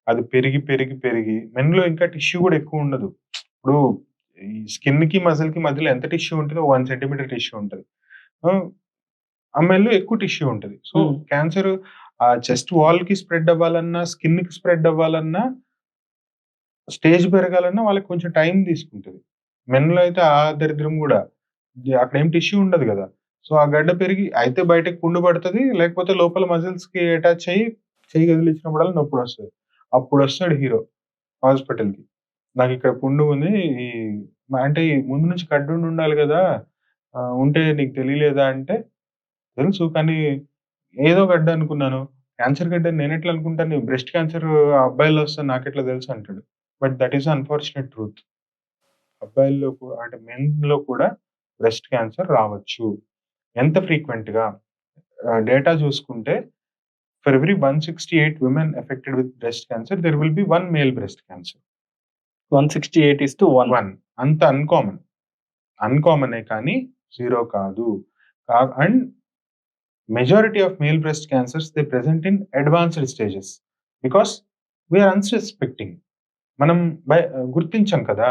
అది పెరిగి, పెరిగి, పెరిగి మెన్‌లో ఇంకా టిష్యూ గూడా ఎక్కువుండదు. ఇప్పుడు ఈ స్కిన్‌కి, మజిల్‌కి మధ్యలో ఎంత టిష్యూ ఉంటదో 1 సెంటీమీటర్ టిష్యూ ఉంటది. ఆ! అమ్మాయిల్లో ఎక్కువ టిష్యూ ఉంటది. సో, హ్మ్. క్యాన్సర్ చెస్ట్ వాల్‌కి స్ప్రెడ్ అవ్వాలన్నా, స్కిన్‌కి స్ప్రెడ్ అవ్వాలన్నా, స్టేజ్ పెరగాలన్నా వాళ్ళకి కొంచెం టైం తీసుకుంటది. మెన్‌లో అయితే ఆ దరిద్రం గూడా. అక్కడేం టిష్యూ ఉండదు గదా! సో, ఆ గడ్డ పెరిగి అయితే బయటకి పుండు పడతది. లేకపోతే లోపల మజిల్స్‌కి అటాచ్ అయ్యి చెయ్యి కదిలించినప్పుడల్లా నొప్పుడొస్తది. అప్పుడొస్తాడు హీరో హాస్పిటల్‌కి. నాకిక్కడ పుండు ఉంది. ఈ అంటే ఈ ముందు నుంచి గడ్డుండి ఉండాలి గదా! ఉంటే నీకు తెలియలేదా అంటే, తెలుసు కానీ ఏదో గడ్డ అనుకున్నాను. క్యాన్సర్ గడ్డ అని నేనెట్లా అనుకుంటాను? బ్రెస్ట్ క్యాన్సర్ అబ్బాయిల్లో వస్తదని నాకెట్లా తెలుసు అంటాడు. But that is unfortunate truth. అబ్బాయిల్లో అంటే మెన్‌లో కూడా బ్రెస్ట్ క్యాన్సర్ రావచ్చు. ఎంత ఫ్రీక్వెంట్‌గా డేటా చూసుకుంటే for every 168 women affected with breast cancer there will be 1 male breast cancer. 168:1. 1 అంత అన్‌కామన్. అన్‌కామనే కానీ 0 కాదు. And majority of male breast cancers they present in advanced stages because we are unsuspecting. మనం గుర్తించం కదా!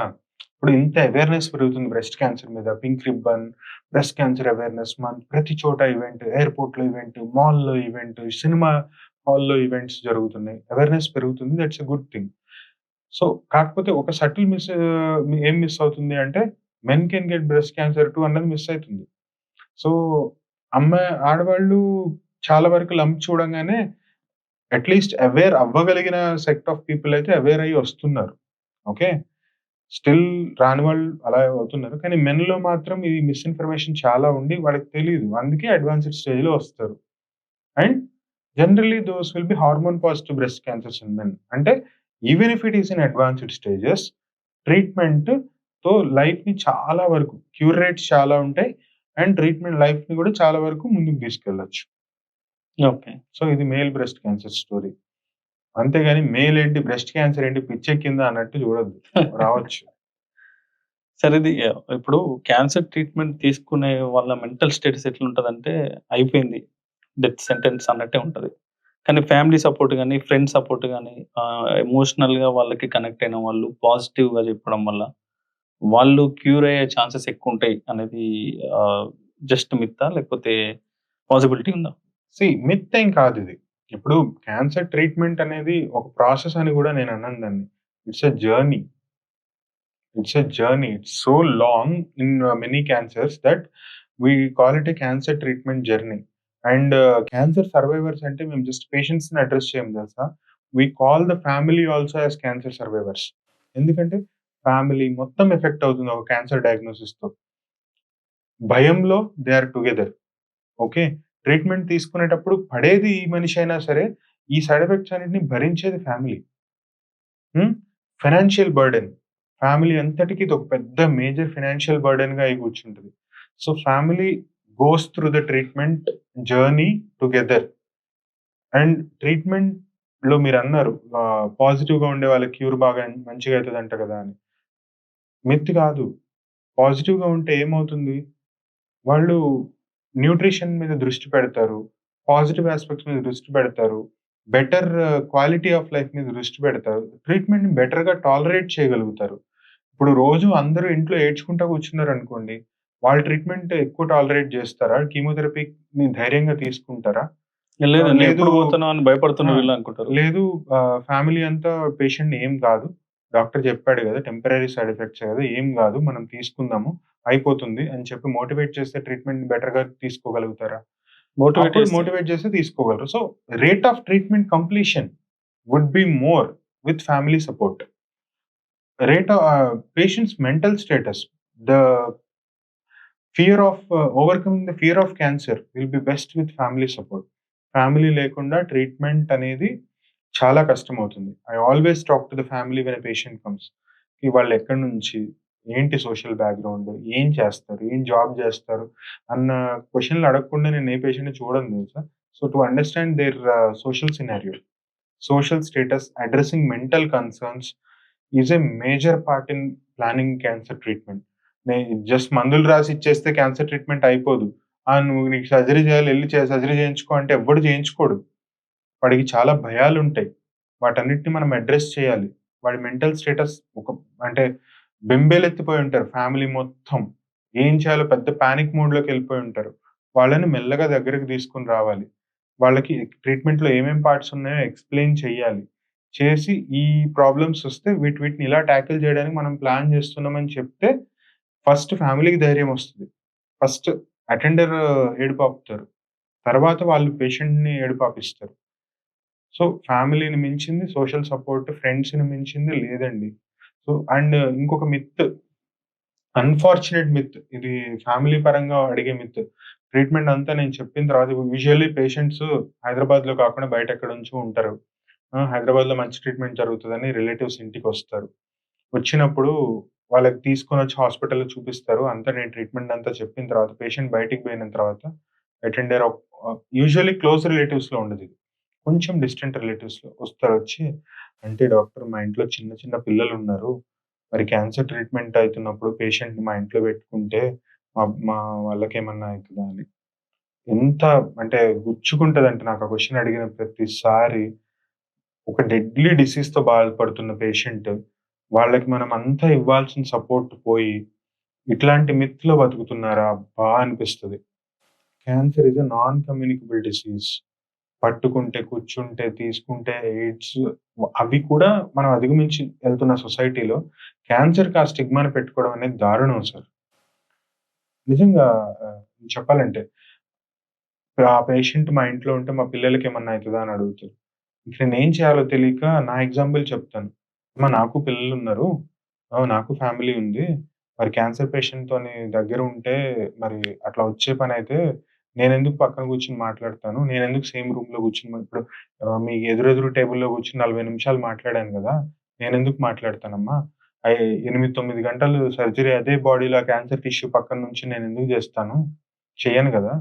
ఇప్పుడు ఇంత అవేర్‌నెస్ పెరుగుతుంది బ్రెస్ట్ క్యాన్సర్ మీద. Pink ribbon, breast cancer awareness month, ప్రతి చోట ఈవెంట్, ఎయిర్‌పోర్ట్‌లో ఈవెంట్, మాల్‌లో ఈవెంట్, సినిమా హాల్‌లో ఈవెంట్స్ జరుగుతున్నాయి. అవేర్‌నెస్ పెరుగుతుంది. That's a good thing. So, కాకపోతే ఒక సటిల్ ఏం మిస్ అవుతుంది అంటే men can get breast cancer too అన్నది మిస్ అయితుంది. సో, ఆడవాళ్ళు చాలా వరకు లంప్ చూడంగానే అట్‌లీస్ట్ అవేర్ అవ్వగలిగిన సెట్ ఆఫ్ పీపుల్ అయితే అవేర్ అయ్యి వస్తున్నారు. ఓకే. స్టిల్ రాని వాళ్ళు అలా అవుతున్నారు. కానీ మెన్‌లో మాత్రం ఈ మిస్‌ఇన్ఫర్మేషన్ చాలా ఉండి వాళ్ళకి తెలీదు. అందుకే అడ్వాన్స్‌డ్ స్టేజ్‌లో వస్తారు. And generally those will be hormone positive breast cancers in men. అంటే even if it is in advanced stages ట్రీట్మెంట్‌తో లైఫ్‌ని చాలా వరకు క్యూర్ రేట్స్ చాలా ఉంటాయి. అండ్ ట్రీట్మెంట్ లైఫ్‌ని కూడా చాలా వరకు ముందుకు తీసుకెళ్ళొచ్చు. ఓకే. సో, ఇది మేల్ బ్రెస్ట్ క్యాన్సర్ స్టోరీ. అంతేగాని మేల్ ఏంటి బ్రెస్ట్ క్యాన్సర్ ఏంటి పిచ్చెక్కిందా అన్నట్టు చూడొద్దు. రావచ్చు. సరే ఇది ఇప్పుడు క్యాన్సర్ ట్రీట్మెంట్ తీసుకునే వాళ్ళ మెంటల్ స్టేటస్ ఎట్లుంటదంటే అయిపోయింది. డెత్ సెంటెన్స్ అన్నట్టే ఉంటది. కానీ ఫ్యామిలీ సపోర్ట్ గాని, ఫ్రెండ్స్ సపోర్ట్ గాని ఎమోషనల్‌గా వాళ్ళకి కనెక్ట్ అయిన వాళ్ళు పాజిటివ్‌గా చెప్పడం వల్ల వాళ్ళు క్యూర్ అయ్యే ఛాన్సెస్ ఎక్కువుంటాయి అనేది జస్ట్ మిత్తా? లేకపోతే పాసిబిలిటీ ఉందా? మిత్ ఏం కాదిది. ఇప్పుడు క్యాన్సర్ ట్రీట్మెంట్ అనేది ఒక ప్రాసెస్ అని గూడా నేను అనను దాన్ని. It's a journey. It's a journey. It's so long in many cancers that we call it a cancer treatment journey. And cancer survivors అంటే మేము జస్ట్ పేషెంట్స్‌ని అడ్రెస్ చేయం తెలుసా? We call the family also as cancer survivors. ఎందుకంటే family మొత్తం affect అవుతుంది ఒక cancer డయాగ్నోసిస్‌తో. భయంలో they are together. Okay. Treatment తీసుకునేటప్పుడు పడేది ఈ మనిషి అయినా సరే, ఈ సైడ్ ఎఫెక్ట్స్ అన్నిటిని భరించేది family. Hmm. Financial burden. Family అంతటికి ఇదొక పెద్ద మేజర్ ఫైనాన్షియల్ బర్డెన్‌గా అయి కూర్చుంటది. So, family goes through the treatment journey together. And ట్రీట్మెంట్‌లో మీరన్నారు పాజిటివ్‌గా ఉండే వాళ్ళకి క్యూర్ బాగా మంచిగా అయితదంట కదా అని. మిత్ కాదు. పాజిటివ్‌గా ఉంటే ఏమవుతుంది? వాళ్ళు న్యూట్రిషన్ మీద దృష్టి పెడతారు. పాజిటివ్ యాస్పెక్ట్స్ మీద దృష్టి పెడతారు. బెటర్ క్వాలిటీ ఆఫ్ లైఫ్ మీద దృష్టి పెడతారు. ట్రీట్మెంట్‌ని బెటర్‌గా టాలరేట్ చేయగలుగుతారు. ఇప్పుడు రోజు అందరూ ఇంట్లో ఏడ్చుకుంటా కూర్చున్నారనుకోండి, వాళ్ళు ట్రీట్మెంట్ ఎక్కువ టాలరేట్ జేస్తారా? కీమోథెరపీని ధైర్యంగా తీసుకుంటారా? లేదు నేను లేదు ఎప్పుడు పోతానో అని భయపడుతున్న ఆ! వీళ్ళు అనుకుంటారు. లేదు ఫ్యామిలీ అంతా పేషెంట్‌ని ఏం గాదు. డాక్టర్ చెప్పాడు గదా! టెంపరరీ సైడ్ ఎఫెక్ట్సే గదా! ఏం గాదు. మనం తీసుకుందాము. అయిపోతుంది అని చెప్పి మోటివేట్ చేస్తే ట్రీట్మెంట్‌ని బెటర్‌గా తీసుకోగలుగుతారా? మోటివేట్ అప్పుడు చేస్తే. మోటివేట్ చేస్తే తీసుకోగలరు. So, rate of treatment completion would be more with family support. Patients mental status, the fear of overcoming the fear of cancer will be best with family support. Family లేకుండా treatment అనేది చాలా కష్టమవుతుంది. I always talk to the family when a patient comes. వాళ్ళెక్కడి నుంచి, ఏంటి social background, ఏం చేస్తారు, ఏం జాబ్ జేస్తారు అన్న క్వెషన్‌లు అడగకుండా నేను ఏ పేషెంట్‌ని చూడను తెలుసా. So, to understand their social scenario, social status, addressing mental concerns is a major part in planning cancer treatment. Just మందులు రాసి ఇచ్చేస్తే క్యాన్సర్ ట్రీట్మెంట్ అయిపోదు. నువ్వు నీకు సర్జరీ చేయాలి ఎళ్లి సర్జరీ చేయించుకో అంటే ఎవ్వడు చేయించుకోడు. వాడికి చాలా భయాలుంటాయి. వాటన్నిటిని మనం అడ్రెస్ చేయాలి. వాడి మెంటల్ స్టేటస్ అంటే బెంబేలెత్తిపోయి ఉంటారు ఫ్యామిలీ మొత్తం. ఏం చేయాలో పెద్ద పానిక్ మోడ్‌లోకెళ్ళిపోయి ఉంటారు. వాళ్ళని మెల్లగా దగ్గరికి తీసుకొని రావాలి. వాళ్ళకి ట్రీట్మెంట్‌లో ఏమేం పార్ట్స్ ఉన్నాయో ఎక్స్‌ప్లెయిన్ చేయాలి. చేసి ఈ ప్రాబ్లమ్స్ వస్తే వీటిని ఇలా టాకిల్ చేయడానికి మనం ప్లాన్ చేస్తున్నామని చెప్తే ఫస్ట్ ఫ్యామిలీకి ధైర్యం వస్తది. ఫస్ట్ అటెండర్ ఏడుపాపుతారు. తర్వాత వాళ్ళు పేషెంట్‌ని ఏడుపాపిస్తారు. సో, ఫ్యామిలీని మించింది సోషల్ సపోర్ట్, ఫ్రెండ్స్‌ని మించింది లేదండి. సో, అండ్ ఇంకొక మిత్, అన్‌ఫార్చునేట్ మిత్. ఇది ఫ్యామిలీ పరంగా అడిగే మిత్. ట్రీట్మెంట్ అంతా నేను చెప్పిన తర్వాత యూజువల్లీ పేషెంట్స్ హైదరాబాద్‌లో కాకుండా బయట ఎక్కడి నుంచో ఉంటారు. హైదరాబాద్‌లో మంచి ట్రీట్మెంట్ జరుగుతదని రిలేటివ్స్ ఇంటికొస్తారు. వచ్చినప్పుడు వాళ్ళకి తీసుకొనొచ్చి హాస్పిటల్‌లో చూపిస్తారు. అంతా నేను ట్రీట్మెంట్ అంతా చెప్పిన తర్వాత పేషెంట్ బయటికి పోయిన తర్వాత అటెండర్ యూజువల్లీ క్లోజ్ రిలేటివ్స్‌లో ఉండదిది. కొంచెం డిస్టెంట్ రిలేటివ్స్‌లో వస్తారొచ్చి, "అంటే డాక్టర్ మా ఇంట్లో చిన్న చిన్న పిల్లలున్నారు. మరి క్యాన్సర్ ట్రీట్మెంట్ అయితున్నప్పుడు పేషెంట్‌ని మా ఇంట్లో పెట్టుకుంటే మా మా వాళ్ళకేమన్నా అయితదా" అని. ఎంత అంటే గుచ్చుకుంటదంటే నాకు ఆ క్వెషన్ అడిగిన ప్రతిసారి. ఒక డెడ్లీ డిసీజ్‌తో బాధపడుతున్న పేషెంట్, వాళ్ళకి మనం అంతా ఇవ్వాల్సిన సపోర్ట్ పోయి, ఇట్లాంటి మిత్‌లో బతుకుతున్నారా అబ్బా! అనిపిస్తది. Cancer is a non communicable disease. పట్టుకుంటే, కూర్చుంటే, తీసుకుంటే ఎయిడ్స్ అవి కూడా మనం అధిగమించి ఎళ్తున్న సొసైటీలో క్యాన్సర్‌కి ఆ స్టిగ్మాని పెట్టుకోవడం అనేది దారుణం అసలు. నిజంగా చెప్పాలంటే ఆ పేషెంట్ మా ఇంట్లో ఉంటే మా పిల్లలకేమన్నా అయితదా అని అడుగుతారు. ఇంక నేనేం చేయాలో తెలియక నా ఎగ్జాంపుల్ చెప్తాను. నాకు పిల్లలున్నారు. నాకు ఫ్యామిలీ ఉంది. మరి క్యాన్సర్ పేషెంట్‌తోని దగ్గరుంటే మరి అట్లా వచ్చే పనైతే నేనెందుకు పక్కన కూర్చొని మాట్లాడతాను? నేనెందుకు సేమ్ రూమ్‌లో కూర్చొని ఇప్పుడు మీ ఎదురెదురు టేబుల్‌లో కూర్చొని 40 నిమిషాలు మాట్లాడాను గదా! నేనెందుకు మాట్లాడతానమ్మా? 8, 9 గంటలు సర్జరీ అదే బాడీలో క్యాన్సర్ టిష్యూ పక్కన నుంచి నేనెందుకు జేస్తాను? చెయ్యను గదా!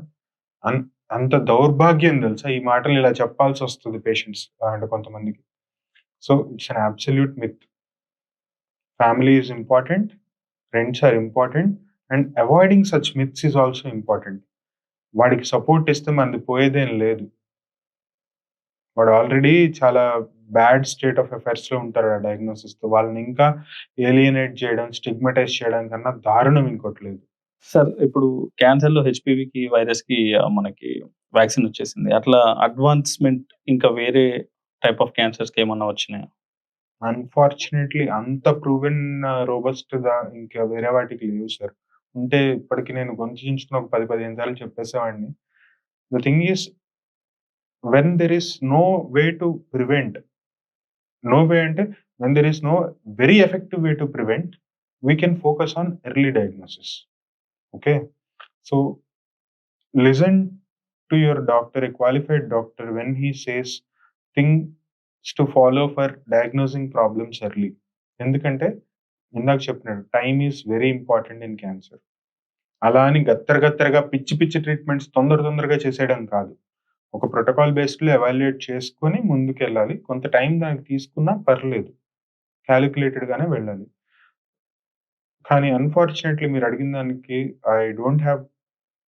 అన్ అంత దౌర్భాగ్యం తెలుసా? ఈ మాటలు ఇలా చెప్పాల్సొస్తది పేషెంట్స్ అంటే కొంతమందికి. So, it's an absolute myth. Family is important. Friends are important. And avoiding such myths is also important. వాడికి సపోర్ట్ ఇస్తే మనది పోయేదేం లేదు. వాడు ఆల్రెడీ చాలా బ్యాడ్ స్టేట్ ఆఫ్ అఫైర్స్‌లో ఉంటారు ఆ డయాగ్నోసిస్‌తో. వాళ్ళని ఇంకా ఏలియనేట్ చేయడం, స్టిగ్మటైజ్ చేయడం కన్నా దారుణం ఇంకోటి లేదు. సార్ ఇప్పుడు క్యాన్సర్‌లో హెచ్‌పీవీకి, వైరస్‌కి మనకి వ్యాక్సిన్ వచ్చేసింది. అట్లా అడ్వాన్స్‌మెంట్ ఇంకా వేరే టైప్ ఆఫ్ క్యాన్సర్స్‌కి ఏమన్నా వచ్చినాయా? అన్‌ఫార్చునేట్‌లీ అంత ప్రూవెన్ రోబస్ట్‌గా ఇంకా వేరే వాటికి లేవు సార్. ఉంటే ఇప్పటికి నేను గొంతు చించుకొని ఒక 10, 15 సార్లు చెప్పేసేవాడిని. The thing is when there is no way to prevent, no way అంటే when there is no very effective way to prevent, we can focus on early diagnosis. Okay. So, listen to your doctor, a qualified doctor when he says things to follow for diagnosing problems early. ఎందుకంటే ఇందాక చెప్పినట్టు time is very important in cancer. అలా అని గత్తరగా పిచ్చి పిచ్చి treatments తొందరగా చేసేయడం కాదు. ఒక ప్రోటోకాల్ బేస్డ్‌లో ఎవాల్యుయేట్ చేసుకొని ముందుకెళ్ళాలి. కొంత టైం దానికి తీసుకున్నా పర్లేదు. కాలిక్యులేటెడ్‌గానే వెళ్ళాలి. కానీ అన్‌ఫార్చునేట్‌లీ మీరడిగిన దానికి I don't have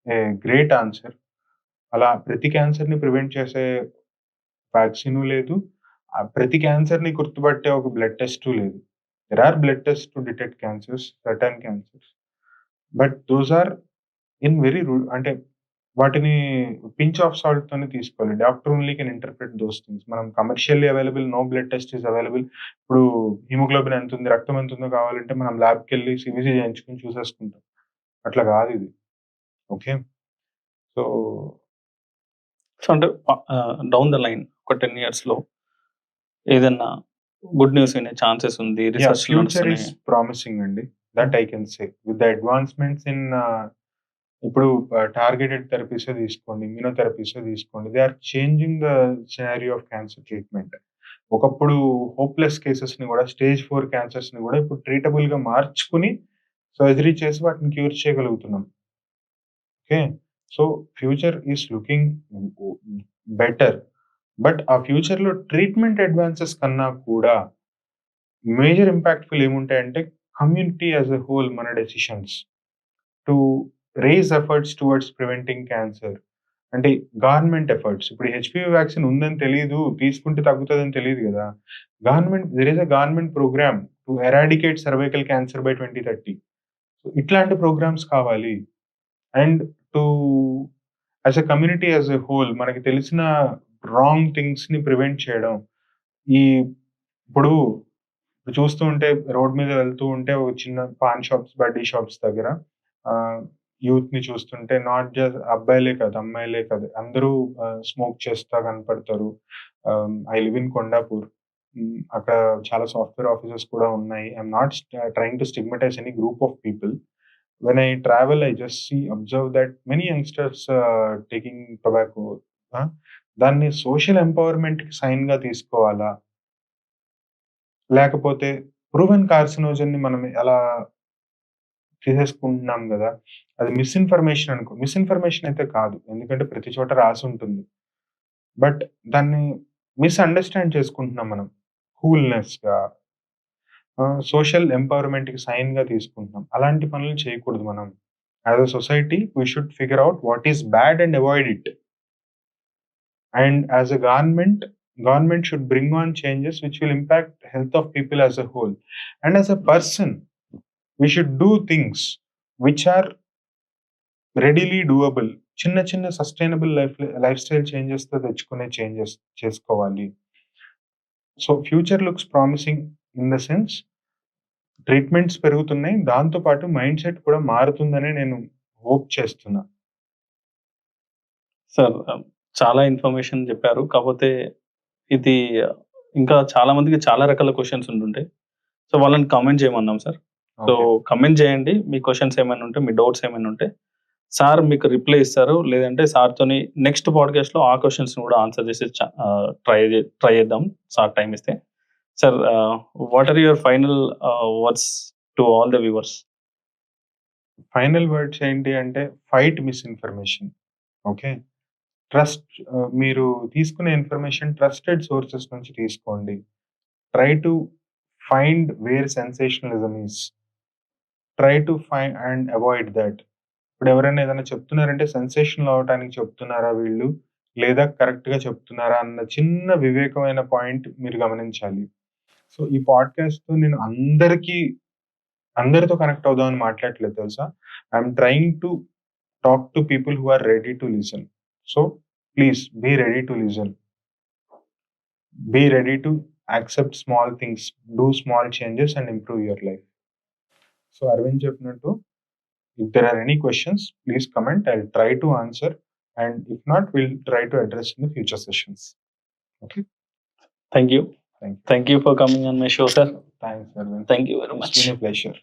a great answer. అలా ప్రతి క్యాన్సర్‌ని ప్రివెంట్ చేసే వ్యాక్సిను లేదు. ప్రతి క్యాన్సర్‌ని గుర్తుపట్టే ఒక బ్లడ్ టెస్టు లేదు. There are blood test to detect cancers, certain cancers. But those are in very అంటే వాటిని పించ్ ఆఫ్ సాల్ట్‌తోనే తీసుకోవాలి. Doctor only can interpret those things. మనం commercially available no blood test is available. ఇప్పుడు haemoglobin ఎంతుంది, రక్తం ఎంతుందో కావాలంటే మనం ల్యాబ్‌కెళ్ళి సీబీసీ చేయించుకొని చూసేసుకుంటాం. అట్లా గాదిది. ఓకే. సో, సో, అంటే డౌన్ ద లైన్ ఒక 10 ఇయర్స్‌లో ఏదన్నా గుడ్ న్యూస్ వినే ఛాన్సెస్ ఉంది. యాహ్! రిసర్చ్‌లు ఫ్యూచర్ ఈస్ నడుస్తున్నాయి. ప్రామిసింగ్ అండి. That hmm. I can say. With the advancements in ఇప్పుడు టార్గెటెడ్ థెరపీసే తీసుకోండి, ఇమ్యునోథెరపీసే తీసుకోండి. They are changing the scenario of cancer treatment. ఒకప్పుడు హోప్‌లెస్ కేసెస్‌ని గూడా స్టేజ్ 4 క్యాన్సర్స్‌ని గూడా ఇప్పుడు ట్రీటబుల్‌గా మార్చుకొని సర్జరీ చేసి వాటిని క్యూర్ చేయగలుగుతున్నాం. Okay. So, future is looking better. But ఆ ఫ్యూచర్‌లో ట్రీట్మెంట్ అడ్వాన్సెస్ కన్నా కూడా మేజర్ ఇంపాక్ట్‌ఫుల్ ఏముంటాయంటే కమ్యూనిటీ యాస్ ఎ హోల్ మన decisions to raise efforts towards preventing cancer. అంటే గవర్నమెంట్ ఎఫర్ట్స్. ఇప్పుడు హెచ్‌పివి వ్యాక్సిన్ ఉందని తెలీదు. తీసుకుంటే తగ్గుతదని తెలీదు గదా! There is a government programme to eradicate cervical cancer by 2030. So, ఇట్లాంటి ప్రోగ్రామ్స్ కావాలి. And to as a community as a whole మనకి తెలిసిన రాంగ్ థింగ్స్‌ని ప్రివెంట్ చేయడం. ఈ ఇప్పుడు చూస్తూ ఉంటే రోడ్ మీద వెళ్తూ ఉంటే ఒక చిన్న పాన్ షాప్స్, బడ్డీ షాప్స్ దగ్గర ఆహ్, యూత్‌ని చూస్తుంటే నాట్ జస్ట్ అబ్బాయిలే కాదు, అమ్మాయిలే కాదు అందరూ స్మోక్ చేస్తా కనపడతారు. I live in Kondapur. అక్కడ చాలా సాఫ్ట్‌వేర్ ఆఫీసెస్ కూడా ఉన్నాయి. I'm not trying to stigmatise any group of people. When I travel I just observe that many youngsters taking tobacco. ఆ! దాన్ని సోషల్ ఎంపవర్‌మెంట్‌కి సైన్‌గా తీసుకోవాలా? లేకపోతే ప్రూవెన్ కార్సినోజెన్‌ని మనం ఎలా తీసేసుకుంటున్నాం గదా! అది మిస్‌ఇన్ఫర్మేషన్ అనుకో. మిస్‌ఇన్ఫర్మేషన్ అయితే కాదు. ఎందుకంటే ప్రతి చోట రాసుంటుంది. బట్ దాన్ని మిస్‌అండర్‌స్టాండ్ చేసుకుంటున్నాం మనం. కూల్‌నెస్‌గా సోషల్ ఎంపవర్‌మెంట్‌కి సైన్‌గా తీసుకుంటున్నాం. అలాంటి పనులు చేయకూడదు మనం. As a society we should figure out what is bad and avoid it. And as a government should bring on changes which will impact health of people as a whole. And as a person, we should do things which are readily doable. చిన్న చిన్న sustainable life style చేంజెస్‌తో తెచ్చుకునే changes చేసుకోవాలి. So, future looks promising in the sense treatments పెరుగుతున్నాయి. దాంతో పాటు mindset కూడా మారుతుందనే నేను hope చేస్తున్నా. సార్ చాలా ఇన్ఫర్మేషన్ చెప్పారు. కాపోతే ఇది ఇంకా చాలా మందికి చాలా రకాల క్వెషన్స్ ఉంటుంటాయి. సో, వాళ్ళని కామెంట్ చేయమన్నాం సార్. So, okay. కామెంట్ చేయండి. మీ క్వెషన్స్ ఏమైనా ఉంటే, మీ డౌట్స్ ఏమైనా ఉంటే సార్ మీకు రిప్లై ఇస్తారు. లేదంటే సార్‌తోని నెక్స్ట్ పాడ్‌కాస్ట్‌లో ఆ క్వెషన్స్‌ని కూడా ఆన్సర్ చేసి ట్రై చేద్దాం సార్ టైమ్ ఇస్తే. Sir what are your final words to all the viewers? Final words ఏంటి అంటే ఫైట్ మిస్‌ఇన్ఫర్మేషన్. ఓకే. మీరు తీసుకునే ఇన్ఫర్మేషన్ ట్రస్టెడ్ సోర్సెస్ నుంచి తీసుకోండి. Try to find where sensationalism is. Try to find and avoid that. ఇప్పుడు ఎవరైనా ఏదైనా చెప్తున్నారంటే సెన్సేషనల్ అవ్వటానికి చెప్తున్నారా వీళ్ళు? లేదా కరెక్ట్‌గా చెప్తున్నారా? అన్న చిన్న వివేకమైన పాయింట్ మీరు గమనించాలి. సో, ఈ పాడ్‌కాస్ట్‌తో నేను అందరితో కనెక్ట్ అవుదామని మాట్లాడట్లేదు తెలుసా? I'm trying to talk to people who are ready to listen. So, please be ready to listen. Be ready to accept small things. Do small changes and improve your life. So, Arvind చెప్పినట్టు if there are any questions, please comment. I'll try to answer. And if not, we'll try to address in the future sessions. Okay. Thank you. Thank you. Thank you for coming on my show, sir. Thanks, Arvind. Thank you very It's much. been a pleasure.